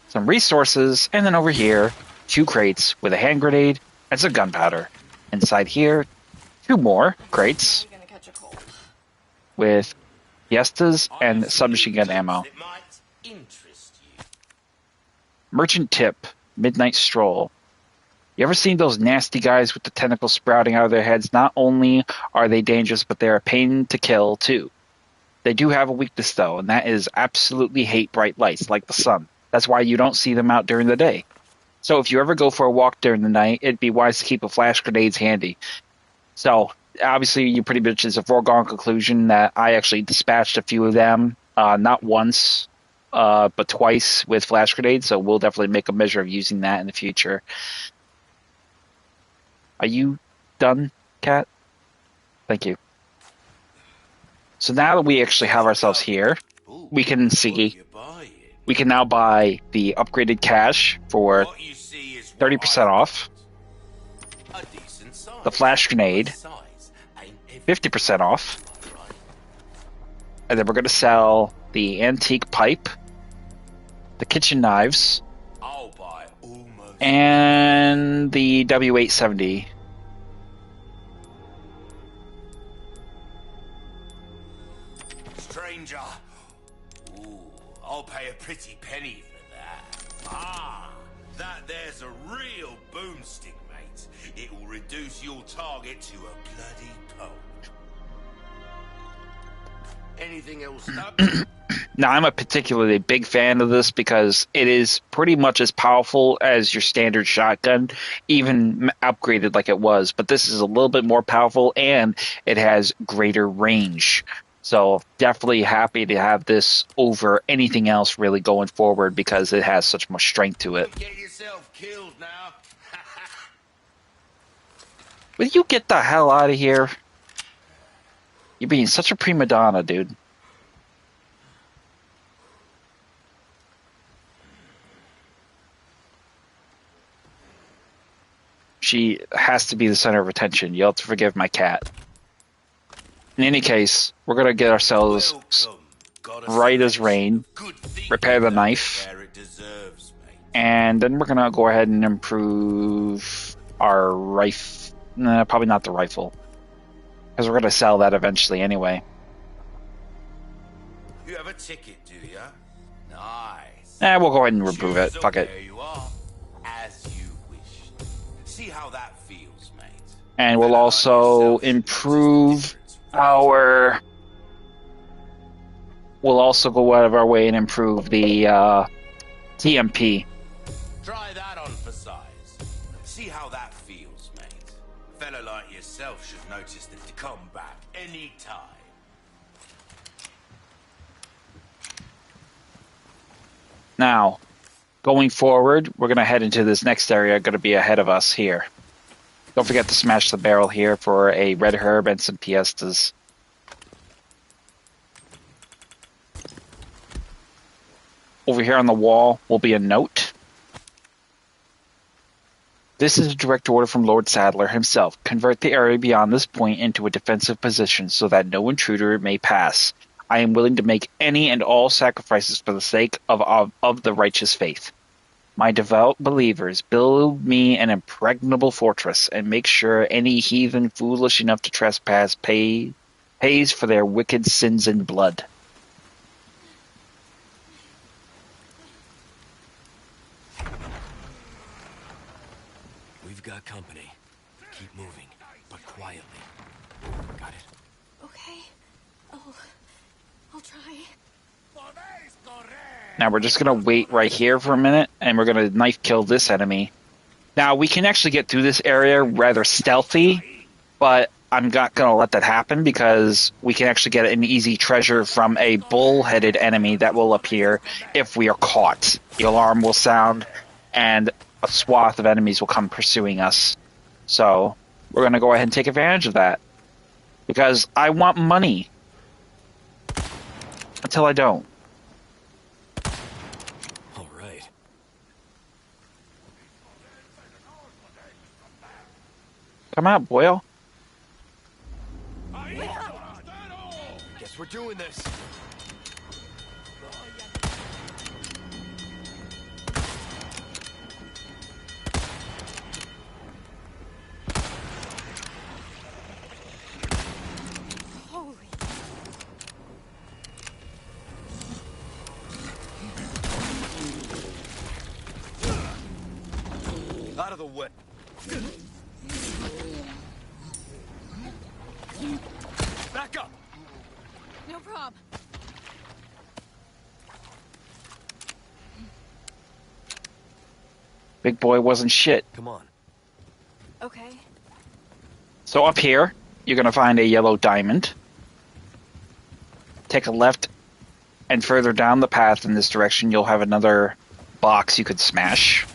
some resources. And then over here, 2 crates with a hand grenade and some gunpowder. Inside here, 2 more crates You're gonna catch a cold. with Fiestas and submachine gun ammo. That might interest you. Merchant tip, midnight stroll. You ever seen those nasty guys with the tentacles sprouting out of their heads? Not only are they dangerous, but they're a pain to kill too. They do have a weakness though, and that is absolutely hate bright lights like the sun. That's why you don't see them out during the day. So if you ever go for a walk during the night, it'd be wise to keep a flash grenades handy. So obviously, you pretty much is a foregone conclusion that I actually dispatched a few of them, not once, but twice with flash grenades. So we'll definitely make a measure of using that in the future. Are you done, Kat? Thank you. So now that we actually have ourselves here, Ooh, we can what are see. you buying? We can now buy the upgraded cash for What you see is 30% off, a decent size. the flash grenade, Size ain't everything, 50% off, right? and then we're going to sell the antique pipe, the kitchen knives, I'll buy almost and the W870. stranger. Ooh, I'll pay a pretty penny for that. Ah, That there's a real boomstick, mate. It will reduce your target to a bloody pulp. Anything else, Stubbs? Now, I'm a particularly big fan of this because it is pretty much as powerful as your standard shotgun, even upgraded like it was. But this is a little bit more powerful, and it has greater range. So definitely happy to have this over anything else really going forward because it has such much strength to it. Get yourself killed now. Will you get the hell out of here? You're being such a prima donna, dude. She has to be the center of attention. You'll have to forgive my cat. In any case, we're going to get ourselves right as rain, repair the knife, and then we're going to go ahead and improve our rifle. Nah, probably not the rifle, because we're going to sell that eventually anyway. You have a ticket, do ya? Nice. We'll go ahead and improve it. Fuck it. There you are, as you wish. See how that feels, mate. And we'll also improve our... We'll also go out of our way and improve the TMP. Try that on for size. See how that feels, mate. A fellow like yourself should notice that to come back any time. Now, going forward, we're going to head into this next area, going to be ahead of us here. Don't forget to smash the barrel here for a red herb and some piestas. Over here on the wall will be a note. This is a direct order from Lord Sadler himself. Convert the area beyond this point into a defensive position so that no intruder may pass. I am willing to make any and all sacrifices for the sake of the righteous faith. My devout believers, build me an impregnable fortress and make sure any heathen foolish enough to trespass pays for their wicked sins in blood. We've got company. Keep moving, but quietly. Got it? Okay. I'll try. Now we're just going to wait right here for a minute, and we're going to knife kill this enemy. Now, we can actually get through this area rather stealthy, but I'm not going to let that happen because we can actually get an easy treasure from a bull-headed enemy that will appear if we are caught. The alarm will sound, and a swath of enemies will come pursuing us. So, we're going to go ahead and take advantage of that. Because I want money. Until I don't. All right. Come out, boyo. Guess we're doing this. Holy. Out of the way. Back up. No problem. Big boy wasn't shit. Come on. Okay. So up here, you're going to find a yellow diamond. Take a left, and further down the path in this direction, you'll have another box you could smash.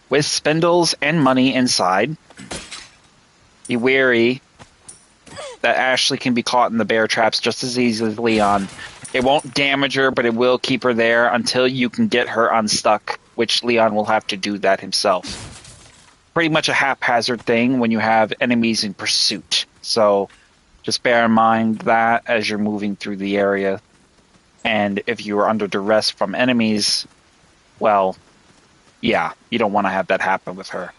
With spindles and money inside. Be wary that Ashley can be caught in the bear traps just as easily as Leon. It won't damage her, but it will keep her there until you can get her unstuck, which Leon will have to do that himself. Pretty much a haphazard thing when you have enemies in pursuit. So just bear in mind that as you're moving through the area. And if you are under duress from enemies, well, yeah, you don't want to have that happen with her.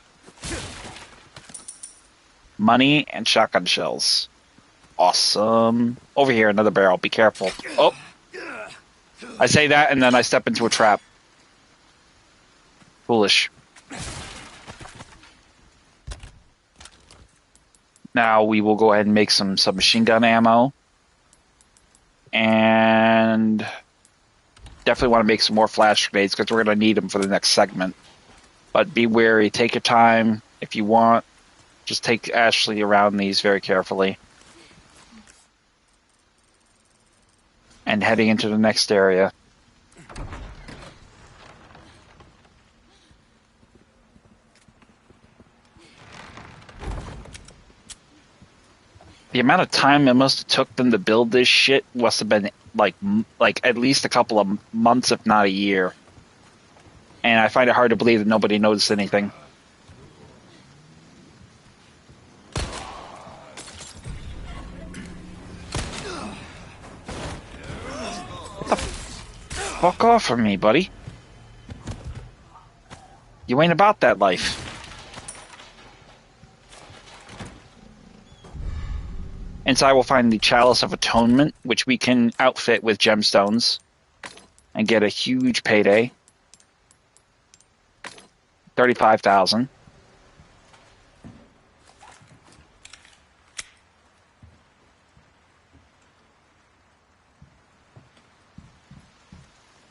Money and shotgun shells. Awesome. Over here, another barrel. Be careful. Oh! I say that and then I step into a trap. Foolish. Now we will go ahead and make some submachine gun ammo. And definitely want to make some more flash grenades because we're going to need them for the next segment. But be wary, take your time. If you want, just take Ashley around these very carefully. And heading into the next area. The amount of time it must have took them to build this shit must have been like at least a couple of months, if not a year. And I find it hard to believe that nobody noticed anything. What the fuck off from me, buddy? You ain't about that life. Inside we'll find the Chalice of Atonement, which we can outfit with gemstones and get a huge payday. 35,000.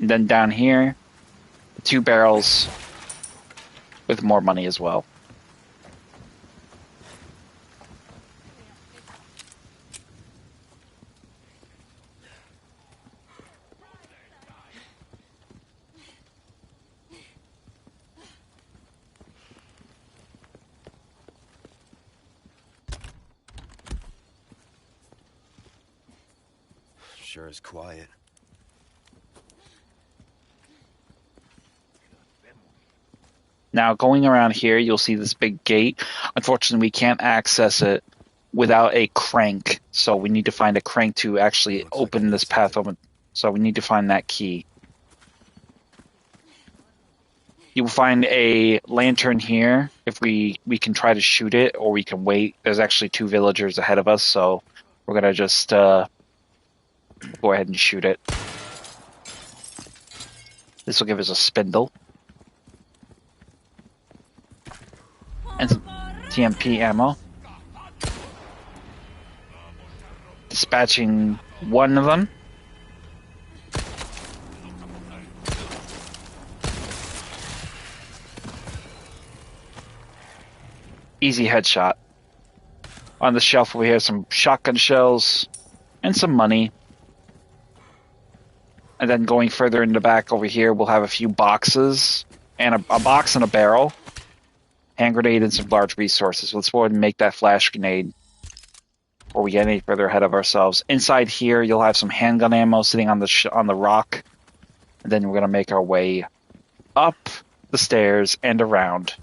And then down here, 2 barrels with more money as well. Sure is quiet. Now, going around here, you'll see this big gate. Unfortunately, we can't access it without a crank. So we need to find a crank to actually open this path open. So we need to find that key. You will find a lantern here. If we can try to shoot it, or we can wait. There's actually 2 villagers ahead of us, so we're going to just go ahead and shoot it. This will give us a spindle. And some TMP ammo. Dispatching one of them. Easy headshot. On the shelf we have some shotgun shells and some money. And then going further in the back over here, we'll have a few boxes and a box and a barrel. Hand grenade and some large resources. Let's go ahead and make that flash grenade before we get any further ahead of ourselves. Inside here, you'll have some handgun ammo sitting on the rock. And then we're going to make our way up the stairs and around.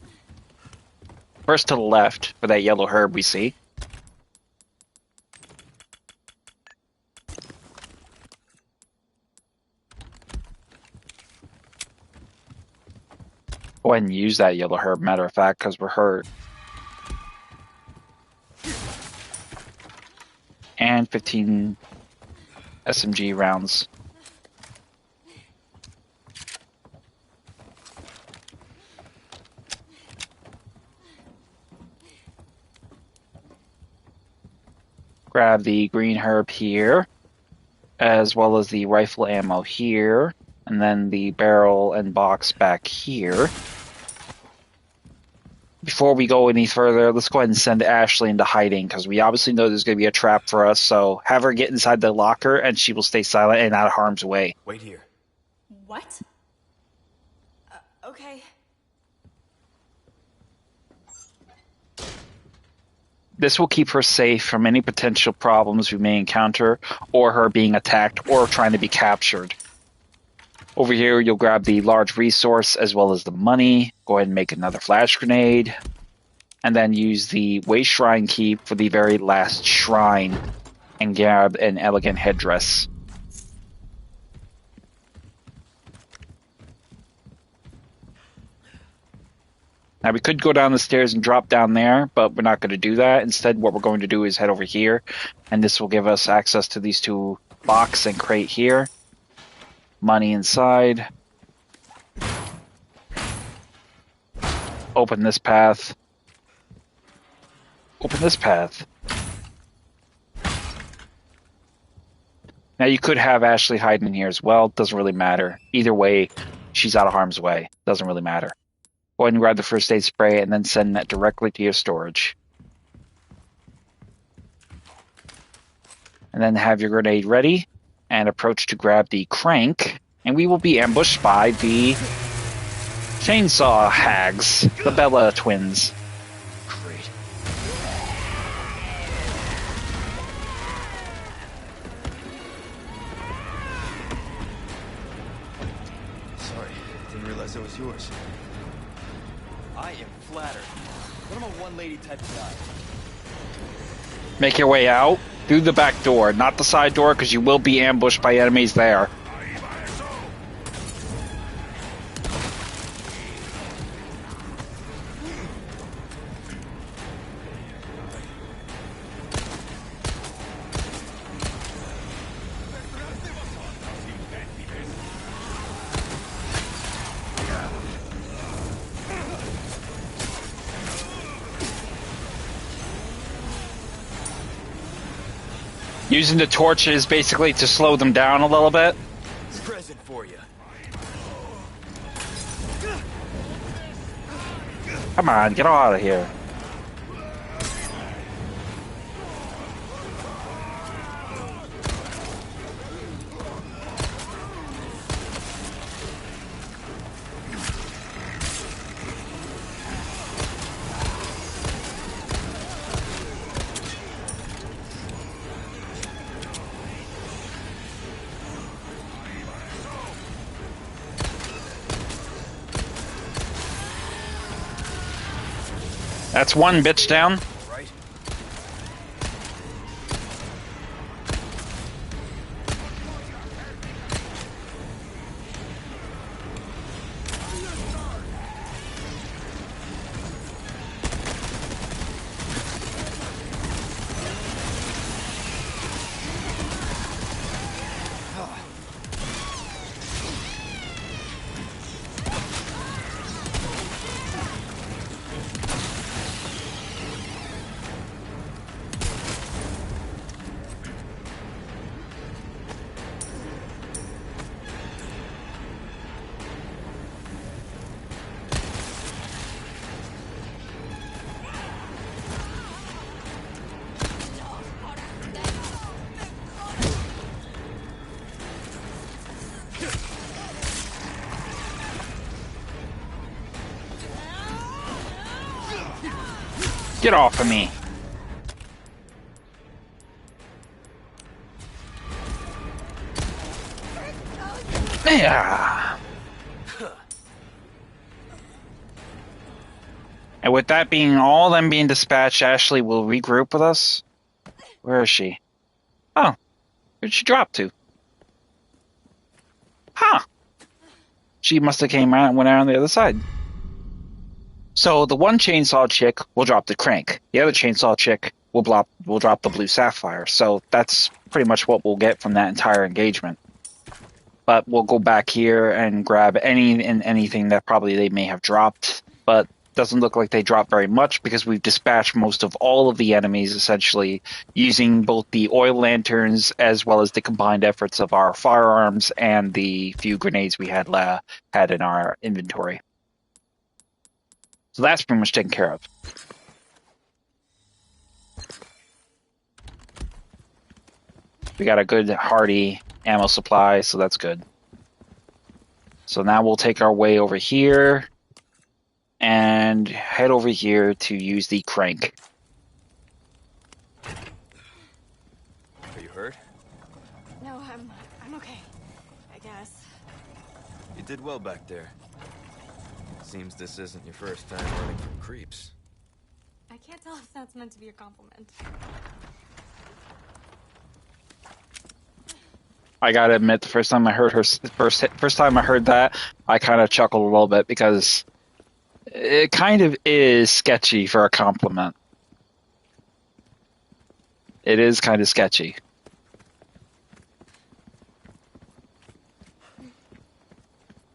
First to the left for that yellow herb we see. Go ahead and use that yellow herb, matter of fact, because we're hurt. And 15 SMG rounds. Grab the green herb here, as well as the rifle ammo here, and then the barrel and box back here. Before we go any further, let's go ahead and send Ashley into hiding, because we obviously know there's going to be a trap for us, so have her get inside the locker, and she will stay silent and out of harm's way. Wait here. What? Okay. This will keep her safe from any potential problems we may encounter, or her being attacked, or trying to be captured. Over here, you'll grab the large resource as well as the money. Go ahead and make another flash grenade. And then use the waste shrine key for the very last shrine. And grab an elegant headdress. Now, we could go down the stairs and drop down there, but we're not going to do that. Instead, what we're going to do is head over here. And this will give us access to these 2 box and crate here. Money inside. open this path. Open this path. Now you could have Ashley hiding in here as well. Doesn't really matter. Either way, she's out of harm's way. Doesn't really matter. Go ahead and grab the first aid spray and then send that directly to your storage. And then have your grenade ready and approach to grab the crank. And we will be ambushed by the chainsaw hags, the Bella twins. Great. Sorry, didn't realize it was yours. I am flattered. But I'm a one-lady type of guy. Make your way out through the back door, not the side door, because you will be ambushed by enemies there. Using the torches basically to slow them down a little bit. Present for you. Come on, get out of here. That's one bitch down. Right. Get off of me. Yeah. And with that being all them being dispatched, Ashley will regroup with us. Where is she? Oh, where'd she drop to? Huh. She must have came out and went out on the other side. So the one chainsaw chick will drop the crank. The other chainsaw chick will drop the blue sapphire. So that's pretty much what we'll get from that entire engagement. But we'll go back here and grab anything that probably they may have dropped. But doesn't look like they dropped very much because we've dispatched most of all of the enemies essentially using both the oil lanterns as well as the combined efforts of our firearms and the few grenades we had in our inventory. So that's pretty much taken care of. We got a good hearty ammo supply, so that's good. So now we'll take our way over here and head over here to use the crank. Are you hurt? No, I'm okay. I guess. You did well back there. Seems this isn't your first time running from creeps. I can't tell if that's meant to be a compliment. I gotta admit, the first time I heard first time I heard that, I kind of chuckled a little bit because it kind of is sketchy for a compliment. It is kind of sketchy.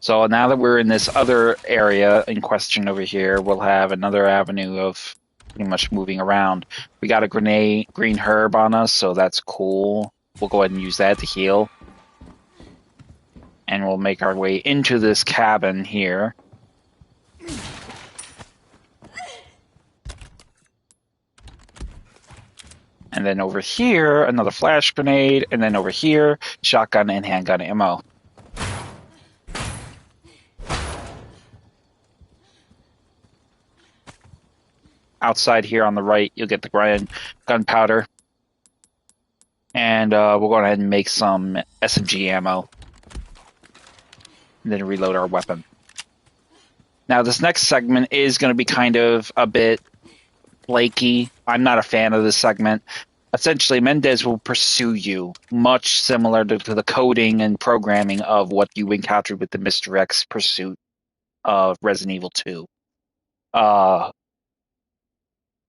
So now that we're in this other area in question over here, we'll have another avenue of pretty much moving around. We got a green herb on us, so that's cool. We'll go ahead and use that to heal. And we'll make our way into this cabin here. And then over here, another flash grenade, and then over here, shotgun and handgun ammo. Outside here on the right, you'll get the gunpowder. And we'll go ahead and make some SMG ammo. And then reload our weapon. Now, this next segment is going to be kind of a bit flaky. I'm not a fan of this segment. Essentially, Mendez will pursue you, much similar to the coding and programming of what you encountered with the Mr. X pursuit of Resident Evil 2.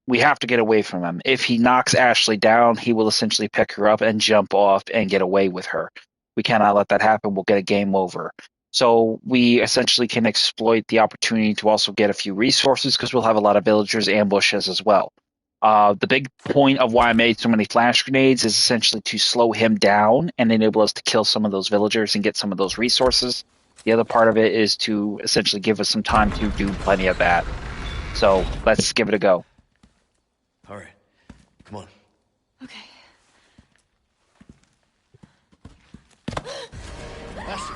We have to get away from him. If he knocks Ashley down, he will essentially pick her up and jump off and get away with her. We cannot let that happen. We'll get a game over. So we essentially can exploit the opportunity to also get a few resources because we'll have a lot of villagers ambushes as well. The big point of why I made so many flash grenades is essentially to slow him down and enable us to kill some of those villagers and get some of those resources. The other part of it is to essentially give us some time to do plenty of that. So let's give it a go. All right, come on. Okay. Ashley.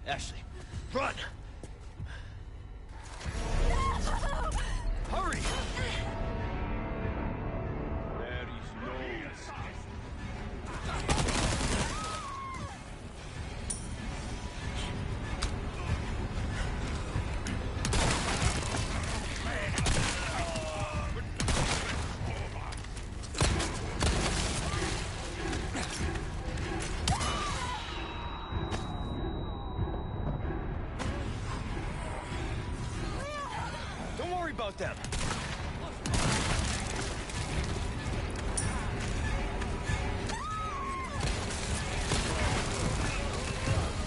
Ashley, run! Hurry! There is no escape. About them.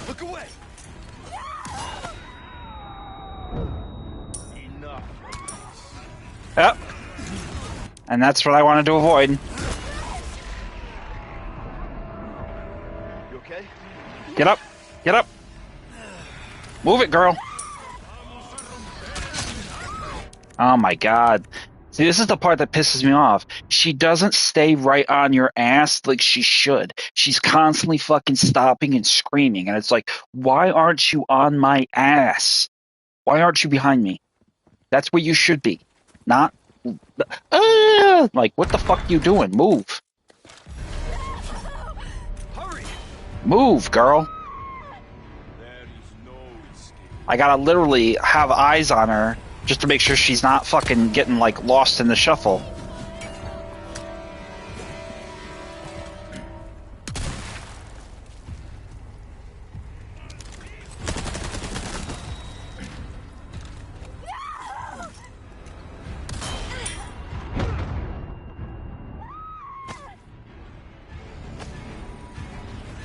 Look away. Enough. Yep. And that's what I wanted to avoid. You okay? Get up. Get up. Move it, girl. Oh my god. See, this is the part that pisses me off. She doesn't stay right on your ass like she should. She's constantly fucking stopping and screaming. And it's like, why aren't you on my ass? Why aren't you behind me? That's where you should be. Not... like, what the fuck you doing? Move. Hurry. Move, girl. There is no escape. I gotta literally have eyes on her just to make sure she's not fucking getting, like, lost in the shuffle.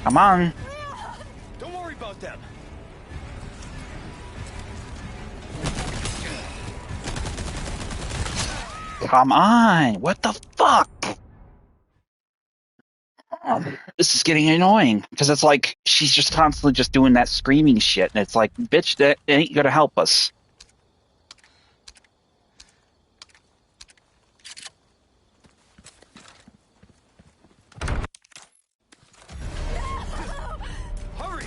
Come on. Don't worry about them. Come on. What the fuck? This is getting annoying because it's like she's just constantly just doing that screaming shit, and it's like, bitch, that ain't gonna help us. Hurry.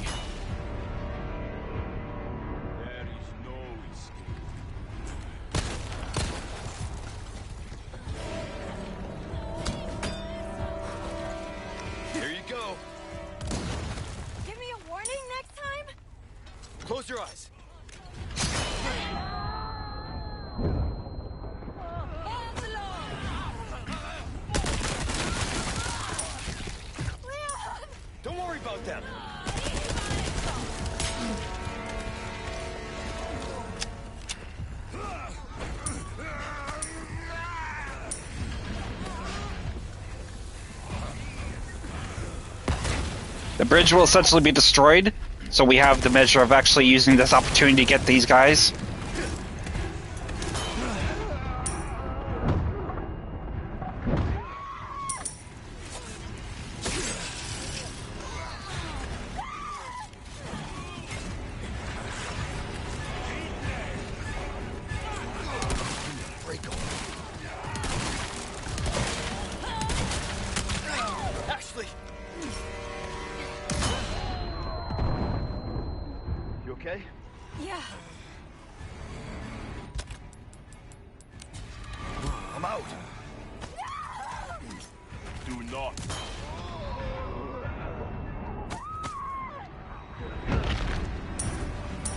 There is no escape. Here you go. Give me a warning next time? Close your eyes. them. The bridge will essentially be destroyed, so we have the measure of actually using this opportunity to get these guys. Ashley! You okay? Yeah. I'm out. Do not.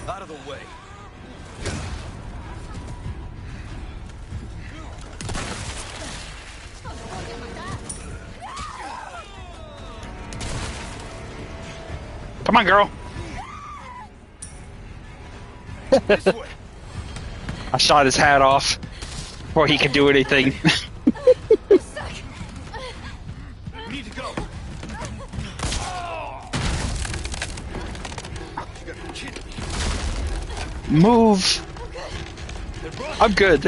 Out of the way. Come on, girl. This way. I shot his hat off before he could do anything. We need to go. You gotta be kidding me. Move. I'm good.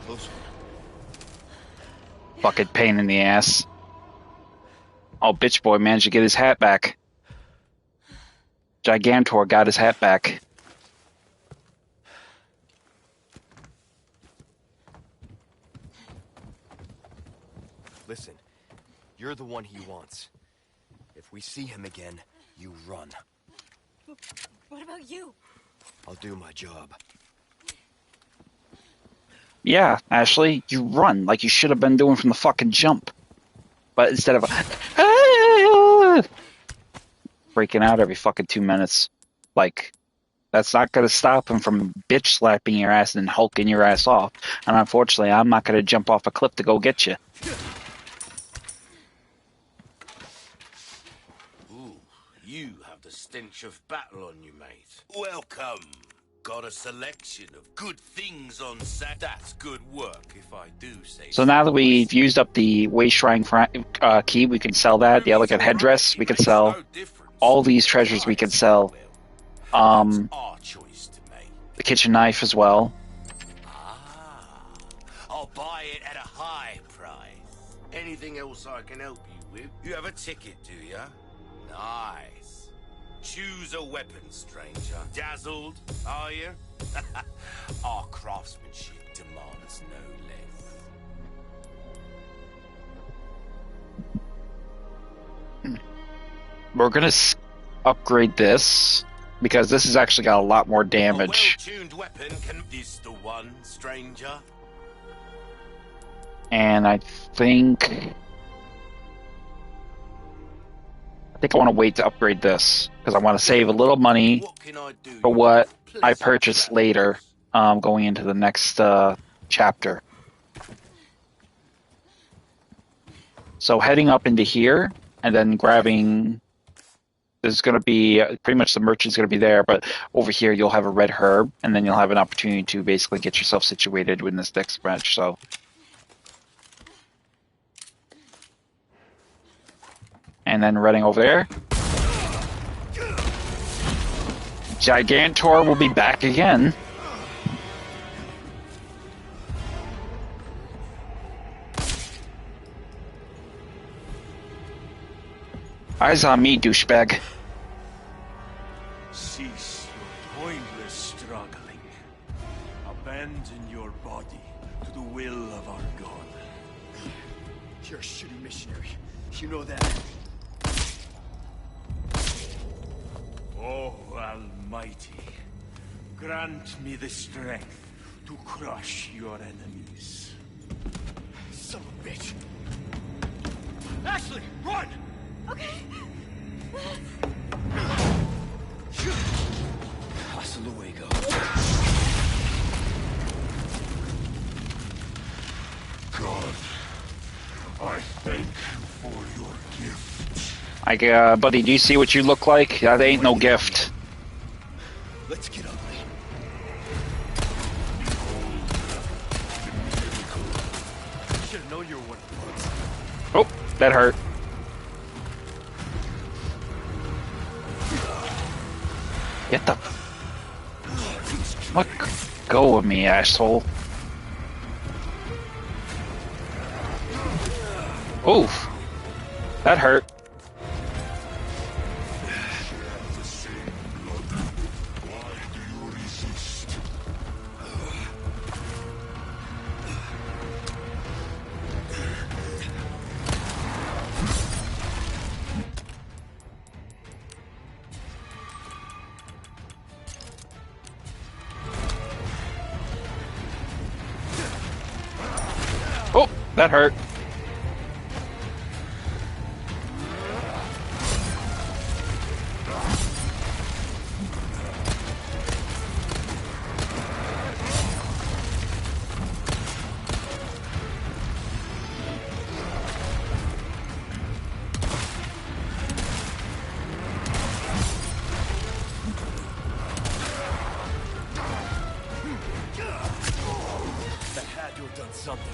Close one. Fucking pain in the ass. Oh, bitch boy managed to get his hat back. Gigantor got his hat back. Listen, you're the one he wants. If we see him again, you run. What about you? I'll do my job. Yeah, Ashley, you run like you should have been doing from the fucking jump. But instead of breaking out every fucking 2 minutes, like, that's not gonna stop him from bitch slapping your ass and hulking your ass off. And unfortunately, I'm not gonna jump off a cliff to go get you. Ooh, you have the stench of battle on you, mate. Welcome. Got a selection of good things on set. That's good work, if I do say So now that we've used up the Way Shrine key, we can sell that. The elegant headdress, we can sell. All these treasures we can sell. Our choice to make. The kitchen knife as well. I'll buy it at a high price. Anything else I can help you with? You have a ticket, do ya? Nice. Choose a weapon, stranger. Dazzled, are you? Our craftsmanship demands no less. We're gonna upgrade this because this has actually got a lot more A damage. well-tuned weapon can... This the one, stranger? And I think I want to wait to upgrade this because I want to save a little money What can I do? for what I Pleasant purchase travels. later, going into the next chapter. So heading up into here and then grabbing. There's going to be pretty much the merchant's going to be there, but over here you'll have a red herb, and then you'll have an opportunity to basically get yourself situated in this next branch. So. And then running over there. Gigantor will be back again. Eyes on me, douchebag. Cease your pointless struggling. Abandon your body to the will of our God. You're a shitty missionary. You know that. Oh, Almighty, grant me the strength to crush your enemies. Son of a bitch. Ashley, run! Okay. Hasta luego. Like, buddy, do you see what you look like? That ain't no gift. Let's get ugly. Should have known you were one of the bugs. Oh, that hurt. Get the... Let go of me, asshole. Oof. That hurt. Oh, that hurt. That had to have done something.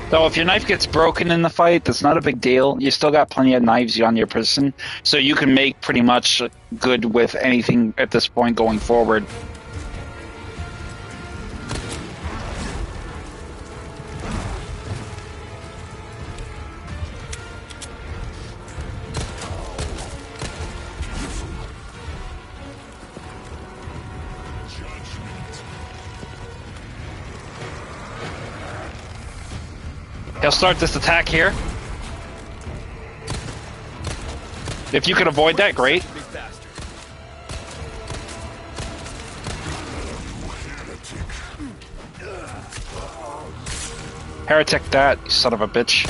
So if your knife gets broken in the fight, that's not a big deal. You still got plenty of knives on your person, so you can make pretty much good with anything at this point going forward. He'll start this attack here. If you can avoid that, great. Big bastard. Heretic that, you son of a bitch.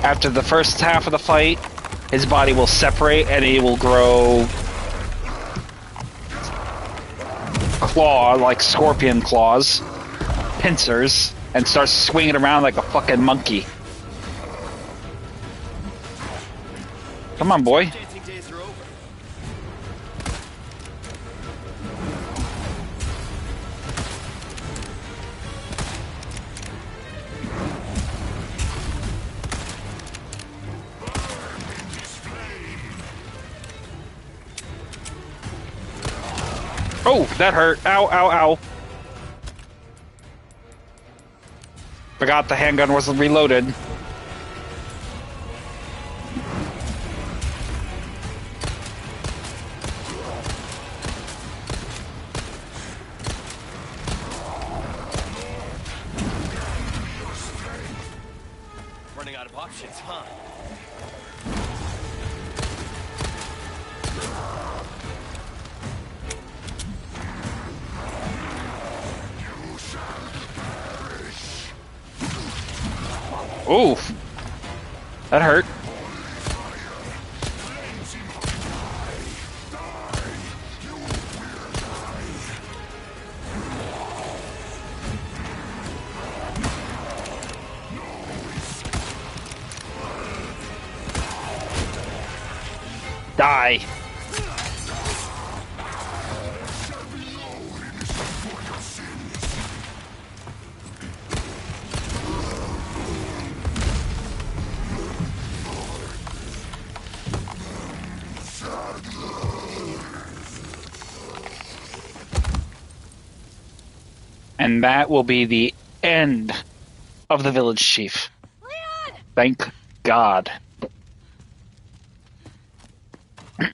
After the first half of the fight, his body will separate and he will grow claw, like scorpion claws, pincers, and start swinging around like a fucking monkey. Come on, boy. Dancing days are over. Oh, that hurt. Ow, ow, ow. Forgot the handgun wasn't reloaded. Running out of options, huh? Oof. That hurt. Die. And that will be the end of the village chief. Leon! Thank God. Leon!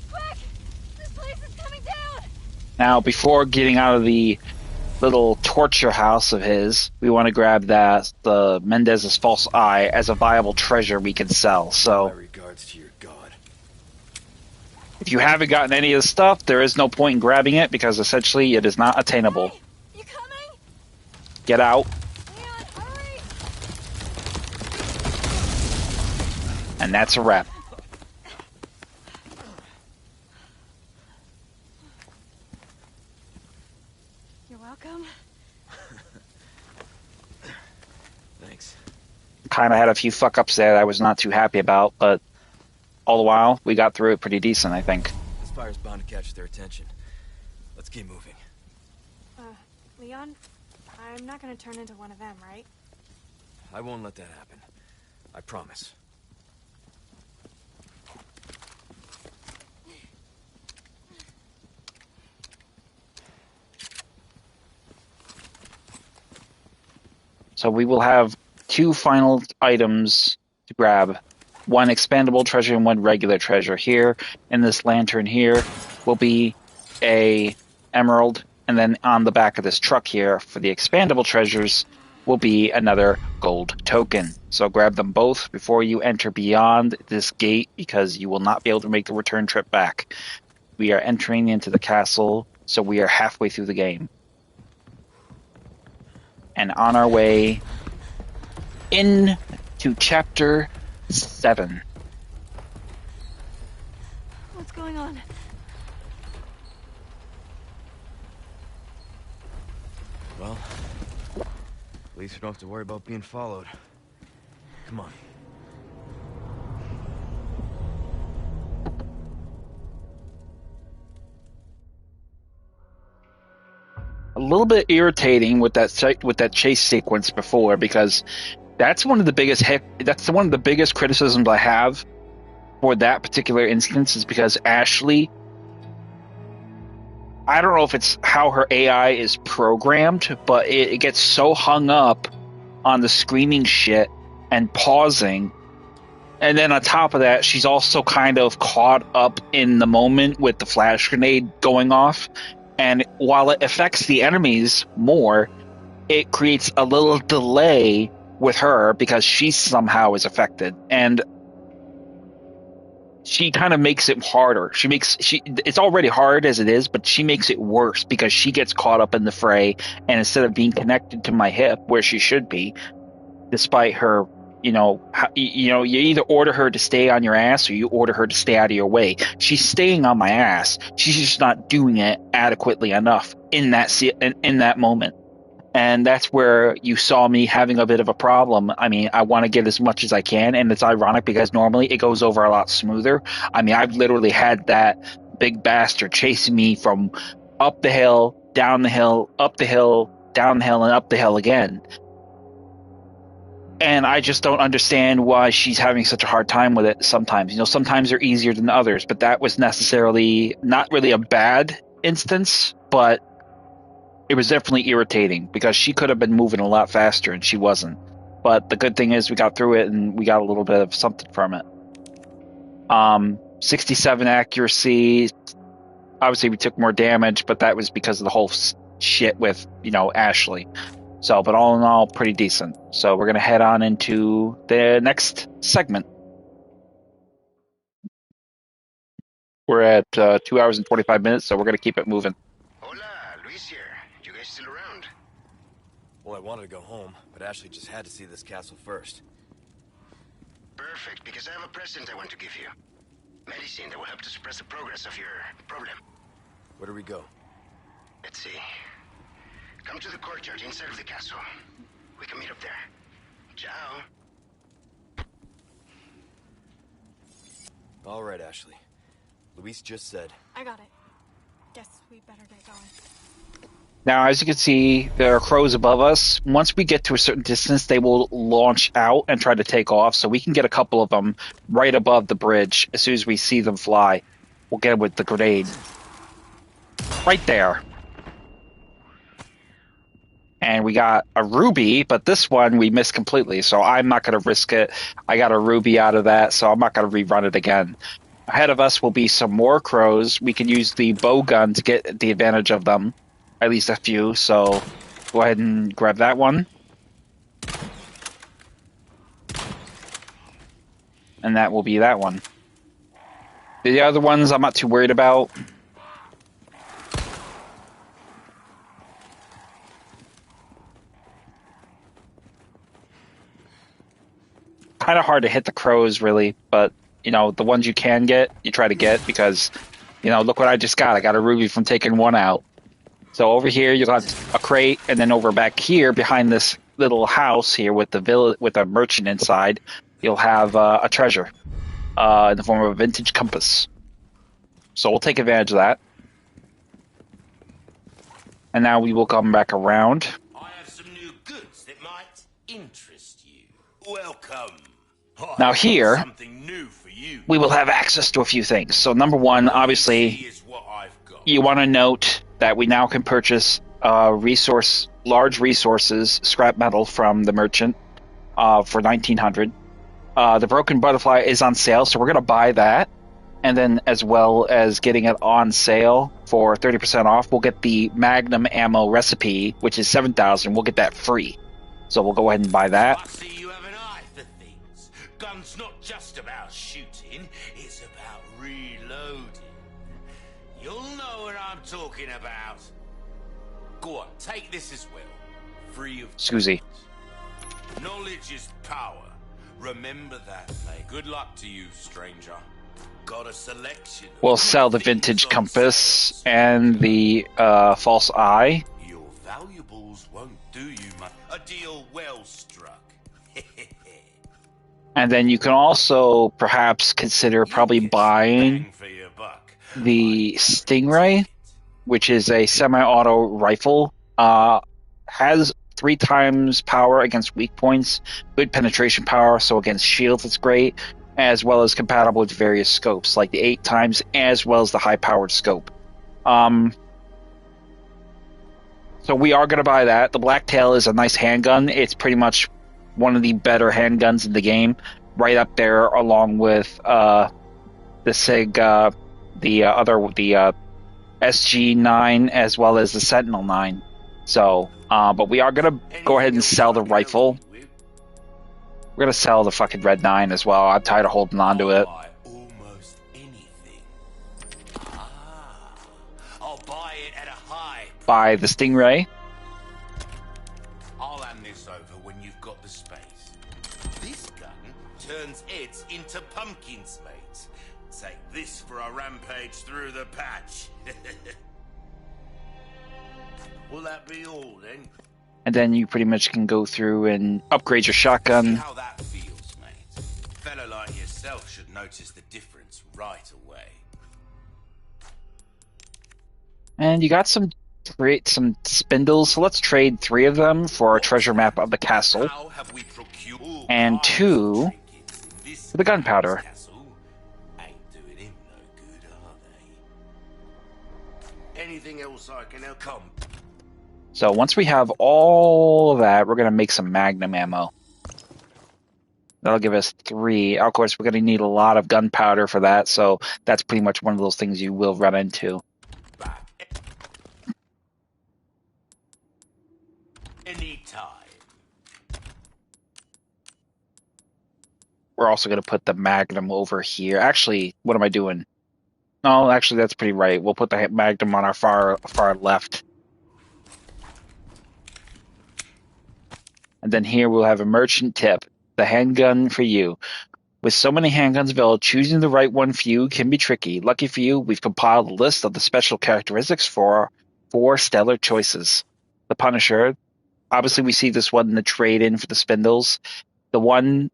Quick! This place is coming down! Now, before getting out of the little torture house of his, we want to grab the Mendez's false eye as a viable treasure we can sell. My So, regards to your god. If you haven't gotten any of the stuff, there is no point in grabbing it because essentially it is not attainable. Hey, you coming? Get out. Leon, hurry! And that's a wrap. You're welcome. Thanks. Kind of had a few fuck ups there that I was not too happy about, but all the while we got through it pretty decent, I think. This fire's bound to catch their attention. Let's keep moving. Leon, I'm not gonna turn into one of them, right? I won't let that happen. I promise. So we will have two final items to grab. One expandable treasure and one regular treasure. Here in this lantern here will be a emerald, and then on the back of this truck here for the expandable treasures will be another gold token. So grab them both before you enter beyond this gate because you will not be able to make the return trip back. We are entering into the castle, so we are halfway through the game. And on our way into chapter 7. What's going on? Well, at least we don't have to worry about being followed. Come on. A little bit irritating with that chase sequence before because that's one of the biggest criticisms I have for that particular instance is because Ashley, I don't know if it's how her AI is programmed, but it gets so hung up on the screaming shit and pausing. And then on top of that, she's also kind of caught up in the moment with the flash grenade going off. And while it affects the enemies more, it creates a little delay with her because she somehow is affected. And she kind of makes it harder. It's already hard as it is, but she makes it worse because she gets caught up in the fray, and instead of being connected to my hip where she should be, despite her, you either order her to stay on your ass or you order her to stay out of your way. She's staying on my ass. She's just not doing it adequately enough in that moment. And that's where you saw me having a bit of a problem. I mean, I want to get as much as I can, and it's ironic because normally it goes over a lot smoother. I mean, I've literally had that big bastard chasing me from up the hill, down the hill, up the hill, down the hill, and up the hill again. And I just don't understand why she's having such a hard time with it sometimes. Sometimes they're easier than others, but that was necessarily not really a bad instance, but it was definitely irritating because she could have been moving a lot faster and she wasn't. But the good thing is we got through it and we got a little bit of something from it. 67 accuracy. Obviously we took more damage, but that was because of the whole shit with, Ashley. So, but all in all, pretty decent. So we're going to head on into the next segment. We're at 2 hours and 25 minutes, so we're going to keep it moving. Hola, Luis here. You guys still around? Well, I wanted to go home, but Ashley just had to see this castle first. Perfect, because I have a present I want to give you. Medicine that will help to suppress the progress of your problem. Where do we go? Let's see. Come to the courtyard inside of the castle. We can meet up there. Ciao. All right, Ashley. Luis just said. I got it. Guess we better get going. Now, as you can see, there are crows above us. Once we get to a certain distance, they will launch out and try to take off, so we can get a couple of them right above the bridge as soon as we see them fly. We'll get them with the grenade. Right there. And we got a ruby, but this one we missed completely, so I'm not going to risk it. I got a ruby out of that, so I'm not going to rerun it again. Ahead of us will be some more crows. We can use the bow gun to get the advantage of them, at least a few, so go ahead and grab that one. And that will be that one. The other ones I'm not too worried about. Kind of hard to hit the crows, really, but the ones you can get, you try to get because look what I just got. I got a ruby from taking one out. So over here you got a crate, and then over back here behind this little house here with with a merchant inside, you'll have a treasure in the form of a vintage compass. So we'll take advantage of that. And now we will come back around. I have some new goods that might interest you. Welcome. Now here, something new for you. we will have access to a few things. So number one, obviously, you want to note that we now can purchase large resources, scrap metal from the merchant for 1900. The broken butterfly is on sale, so we're going to buy that. And then as well as getting it on sale for 30% off, we'll get the Magnum ammo recipe, which is 7,000. We'll get that free. So we'll go ahead and buy that. I see you have an eye for things. Gun's not just about shooting, it's about reloading. You'll know what I'm talking about. Go on, take this as well. Free of Scusi. Knowledge is power. Remember that, mate. Good luck to you, stranger. Got a selection. We'll sell the vintage compass and the false eye. Your valuables won't do you much. A deal well struck. And then you can also perhaps consider probably buying the Stingray, which is a semi-auto rifle. Has 3 times power against weak points, good penetration power, so against shields it's great, as well as compatible with various scopes, like the 8 times, as well as the high-powered scope. So we are going to buy that. The Blacktail is a nice handgun. It's pretty much one of the better handguns in the game, right up there along with the SIG, the SG-9, as well as the Sentinel 9. So, but we are going to go ahead and sell the rifle. We're going to sell the fucking Red 9 as well. I'm tired of holding on to it. Almost anything. I'll buy it at a high. Buy the Stingray. I'll hand this over when you've got the space. This gun turns heads into pumpkins, mate. Take this for a rampage through the patch. Will that be all then? And then you pretty much can go through and upgrade your shotgun. See how that feels, mate. A fellow like yourself should notice the difference right away. And you got some spindles, so let's trade 3 of them for a treasure map of the castle, and 2 for the gunpowder. Anything else I can help? Come. So once we have all of that, we're going to make some Magnum ammo. That'll give us 3. Of course, we're going to need a lot of gunpowder for that, so that's pretty much one of those things you will run into. Anytime. We're also going to put the Magnum over here. Actually, what am I doing? No, actually, that's pretty right. We'll put the Magnum on our far left. And then here we'll have a merchant tip, the handgun for you. With so many handguns available, choosing the right one for you can be tricky. Lucky for you, we've compiled a list of the special characteristics for 4 stellar choices. The Punisher. Obviously, we see this one in the trade-in for the spindles.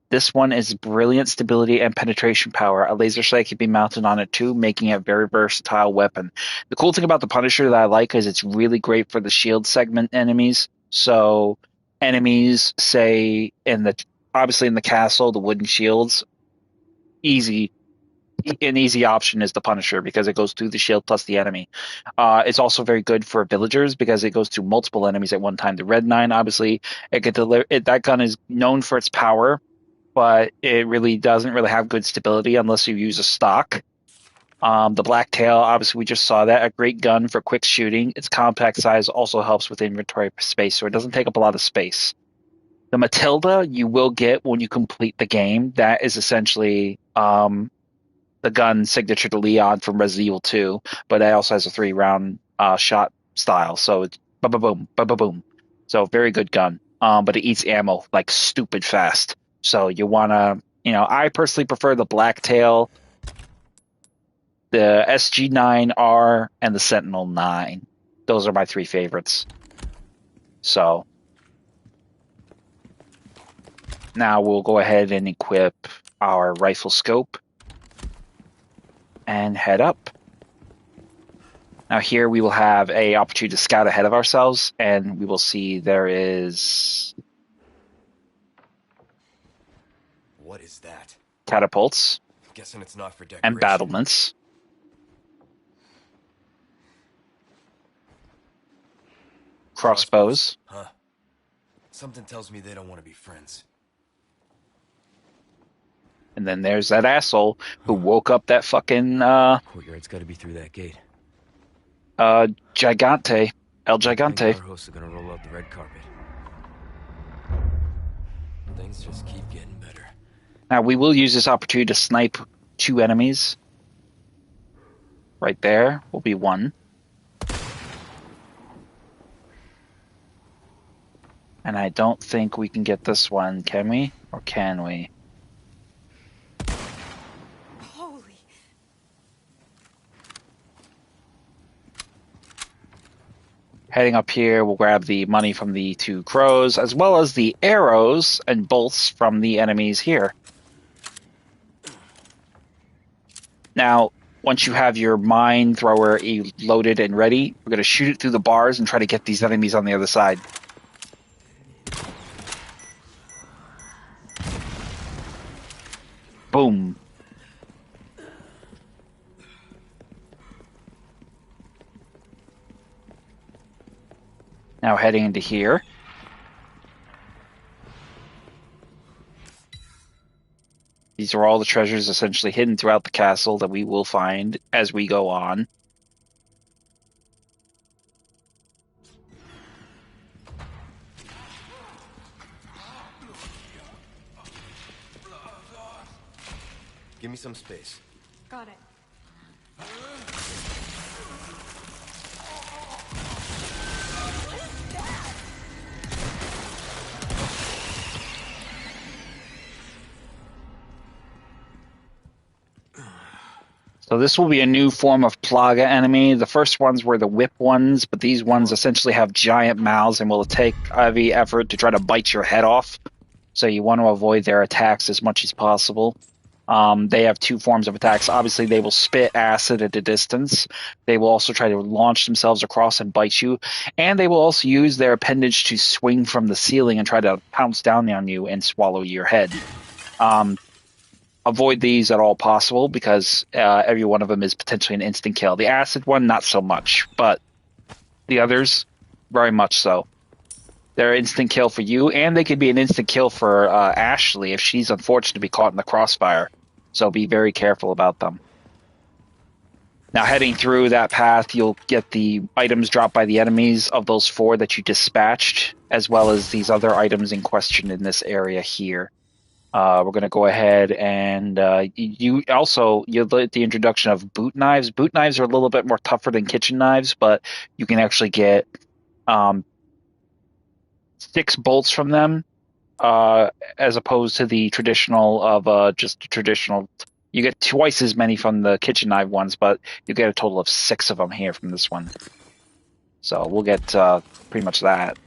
This one is brilliant stability and penetration power. A laser sight can be mounted on it too, making it a very versatile weapon. The cool thing about the Punisher that I like is it's really great for the shield segment enemies. So enemies, say obviously in the castle, the wooden shields, an easy option is the Punisher because it goes through the shield plus the enemy. It's also very good for villagers because it goes through multiple enemies at one time. The Red 9, obviously, that gun is known for its power, but it really doesn't really have good stability unless you use a stock. The Blacktail, obviously, we just saw that. A great gun for quick shooting. Its compact size also helps with inventory space, so it doesn't take up a lot of space. The Matilda you will get when you complete the game. That is essentially the the gun signature to Leon from Resident Evil 2, but it also has a 3-round shot style. So it's ba ba boom, ba ba boom. So very good gun. But it eats ammo like stupid fast. So you wanna, I personally prefer the Blacktail, the SG9R, and the Sentinel 9. Those are my 3 favorites. So now we'll go ahead and equip our rifle scope and head up. Now here we will have a opportunity to scout ahead of ourselves, and we will see there is What is that? catapults Guessing it's not for decoration. and battlements. Crossbows. Huh. Something tells me they don't want to be friends. And then there's that asshole who woke up that fucking Courtyard's got to be through that gate. Gigante. El I think Gigante. our hosts are gonna roll out the red carpet. Things just keep getting better. Now we will use this opportunity to snipe 2 enemies. Right there will be 1. And I don't think we can get this one, can we? Or can we? Holy. Heading up here, we'll grab the money from the 2 crows, as well as the arrows and bolts from the enemies here. Now, once you have your mine thrower loaded and ready, we're going to shoot it through the bars and try to get these enemies on the other side. Boom. Now heading into here. These are all the treasures essentially hidden throughout the castle that we will find as we go on. Give me some space. Got it. So this will be a new form of Plaga enemy. The first ones were the whip ones, but these ones essentially have giant mouths and will take heavy effort to try to bite your head off. So you want to avoid their attacks as much as possible. They have 2 forms of attacks. Obviously, they will spit acid at a distance. They will also try to launch themselves across and bite you. And they will also use their appendage to swing from the ceiling and try to pounce down on you and swallow your head. Avoid these at all possible because every one of them is potentially an instant kill. The acid one, not so much, but the others, very much so. They're an instant kill for you, and they could be an instant kill for Ashley if she's unfortunate to be caught in the crossfire. So be very careful about them. Now, heading through that path, you'll get the items dropped by the enemies of those 4 that you dispatched, as well as these other items in question in this area here. We're going to go ahead and you'll get the introduction of boot knives. Boot knives are a little bit more tougher than kitchen knives, but you can actually get 6 bolts from them, as opposed to the traditional of just a traditional. You get twice as many from the kitchen knife ones, but you get a total of 6 of them here from this one. So we'll get pretty much that.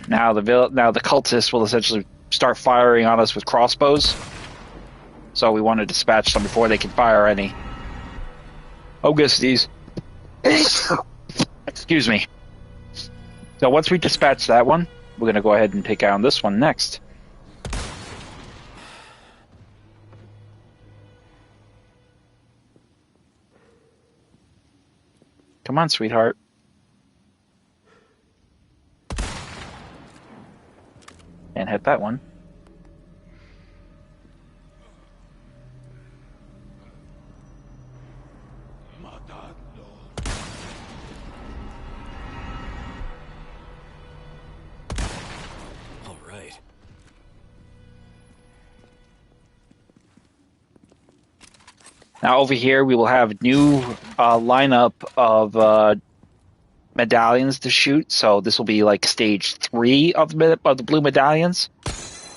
Now the cultists will essentially start firing on us with crossbows. So we want to dispatch them before they can fire any. Augustes. Excuse me. So once we dispatch that one, we're going to go ahead and take out this one next. Come on, sweetheart. And hit that one. Now over here we will have new lineup of medallions to shoot. So this will be like stage 3 of the blue medallions.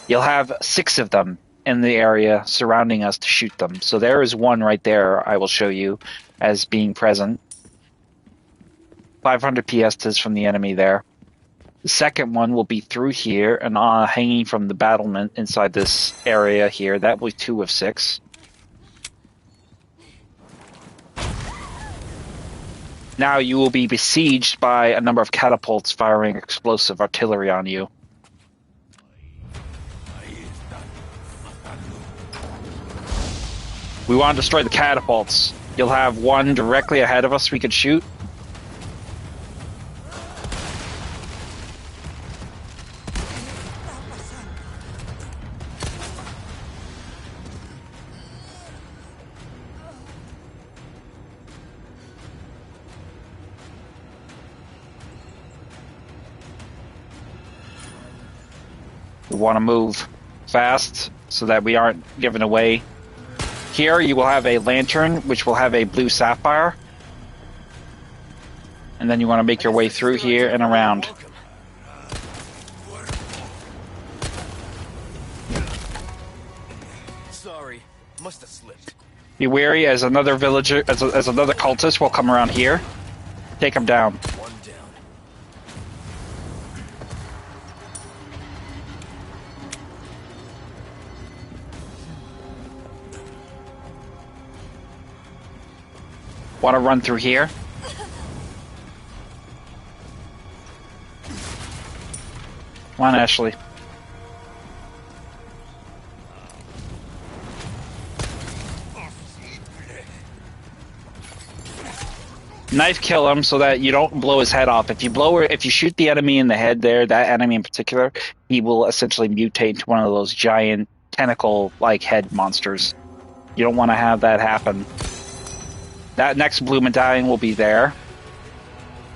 You'll have 6 of them in the area surrounding us to shoot them. So there is one right there I will show you as being present. 500 piastres from the enemy there. The second one will be through here and hanging from the battlement inside this area here. That will be 2 of 6. Now you will be besieged by a number of catapults firing explosive artillery on you. We want to destroy the catapults. You'll have one directly ahead of us we could shoot. We want to move fast so that we aren't given away. Here you will have a lantern which will have a blue sapphire. And then you want to make your way through here and around. Sorry, must have slipped. Be wary as another villager, as another cultist will come around here. Take him down. One down. Want to run through here? Come on, Ashley. Knife kill him so that you don't blow his head off. If you shoot the enemy in the head there, that enemy in particular, he will essentially mutate into one of those giant tentacle-like head monsters. You don't want to have that happen. That next blue medallion will be there.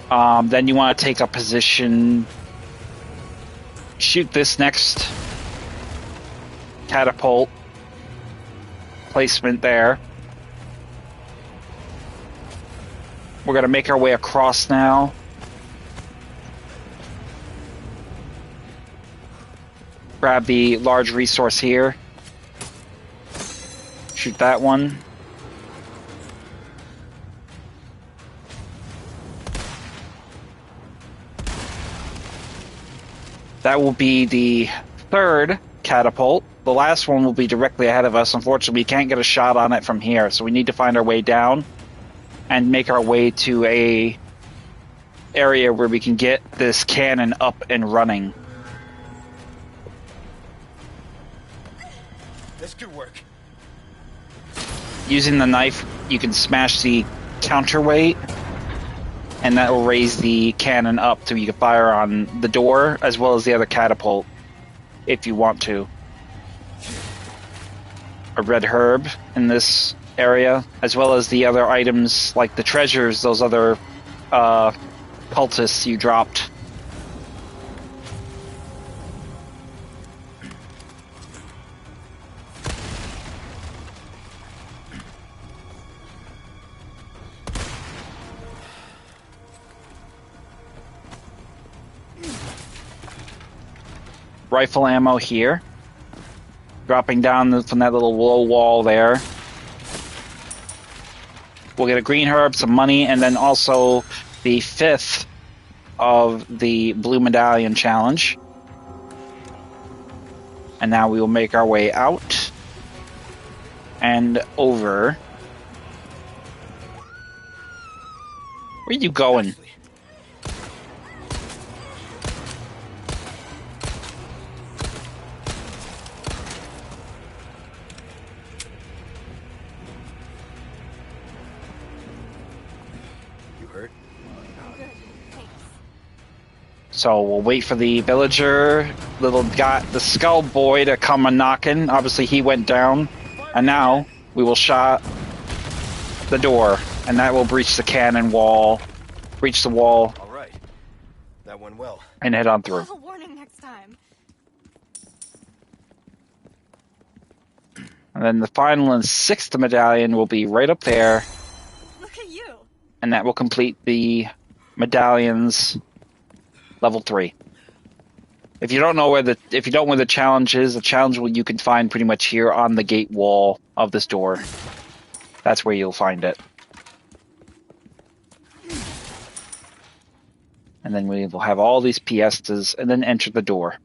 Then you want to take a position, shoot this next catapult placement there. We're going to make our way across now. Grab the large resource here. Shoot that one. That will be the third catapult. The last one will be directly ahead of us. Unfortunately, we can't get a shot on it from here, so we need to find our way down and make our way to a area where we can get this cannon up and running. This could work. Using the knife, you can smash the counterweight, and that will raise the cannon up so you can fire on the door as well as the other catapult if you want to. A red herb in this area, as well as the other items like the treasures, those other cultists you dropped. Rifle ammo here. Dropping down from that little low wall there. We'll get a green herb, some money, and then also the 5th of the Blue Medallion Challenge. And now we will make our way out and over. Where are you going? So we'll wait for the villager, little guy, the skull boy, to come a knocking. Obviously he went down. And now we will shot the door, and that will breach the cannon wall, breach the wall. All right, that went well. And head on through. A warning next time. And then the final and sixth medallion will be right up there. Look at you. And that will complete the medallions level 3. If you don't know where the challenge is, the challenge you can find pretty much here on the gate wall of this door. That's where you'll find it. And then we will have all these piestas and then enter the door.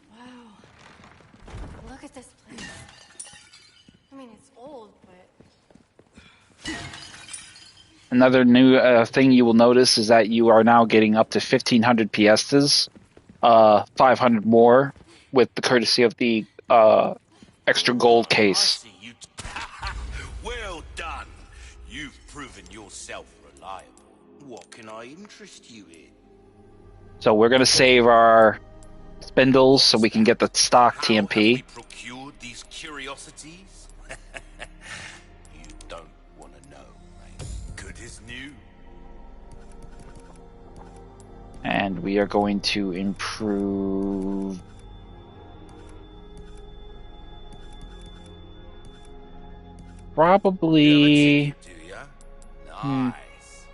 Wow. Look at this place. I mean, it's old, but... Another new thing you will notice is that you are now getting up to 1,500 piestas, 500 more with the courtesy of the extra gold case. Well done. You've proven yourself reliable. What can I interest you in? So we're going to save our spindles so we can get the stock TMP. How have we procured these curiosities? You don't want to know, mate. Good as new. And we are going to improve... Probably... Do ya? Nice.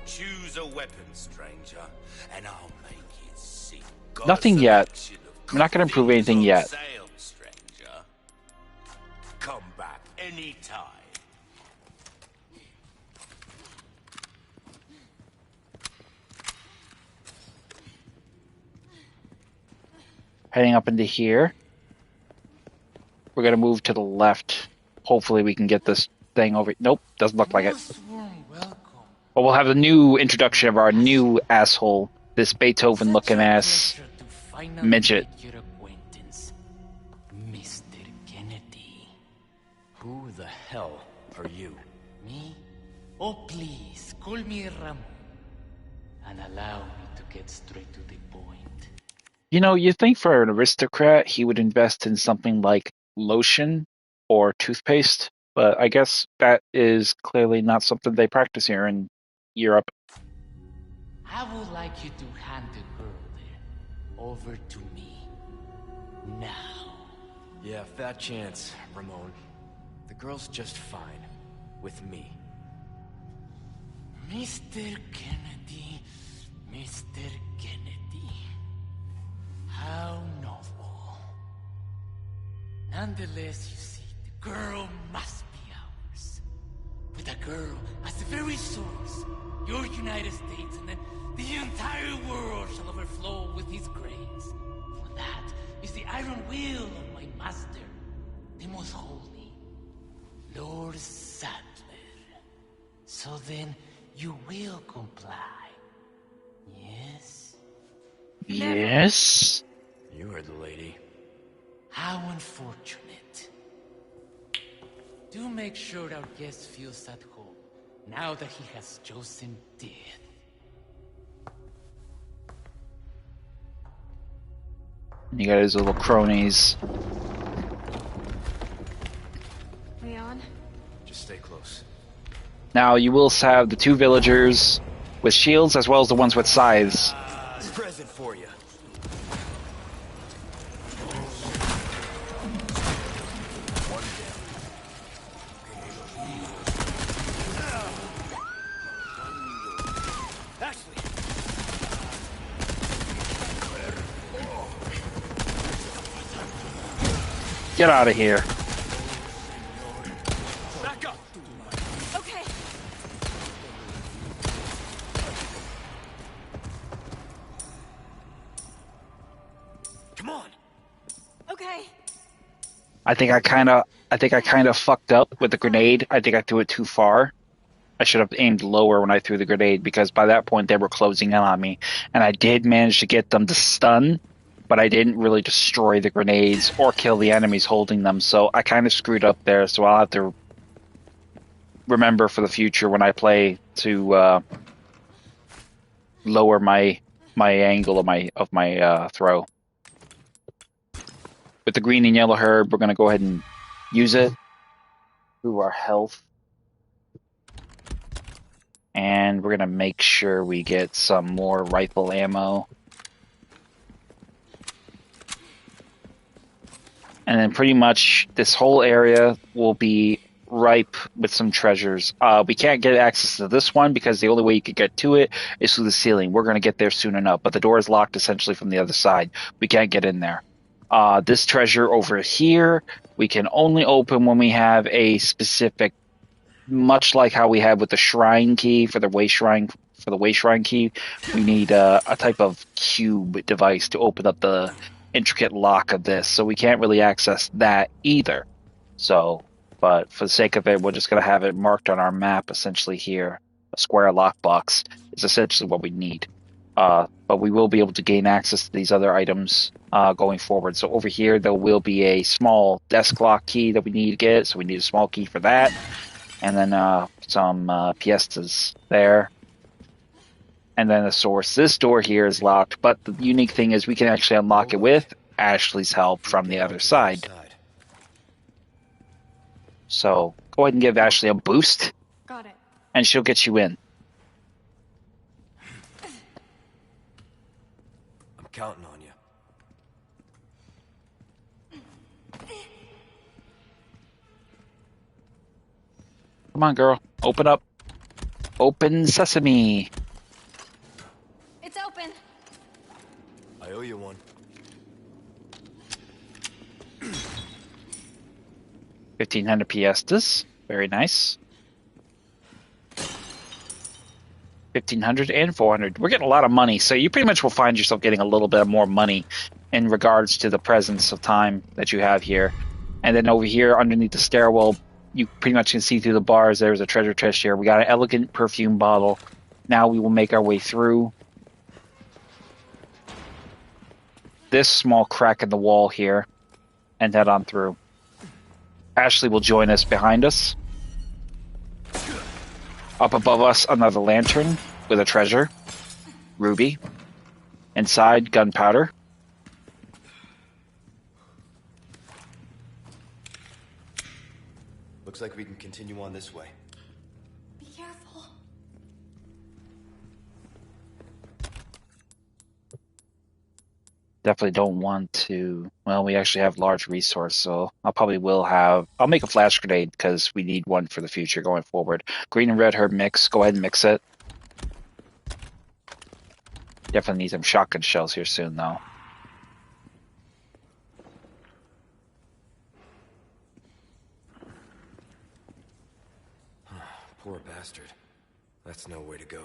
Choose a weapon, stranger, and I'll make it see. Nothing yet. I'm not going to improve anything yet. Sale, stranger. Come back anytime. Heading up into here. We're going to move to the left. Hopefully we can get this thing over... Nope, doesn't look like it. But we'll have the new introduction of our new asshole. This Beethoven-looking ass midget. Mr. Kennedy. Who the hell are you? Me? Oh, please, call me Ramon. And allow me to get straight to the point. You know, you'd think for an aristocrat he would invest in something like lotion or toothpaste, but I guess that is clearly not something they practice here in Europe. I would like you to hand the girl there over to me. Now. Yeah, fat chance, Ramon. The girl's just fine. With me. Mr. Kennedy, Mr. Kennedy. How novel. Nonetheless, you see, the girl must be ours. With a girl as the very source, your United States, and then the entire world shall overflow with his grace. For that is the iron will of my master, the most holy, Lord Sadler. So then, you will comply. Yes? Yes? You heard the lady. How unfortunate. Do make sure our guest feels at home, now that he has chosen death. You got his little cronies. Leon? Just stay close. Now you will have the 2 villagers with shields as well as the ones with scythes. Present for you. Get out of here. Back up. Okay. Come on. Okay. I think I kind of fucked up with the grenade. I think I threw it too far. I should have aimed lower when I threw the grenade because by that point they were closing in on me, and I did manage to get them to stun, but I didn't really destroy the grenades or kill the enemies holding them. So I kind of screwed up there. So I'll have to remember for the future when I play to lower my angle of my throw. With the green and yellow herb, we're going to go ahead and use it through our health. And we're going to make sure we get some more rifle ammo. And then pretty much this whole area will be ripe with some treasures. We can't get access to this one because the only way you could get to it is through the ceiling. We're going to get there soon enough, but the door is locked essentially from the other side. We can't get in there. This treasure over here, we can only open when we have a specific, much like how we had with the shrine key for the way shrine key. We need a type of cube device to open up the intricate lock of this, so we can't really access that either. So, but for the sake of it, we're just going to have it marked on our map essentially here. A square lockbox is essentially what we need. But we will be able to gain access to these other items going forward. So over here, there will be a small desk lock key that we need to get, so we need a small key for that. And then some piestas there. And then the source. This door here is locked, but the unique thing is we can actually unlock it with Ashley's help from the other side. So go ahead and give Ashley a boost. Got it. And she'll get you in. I'm counting on you. Come on, girl. Open up. Open sesame. It's open. I owe you one. 1,500 piastas. Very nice. 1,500 and 400. We're getting a lot of money, so you pretty much will find yourself getting a little bit more money in regards to the presence of time that you have here. And then over here, underneath the stairwell, you pretty much can see through the bars. There's a treasure chest here. We got an elegant perfume bottle. Now we will make our way through this small crack in the wall here and head on through. Ashley will join us behind us. Up above us, another lantern with a treasure. Ruby. Inside, gunpowder. Looks like we can continue on this way. Be careful. Definitely don't want to. Well, we actually have large resource, so I'll make a flash grenade because we need one for the future going forward. Green and red herb mix. Go ahead and mix it. Definitely need some shotgun shells here soon, though. Poor bastard. That's no way to go.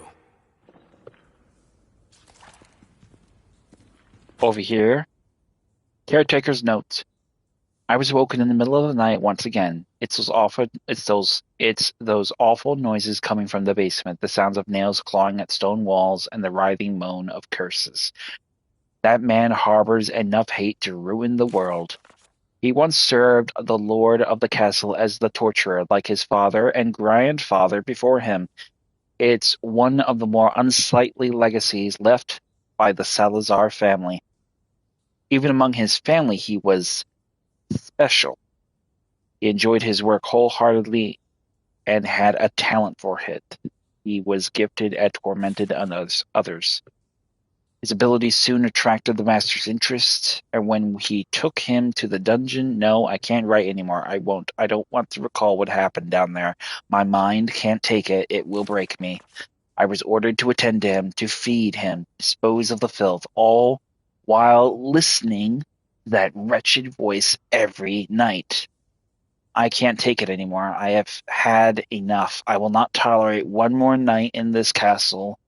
Over here, caretaker's note. I was woken in the middle of the night once again. It's those awful noises coming from the basement, the sounds of nails clawing at stone walls and the writhing moan of curses. That man harbors enough hate to ruin the world. He once served the lord of the castle as the torturer, like his father and grandfather before him. It's one of the more unsightly legacies left by the Salazar family. Even among his family, he was special. He enjoyed his work wholeheartedly and had a talent for it. He was gifted at tormented others. His abilities soon attracted the master's interest, and when he took him to the dungeon, no, I can't write anymore. I won't. I don't want to recall what happened down there. My mind can't take it. It will break me. I was ordered to attend to him, to feed him, dispose of the filth, all while listening to that wretched voice every night. I can't take it anymore. I have had enough. I will not tolerate one more night in this castle.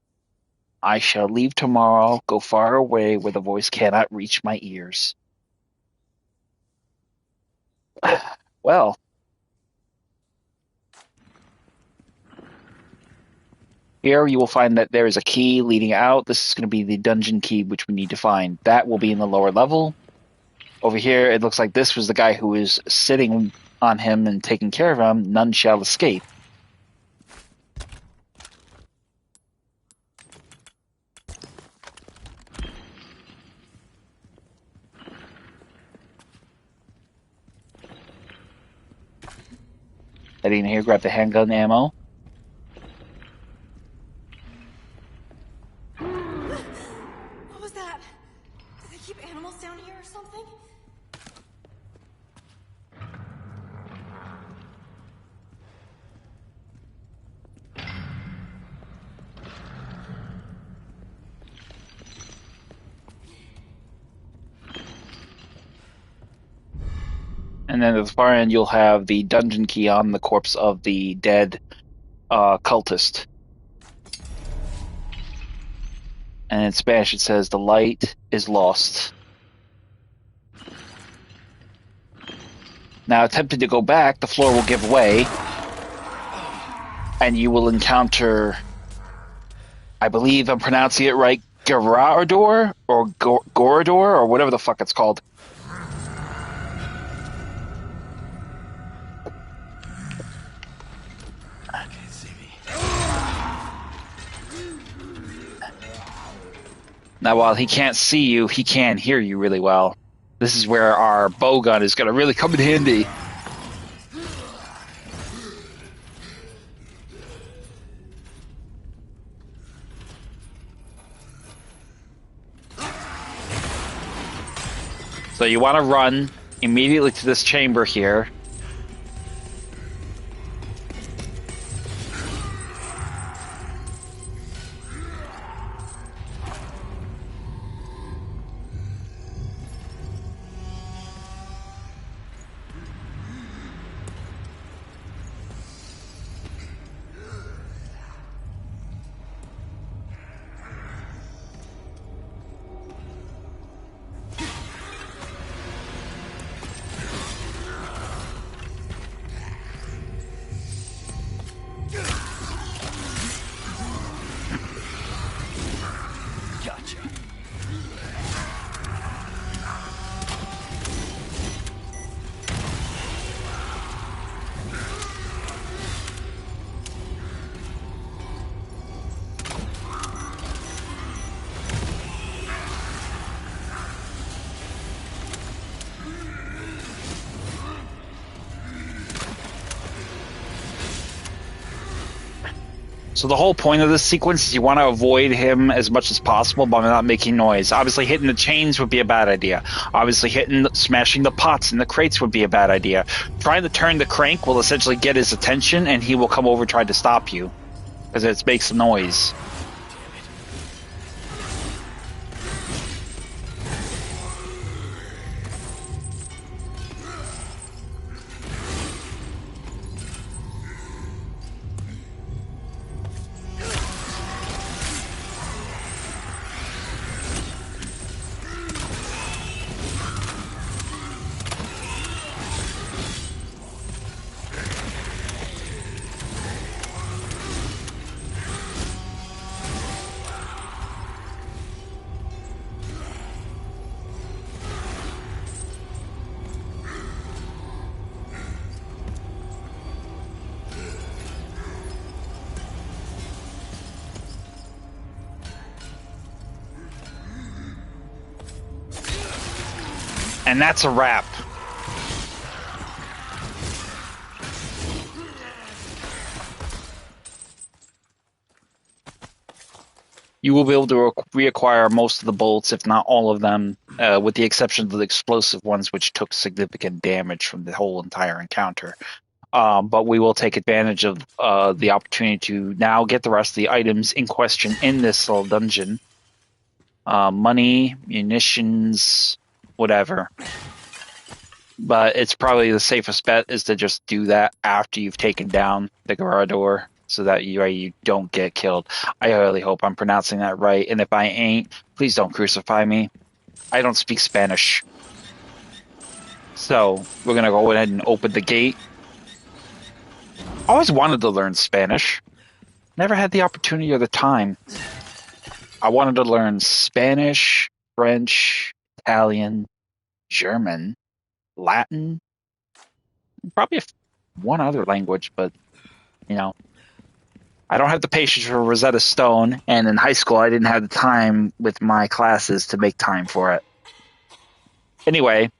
I shall leave tomorrow, go far away where the voice cannot reach my ears. Well, here you will find that there is a key leading out. This is going to be the dungeon key, which we need to find. That will be in the lower level. Over here, it looks like this was the guy who was sitting on him and taking care of him. None shall escape. Heading in here, grab the handgun ammo. and then at the far end you'll have the dungeon key on the corpse of the dead cultist. And in Spanish it says, "The light is lost." Now, attempting to go back, the floor will give way, and you will encounter, I believe I'm pronouncing it right, Gorador or Gorador or whatever the fuck it's called. Can't see me. Now, while he can't see you, he can hear you really well. This is where our bow gun is going to really come in handy. So you want to run immediately to this chamber here. So the whole point of this sequence is you want to avoid him as much as possible by not making noise. Obviously, hitting the chains would be a bad idea. Obviously, smashing the pots and the crates would be a bad idea. Trying to turn the crank will essentially get his attention, and he will come over trying to stop you because it makes noise. And that's a wrap. You will be able to reacquire most of the bullets, if not all of them, with the exception of the explosive ones, which took significant damage from the whole entire encounter. But we will take advantage of the opportunity to now get the rest of the items in question in this little dungeon. Money, munitions, whatever. But it's probably the safest bet is to just do that after you've taken down the Gorador, so that you don't get killed. I really hope I'm pronouncing that right, and if I ain't, please don't crucify me. I don't speak Spanish. So, we're going to go ahead and open the gate. I always wanted to learn Spanish. Never had the opportunity or the time. I wanted to learn Spanish, French, Italian, German, Latin, probably one other language, but, you know, I don't have the patience for Rosetta Stone, and in high school I didn't have the time with my classes to make time for it. Anyway,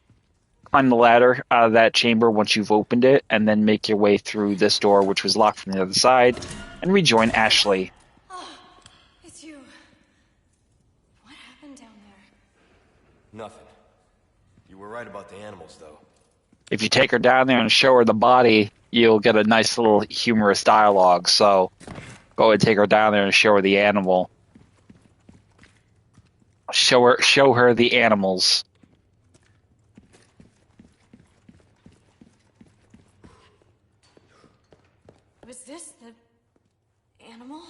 climb the ladder out of that chamber once you've opened it, and then make your way through this door, which was locked from the other side, and rejoin Ashley. Oh, it's you. What happened down there? Nothing. You were right about the animals, though. If you take her down there and show her the body, you'll get a nice little humorous dialogue. So go ahead and take her down there and show her the animal. Show her the animals. Was this the animal?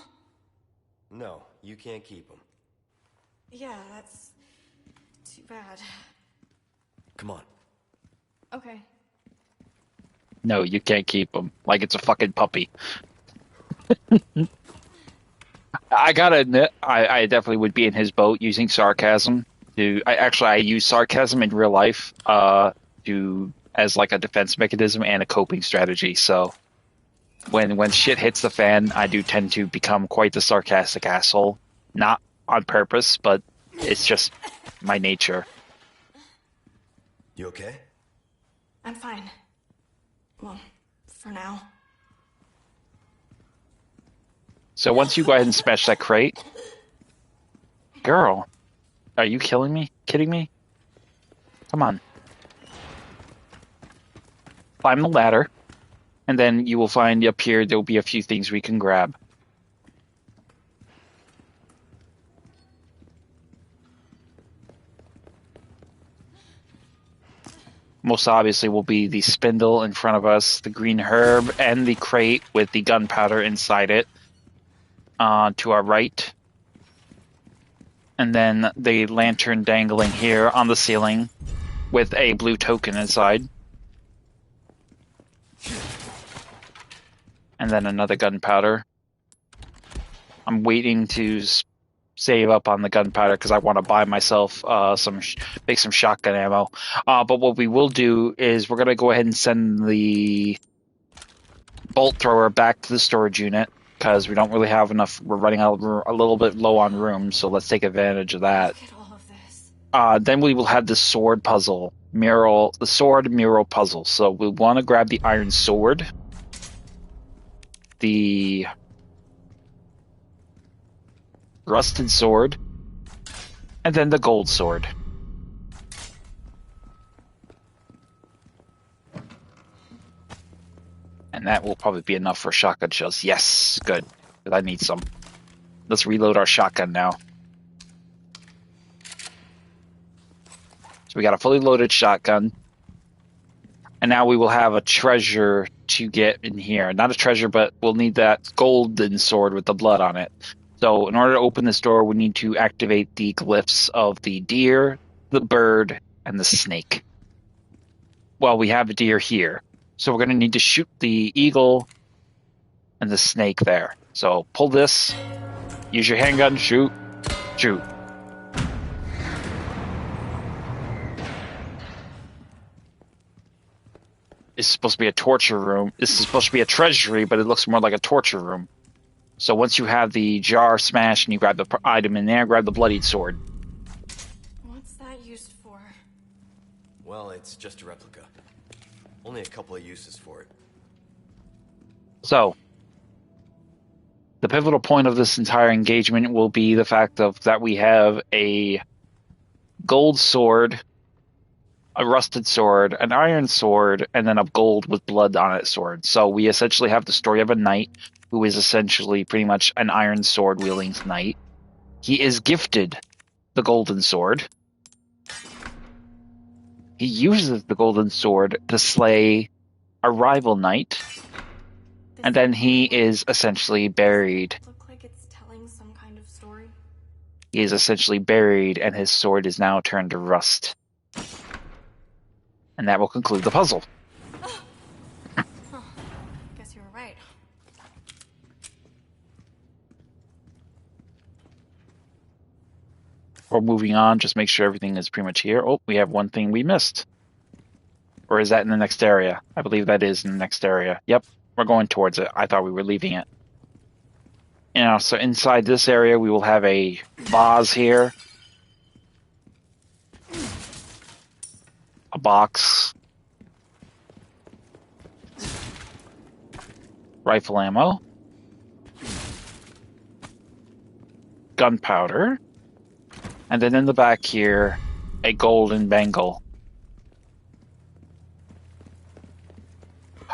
No, you can't keep him. Yeah, that's too bad. Come on. Okay. No, you can't keep him. Like it's a fucking puppy. I gotta admit, I definitely would be in his boat using sarcasm. I use sarcasm in real life, to as like a defense mechanism and a coping strategy. So when shit hits the fan, I do tend to become quite the sarcastic asshole. Not on purpose, but it's just my nature. You okay? I'm fine. Well, for now. So once you go ahead and smash that crate, girl, are you killing me? Kidding me? Come on. Climb the ladder, and then you will find up here there will be a few things we can grab. Most obviously will be the spindle in front of us, the green herb, and the crate with the gunpowder inside it to our right. And then the lantern dangling here on the ceiling with a blue token inside. And then another gunpowder. I'm waiting to save up on the gunpowder because I want to buy myself make some shotgun ammo. But what we will do is we're going to go ahead and send the bolt thrower back to the storage unit because we don't really have enough. We're running out a little bit low on room, so let's take advantage of that. Look at all of this. Then we will have the sword mural puzzle. So we want to grab the iron sword, the rusted sword, and then the gold sword. And that will probably be enough for shotgun shells. Yes, good. Because I need some. Let's reload our shotgun now. So we got a fully loaded shotgun. And now we will have a treasure to get in here. Not a treasure, but we'll need that golden sword with the blood on it. So in order to open this door, we need to activate the glyphs of the deer, the bird, and the snake. Well, we have a deer here. So we're going to need to shoot the eagle and the snake there. So pull this, use your handgun, shoot, shoot. This is supposed to be a torture room. This is supposed to be a treasury, but it looks more like a torture room. So once you have the jar smashed and you grab the item in there, grab the bloodied sword. What's that used for? Well, it's just a replica. Only a couple of uses for it. So, the pivotal point of this entire engagement will be the fact that we have a gold sword, a rusted sword, an iron sword, and then a gold with blood on it sword. So we essentially have the story of a knight who is essentially pretty much an iron sword wielding knight. He is gifted the golden sword. He uses the golden sword to slay a rival knight, and then he is essentially buried. Look like it's telling some kind of story. He is essentially buried, and his sword is now turned to rust. And that will conclude the puzzle. Guess you were right. Before moving on, just make sure everything is pretty much here. Oh, we have one thing we missed. Or is that in the next area? I believe that is in the next area. Yep, we're going towards it. I thought we were leaving it. So inside this area, we will have a vase here. A box. Rifle ammo. Gunpowder. And then in the back here, a golden bangle.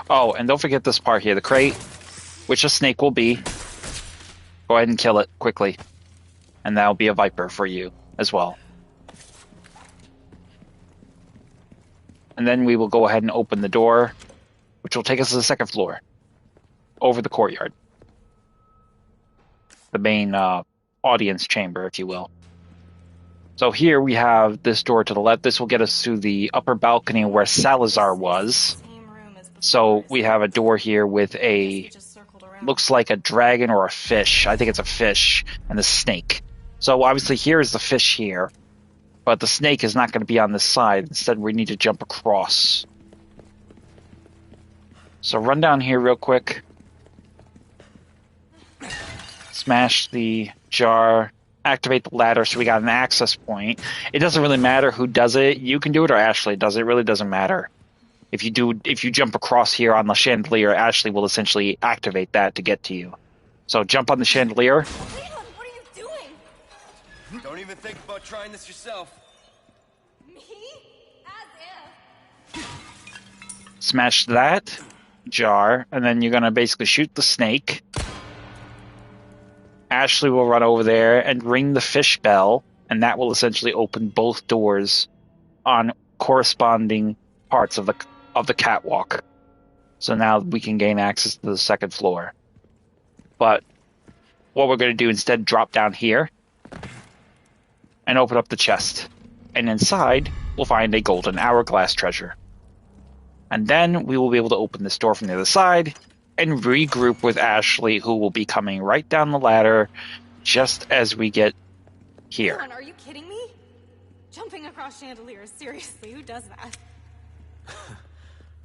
Oh, and don't forget this part here, the crate, which a snake will be. Go ahead and kill it quickly. And that'll be a viper for you as well. And then we will go ahead and open the door, which will take us to the second floor. over the courtyard. The main audience chamber, if you will. So here we have this door to the left. This will get us to the upper balcony where Salazar was. So we have a door here with a, looks like a dragon or a fish. I think it's a fish and a snake. So obviously here is the fish here, but the snake is not going to be on this side. Instead, we need to jump across. So run down here real quick. Smash the jar. Activate the ladder so we got an access point. It doesn't really matter who does it. You can do it or Ashley does it. It really doesn't matter. If you jump across here on the chandelier, Ashley will essentially activate that to get to you. So jump on the chandelier. Leon, what are you doing? Don't even think about trying this yourself. Me? As if. Smash that jar, and then you're gonna basically shoot the snake. Ashley will run over there and ring the fish bell, and that will essentially open both doors on corresponding parts of the catwalk. So now we can gain access to the second floor. But what we're going to do instead, drop down here and open up the chest. And inside, we'll find a golden hourglass treasure. And then we will be able to open this door from the other side and regroup with Ashley, who will be coming right down the ladder just as we get here. Leon, are you kidding me? Jumping across chandeliers, seriously, who does that?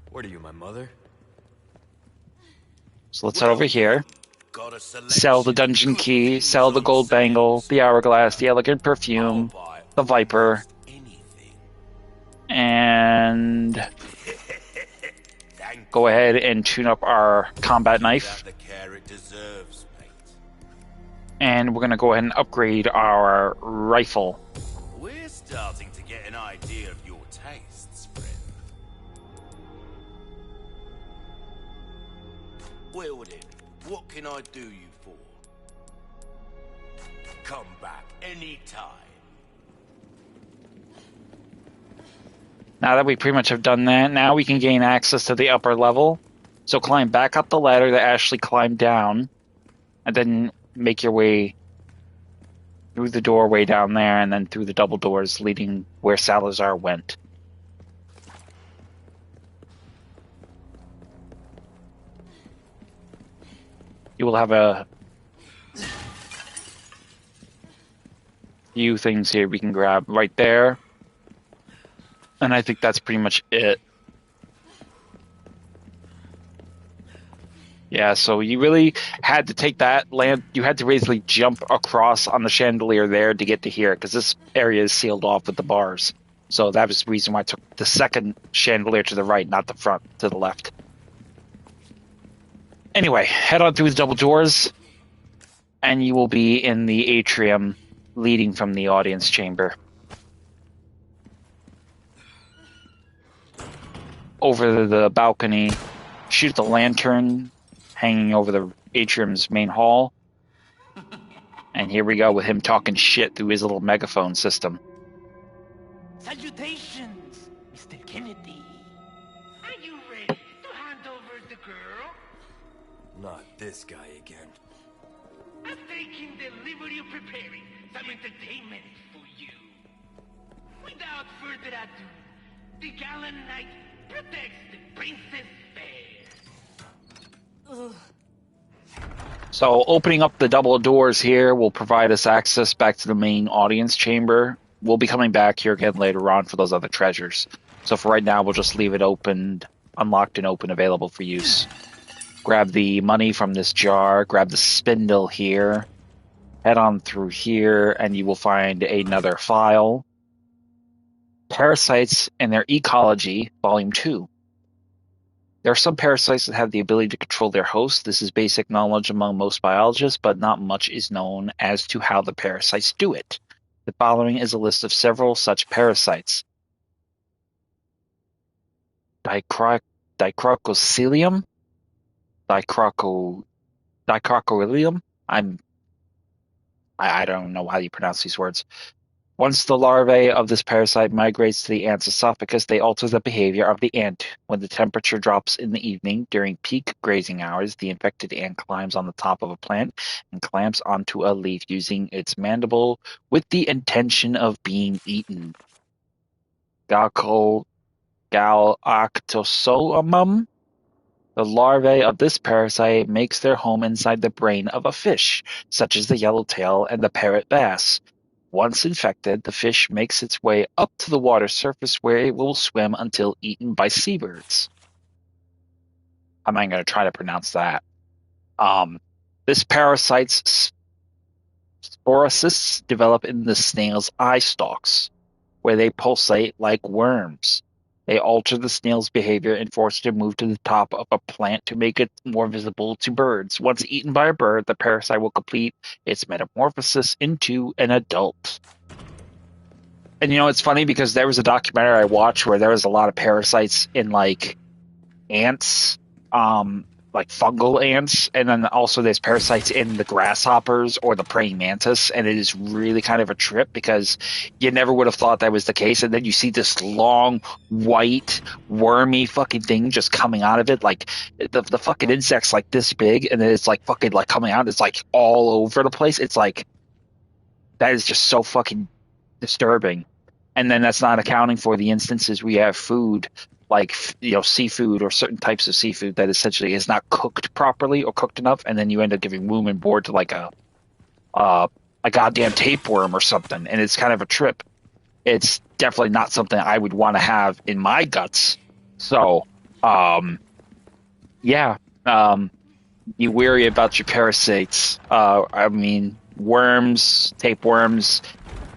What are you, my mother? So let's head over here. Sell the dungeon key, sell the gold bangle, the hourglass, the elegant perfume, the viper, and go ahead and tune up our combat knife. And we're going to go ahead and upgrade our rifle. We're starting to get an idea of your tastes, friend. Well then, what can I do you for? Come back anytime. Now that we pretty much have done that, now we can gain access to the upper level. So climb back up the ladder that Ashley climbed down, and then make your way through the doorway down there, and then through the double doors leading where Salazar went. You will have a few things here we can grab right there. And I think that's pretty much it. Yeah, so you really had to take that land. You had to basically jump across on the chandelier there to get to here, because this area is sealed off with the bars. So that was the reason why I took the second chandelier to the right, not the front, to the left. Anyway, head on through the double doors, and you will be in the atrium leading from the audience chamber. Over the balcony, shoot the lantern hanging over the atrium's main hall. And here we go with him talking shit through his little megaphone system. Salutations, Mr. Kennedy. Are you ready to hand over the girl? Not this guy again. I'm taking delivery of preparing some entertainment for you. Without further ado, the gallant knight protects the princess fair. So opening up the double doors here will provide us access back to the main audience chamber. We'll be coming back here again later on for those other treasures. So for right now, we'll just leave it opened, unlocked and open, available for use. Grab the money from this jar, grab the spindle here, head on through here, and you will find another file. Parasites and their Ecology, Volume 2. There are some parasites that have the ability to control their host. This is basic knowledge among most biologists, but not much is known as to how the parasites do it. The following is a list of several such parasites. Dicrococilium? Dicrococilium? I don't know how you pronounce these words. Once the larvae of this parasite migrates to the ant's esophagus, they alter the behavior of the ant. When the temperature drops in the evening, during peak grazing hours, the infected ant climbs on the top of a plant and clamps onto a leaf using its mandible with the intention of being eaten. Galactosolum. The larvae of this parasite makes their home inside the brain of a fish, such as the yellowtail and the parrot bass. Once infected, the fish makes its way up to the water surface where it will swim until eaten by seabirds. I'm not going to try to pronounce that. This parasite's sporocysts develop in the snail's eye stalks, where they pulsate like worms. They alter the snail's behavior and force it to move to the top of a plant to make it more visible to birds. Once eaten by a bird, the parasite will complete its metamorphosis into an adult. And it's funny because there was a documentary I watched where there was a lot of parasites in like ants, like fungal ants, and then also there's parasites in the grasshoppers or the praying mantis, and it is really kind of a trip because you never would have thought that was the case, and then you see this long white wormy fucking thing just coming out of it, like the fucking insect's like this big, and then it's like fucking like coming out, it's like all over the place. It's like that is just so fucking disturbing. And then that's not accounting for the instances we have food like seafood or certain types of seafood that essentially is not cooked properly or cooked enough, and then you end up giving room and board to like a goddamn tapeworm or something, and it's kind of a trip. It's definitely not something I would want to have in my guts. So, yeah, be wary about your parasites. I mean, worms, tapeworms,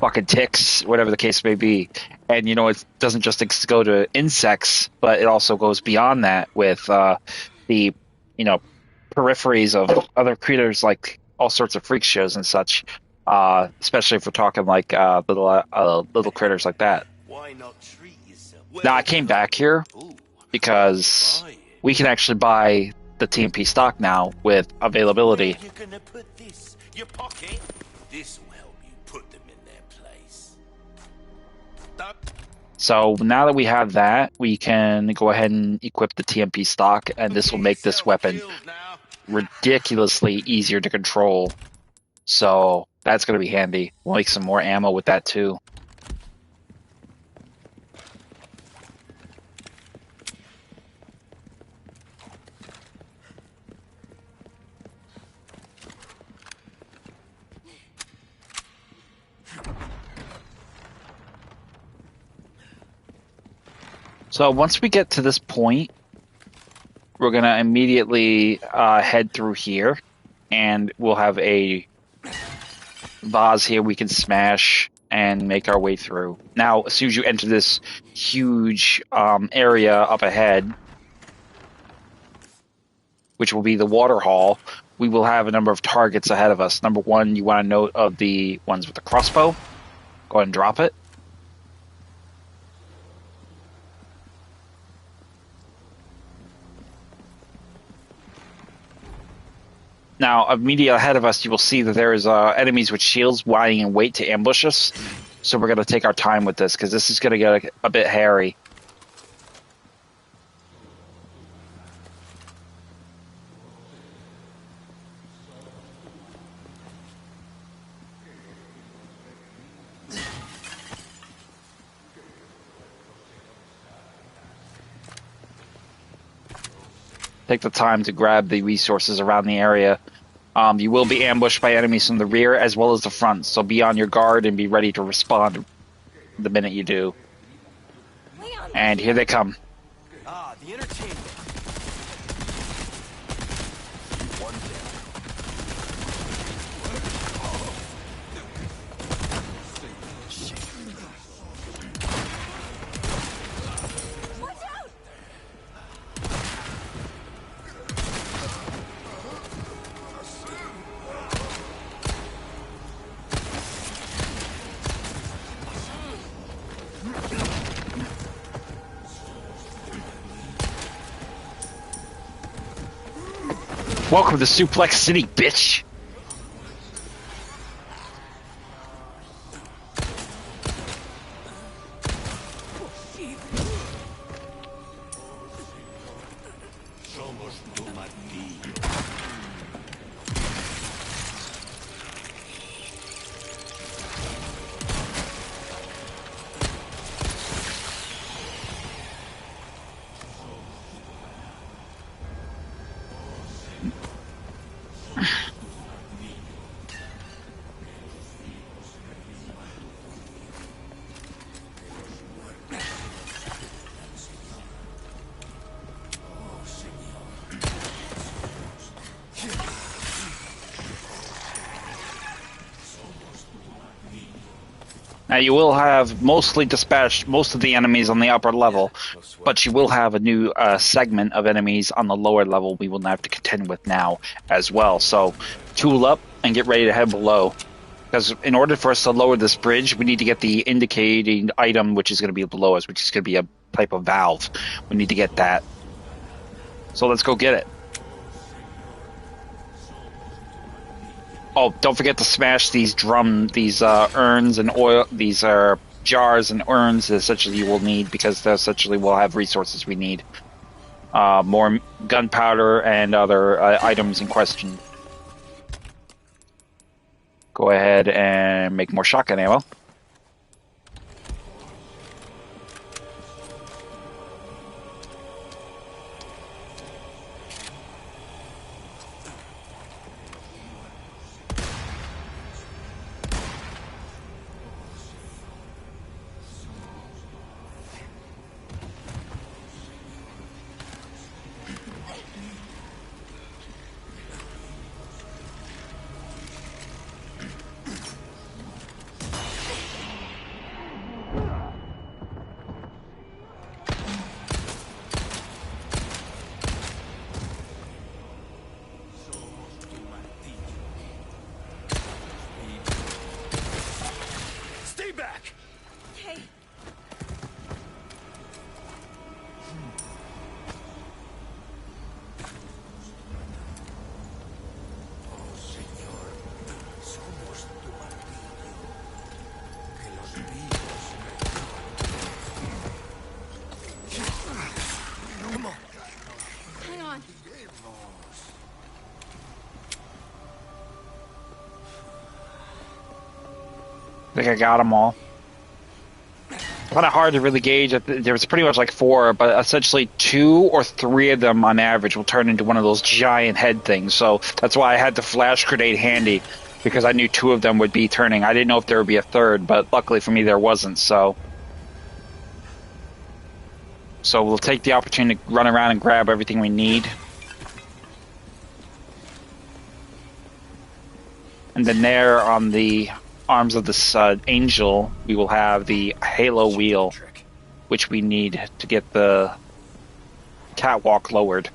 fucking ticks, whatever the case may be. And, it doesn't just go to insects, but it also goes beyond that with the, peripheries of other critters, like all sorts of freak shows and such, especially if we're talking like little critters like that. Why not treat yourself? Now, I came back here because we can actually buy the TMP stock now with availability. Where you gonna put this? Your pocket? This will help you put them in their place. So now that we have that, we can go ahead and equip the TMP stock, and this will make this weapon ridiculously easier to control. So that's going to be handy. We'll make some more ammo with that too. So once we get to this point, we're going to immediately head through here, and we'll have a vase here we can smash and make our way through. Now, as soon as you enter this huge area up ahead, which will be the water hall, we will have a number of targets ahead of us. Number one, you want to note of the ones with the crossbow. Go ahead and drop it. Now, immediately ahead of us, you will see that there is enemies with shields lying in wait to ambush us. So we're going to take our time with this, because this is going to get a bit hairy. Take the time to grab the resources around the area. You will be ambushed by enemies from the rear as well as the front, so be on your guard and be ready to respond the minute you do. And here they come. Ah, the entertainment. One Watch out! Welcome to Suplex City, bitch! Now you will have mostly dispatched most of the enemies on the upper level, No sweat. but you will have a new segment of enemies on the lower level we will have to contend with now as well. So tool up and get ready to head below. Because in order for us to lower this bridge, we need to get the indicating item, which is going to be below us, which is going to be a type of valve. We need to get that. So let's go get it. Oh, don't forget to smash these urns and oil. These are jars and urns that essentially you will need, because they essentially will have resources we need. More gunpowder and other items in question. Go ahead and make more shotgun ammo. Stay back! Okay. Come on. Hang on. I think I got them all. Kind of hard to really gauge. There was pretty much like 4, but essentially 2 or 3 of them on average will turn into one of those giant head things. So that's why I had the flash grenade handy, because I knew 2 of them would be turning. I didn't know if there would be a third, but luckily for me there wasn't. So we'll take the opportunity to run around and grab everything we need. And then there on the arms of this angel, we will have the halo wheel, which we need to get the catwalk lowered.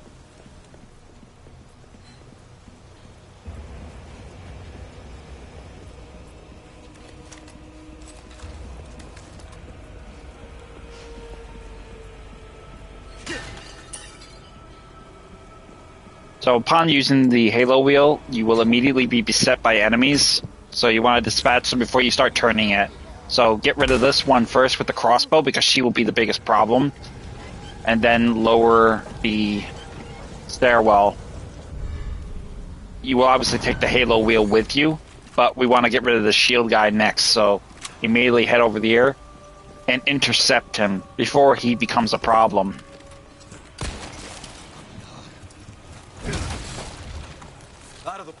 So upon using the halo wheel, you will immediately be beset by enemies. So you want to dispatch them before you start turning it. So get rid of this one first with the crossbow, because she will be the biggest problem. And then lower the stairwell. You will obviously take the halo wheel with you, but we want to get rid of the shield guy next. So immediately head over there and intercept him before he becomes a problem. Out of the...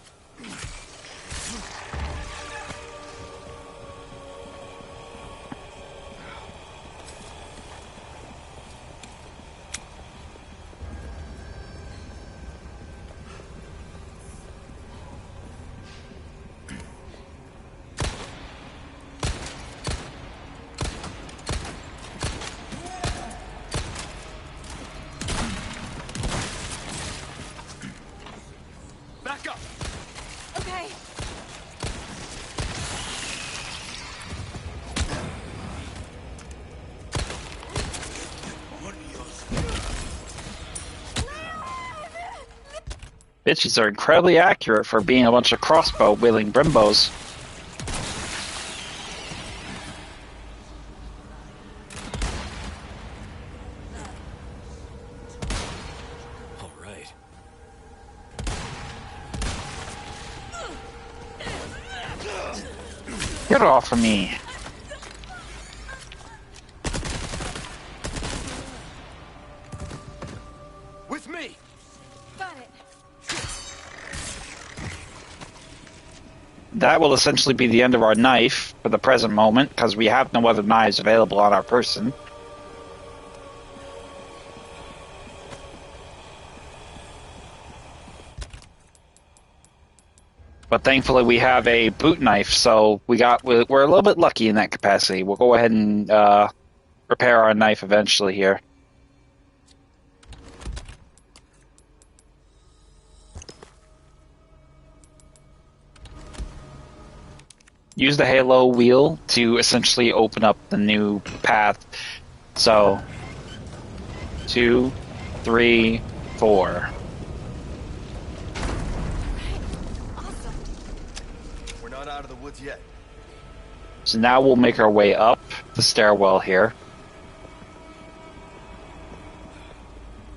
Back up! Okay. Bitches are incredibly accurate for being a bunch of crossbow-wielding brimbos. All right. Get off of me. With me! Got it. That will essentially be the end of our knife for the present moment, because we have no other knives available on our person. But thankfully, we have a boot knife, so we're a little bit lucky in that capacity. We'll go ahead and repair our knife eventually here. Use the halo wheel to essentially open up the new path. So, 2, 3, 4. We're not out of the woods yet. So now we'll make our way up the stairwell here.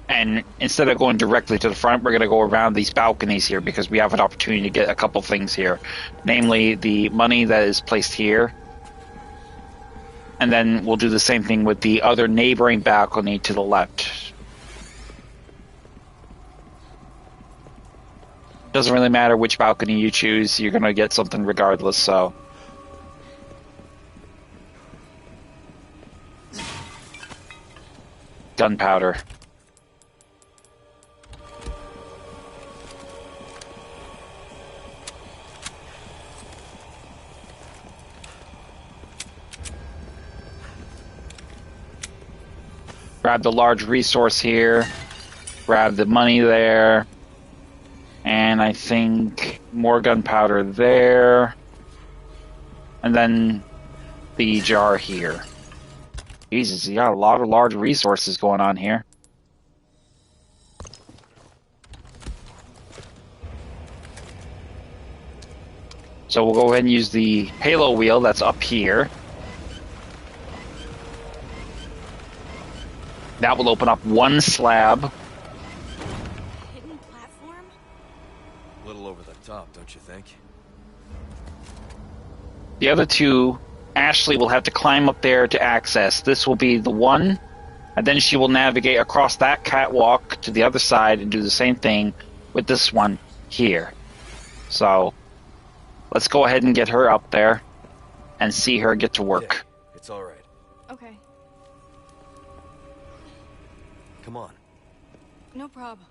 And instead of going directly to the front, we're going to go around these balconies here because we have an opportunity to get a couple things here. Namely, the money that is placed here. And then we'll do the same thing with the other neighboring balcony to the left. Doesn't really matter which balcony you choose, you're going to get something regardless, so. Gunpowder. Grab the large resource here. Grab the money there. And I think more gunpowder there. And then the jar here. Jesus, you got a lot of large resources going on here. So we'll go ahead and use the halo wheel that's up here. That will open up one slab. Hidden platform? A little over the top, don't you think? The other two, Ashley will have to climb up there to access. This will be the one, and then she will navigate across that catwalk to the other side and do the same thing with this one here. So, let's go ahead and get her up there and see her get to work. Yeah, it's all right. Okay, Come on. no problem.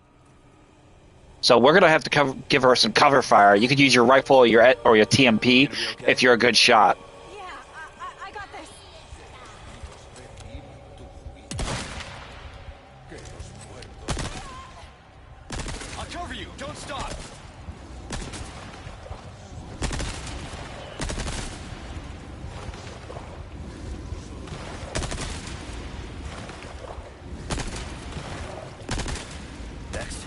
So we're gonna have to give her some cover fire. You could use your rifle or your TMP if you're a good shot. Yeah, I got this. I'll cover you. Don't stop. Next.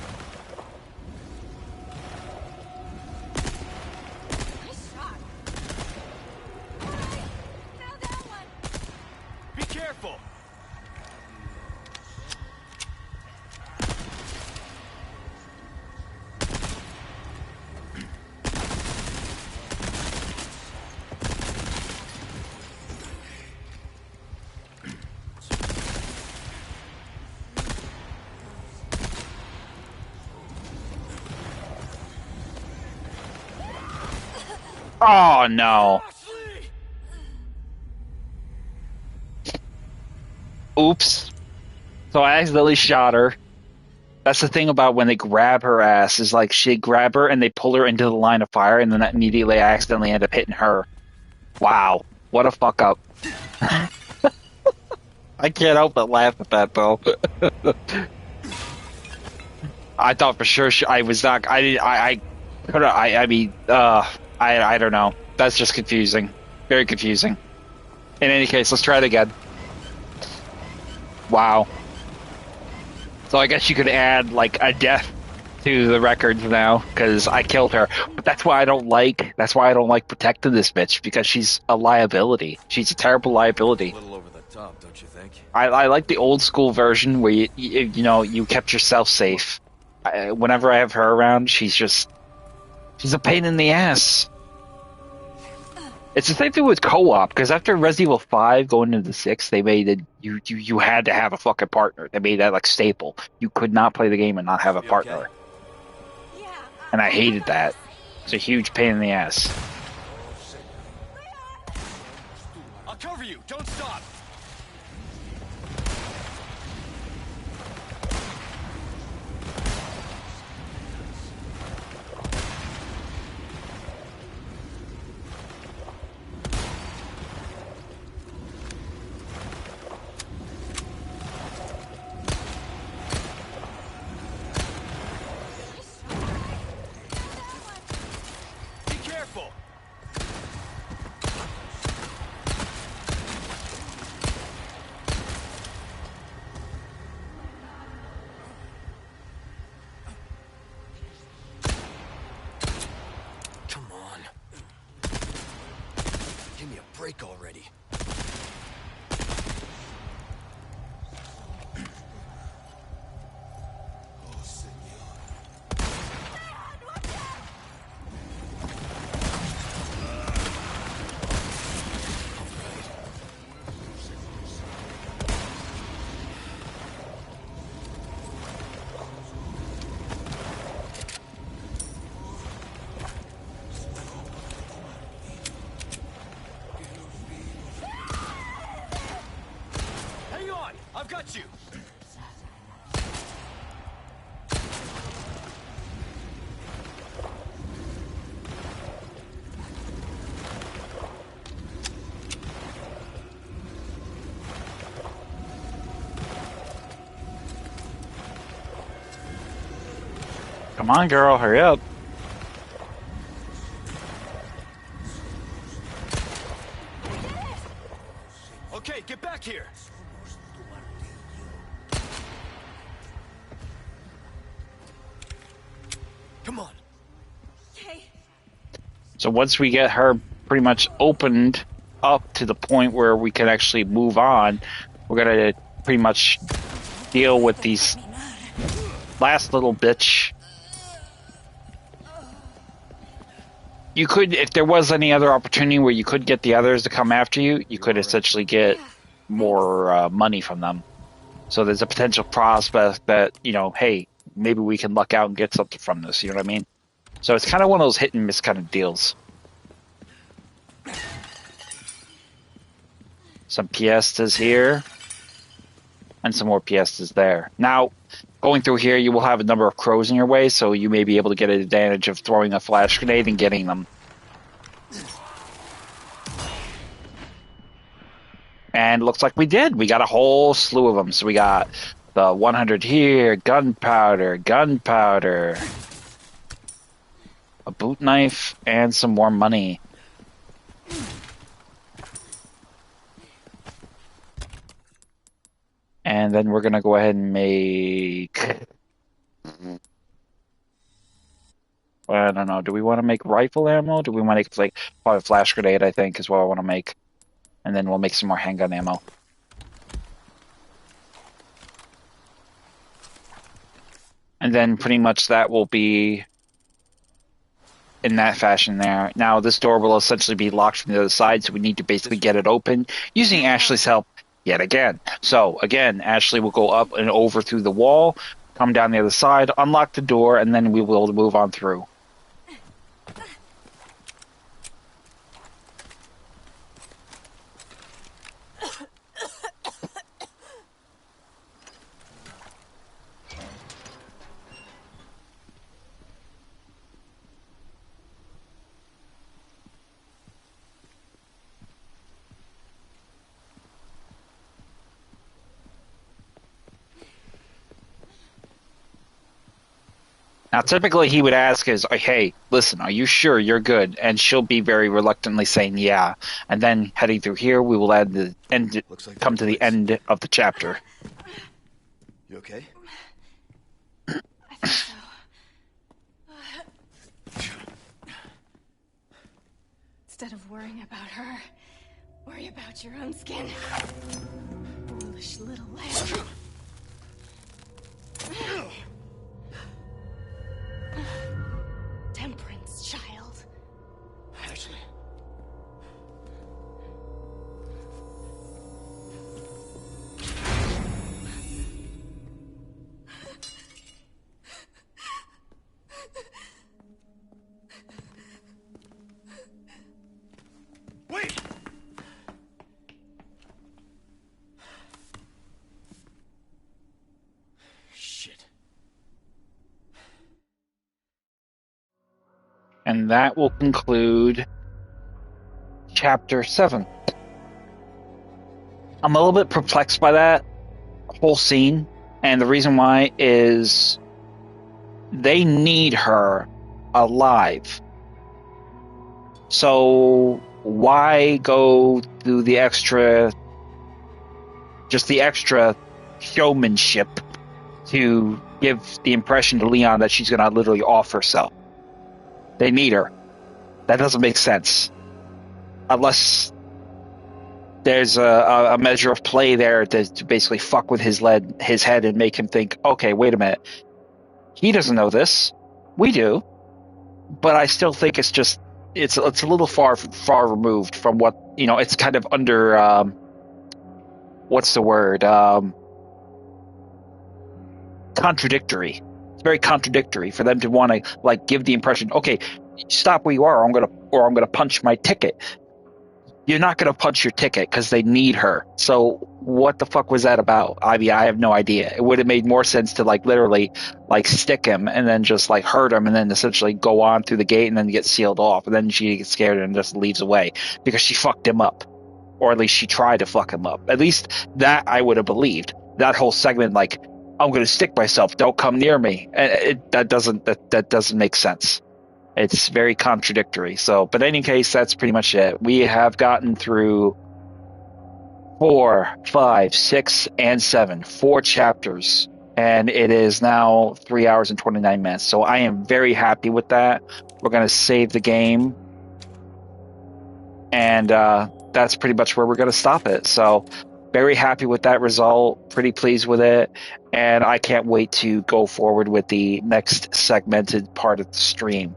Nice shot. Alright, now that one. Be careful. Oh no! Oops. So I accidentally shot her. That's the thing about when they grab her ass, is like she grab her and they pull her into the line of fire, and then immediately I accidentally end up hitting her. Wow. What a fuck up. I can't help but laugh at that though. I thought for sure I was not. I don't know. That's just confusing. Very confusing. In any case, let's try it again. Wow. So I guess you could add like a death to the records now because I killed her. But that's why I don't like protecting this bitch, because she's a liability. She's a terrible liability. A little over the top, don't you think? I like the old school version where you kept yourself safe. Whenever I have her around, she's a pain in the ass. It's the same thing with co-op, because after Resident Evil 5 going into the 6, they made it you had to have a fucking partner. They made that like staple. You could not play the game and not have a partner. Okay? Yeah, And I hated that. It's a huge pain in the ass. I'll cover you. Don't stop. got you. Come on, girl, hurry up. Okay, get back here. Come on. Okay. So once we get her pretty much opened up to the point where we can actually move on, we're gonna pretty much deal with these last little bitch. You could, if there was any other opportunity where you could get the others to come after you, you could essentially get more money from them. So there's a potential prospect that, you know, hey, maybe we can luck out and get something from this, you know what I mean? So it's kind of one of those hit and miss kind of deals. Some piestas here, and some more piestas there. Now, going through here, you will have a number of crows in your way, so you may be able to get an advantage of throwing a flash grenade and getting them. And looks like we did. We got a whole slew of them. So we got the 100 here, gunpowder, a boot knife, and some more money. And then we're going to go ahead and make... I don't know. Do we want to make rifle ammo? Do we want to make, like, probably flash grenade, I think, is what I want to make. And then we'll make some more handgun ammo. And then pretty much that will be in that fashion there. Now, this door will essentially be locked from the other side, so we need to basically get it open using Ashley's help yet again. So, again, Ashley will go up and over through the wall, come down the other side, unlock the door, and then we will move on through. Now, typically he would ask is, hey, listen, are you sure you're good? And she'll be very reluctantly saying, yeah. And then heading through here, we will add the end, come to the end of the chapter. You okay? I think so. Instead of worrying about her, worry about your own skin. Foolish little lamb. Temperance, child. Ashley. Wait! Shit. And that will conclude chapter 7. I'm a little bit perplexed by that whole scene, and the reason why is they need her alive. So why go through the extra showmanship to give the impression to Leon that she's going to literally off herself? They need her. That doesn't make sense. Unless there's a measure of play there to basically fuck with his head and make him think, okay, wait a minute. He doesn't know this. We do. But I still think it's a little far removed from what, you know, it's kind of under, what's the word? Contradictory. It's very contradictory for them to want to, like, give the impression, okay, stop where you are, or I'm gonna punch my ticket. you're not going to punch your ticket because they need her. So what the fuck was that about? I mean, I have no idea. It would have made more sense to like literally like stick him and then just like hurt him and then essentially go on through the gate and then get sealed off. And then she gets scared and just leaves away because she fucked him up. Or at least she tried to fuck him up. At least that I would have believed. That whole segment, like, I'm going to stick myself. Don't come near me. And that doesn't make sense. It's very contradictory. So, but in any case, that's pretty much it. We have gotten through 4, 5, 6, and 7, 4 chapters, and it is now 3 hours and 29 minutes. So I am very happy with that. We're going to save the game, and that's pretty much where we're going to stop it. So very happy with that result, pretty pleased with it, and I can't wait to go forward with the next segmented part of the stream.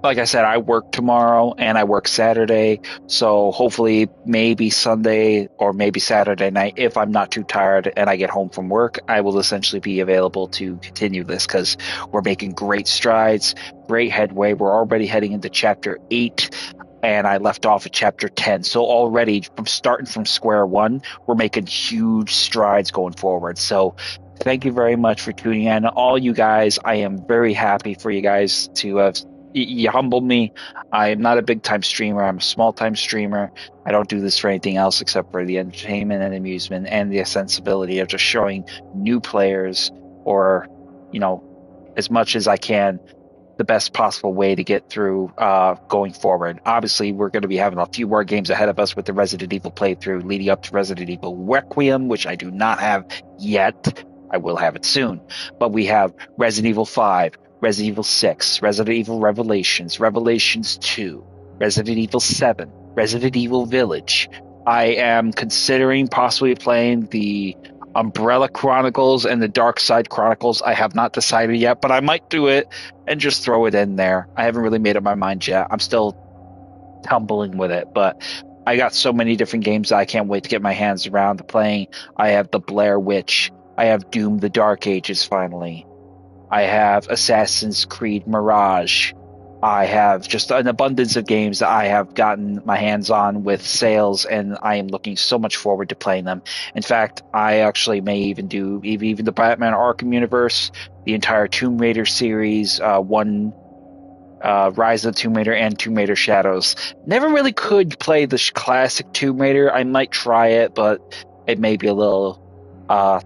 Like I said, I work tomorrow and I work Saturday, so hopefully maybe Sunday or maybe Saturday night, if I'm not too tired and I get home from work, I will essentially be available to continue this because we're making great strides, great headway. We're already heading into chapter 8 and I left off at chapter 10. So already from starting from square one, we're making huge strides going forward. So thank you very much for tuning in. All you guys, I am very happy for you guys to have you humbled me. I am not a big time streamer. I'm a small time streamer. I don't do this for anything else except for the entertainment and amusement and the sensibility of just showing new players or, you know, as much as I can, the best possible way to get through going forward. Obviously, we're going to be having a few more games ahead of us with the Resident Evil playthrough leading up to Resident Evil Requiem, which I do not have yet. I will have it soon. But we have Resident Evil 5, Resident Evil 6, Resident Evil Revelations, Revelations 2, Resident Evil 7, Resident Evil Village. I am considering possibly playing the Umbrella Chronicles and the Dark Side Chronicles. I have not decided yet, but I might do it and just throw it in there. I haven't really made up my mind yet. I'm still tumbling with it, but I got so many different games that I can't wait to get my hands around playing. I have the Blair Witch. I have Doom the Dark Ages finally. I have Assassin's Creed Mirage. I have just an abundance of games that I have gotten my hands on with sales, and I am looking so much forward to playing them. In fact, I actually may even do even the Batman Arkham universe, the entire Tomb Raider series, Rise of the Tomb Raider and Tomb Raider Shadows. Never really could play the classic Tomb Raider. I might try it, but it may be a little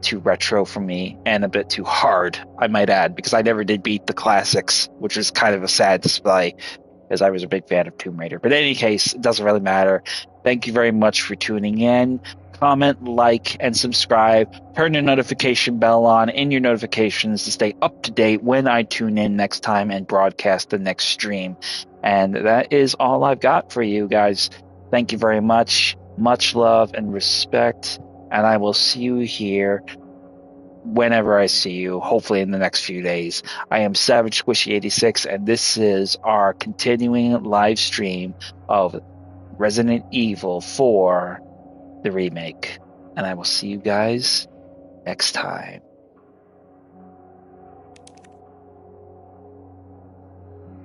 too retro for me and a bit too hard, I might add, because I never did beat the classics, which is kind of a sad display because I was a big fan of Tomb Raider. But in any case, it doesn't really matter. Thank you very much for tuning in. Comment, like, and subscribe. Turn your notification bell on in your notifications to stay up to date when I tune in next time and broadcast the next stream. And that is all I've got for you guys. Thank you very much. Much love and respect. And I will see you here whenever I see you, hopefully in the next few days. I am Savage Squishy 86, and this is our continuing live stream of Resident Evil 4, the remake. And I will see you guys next time.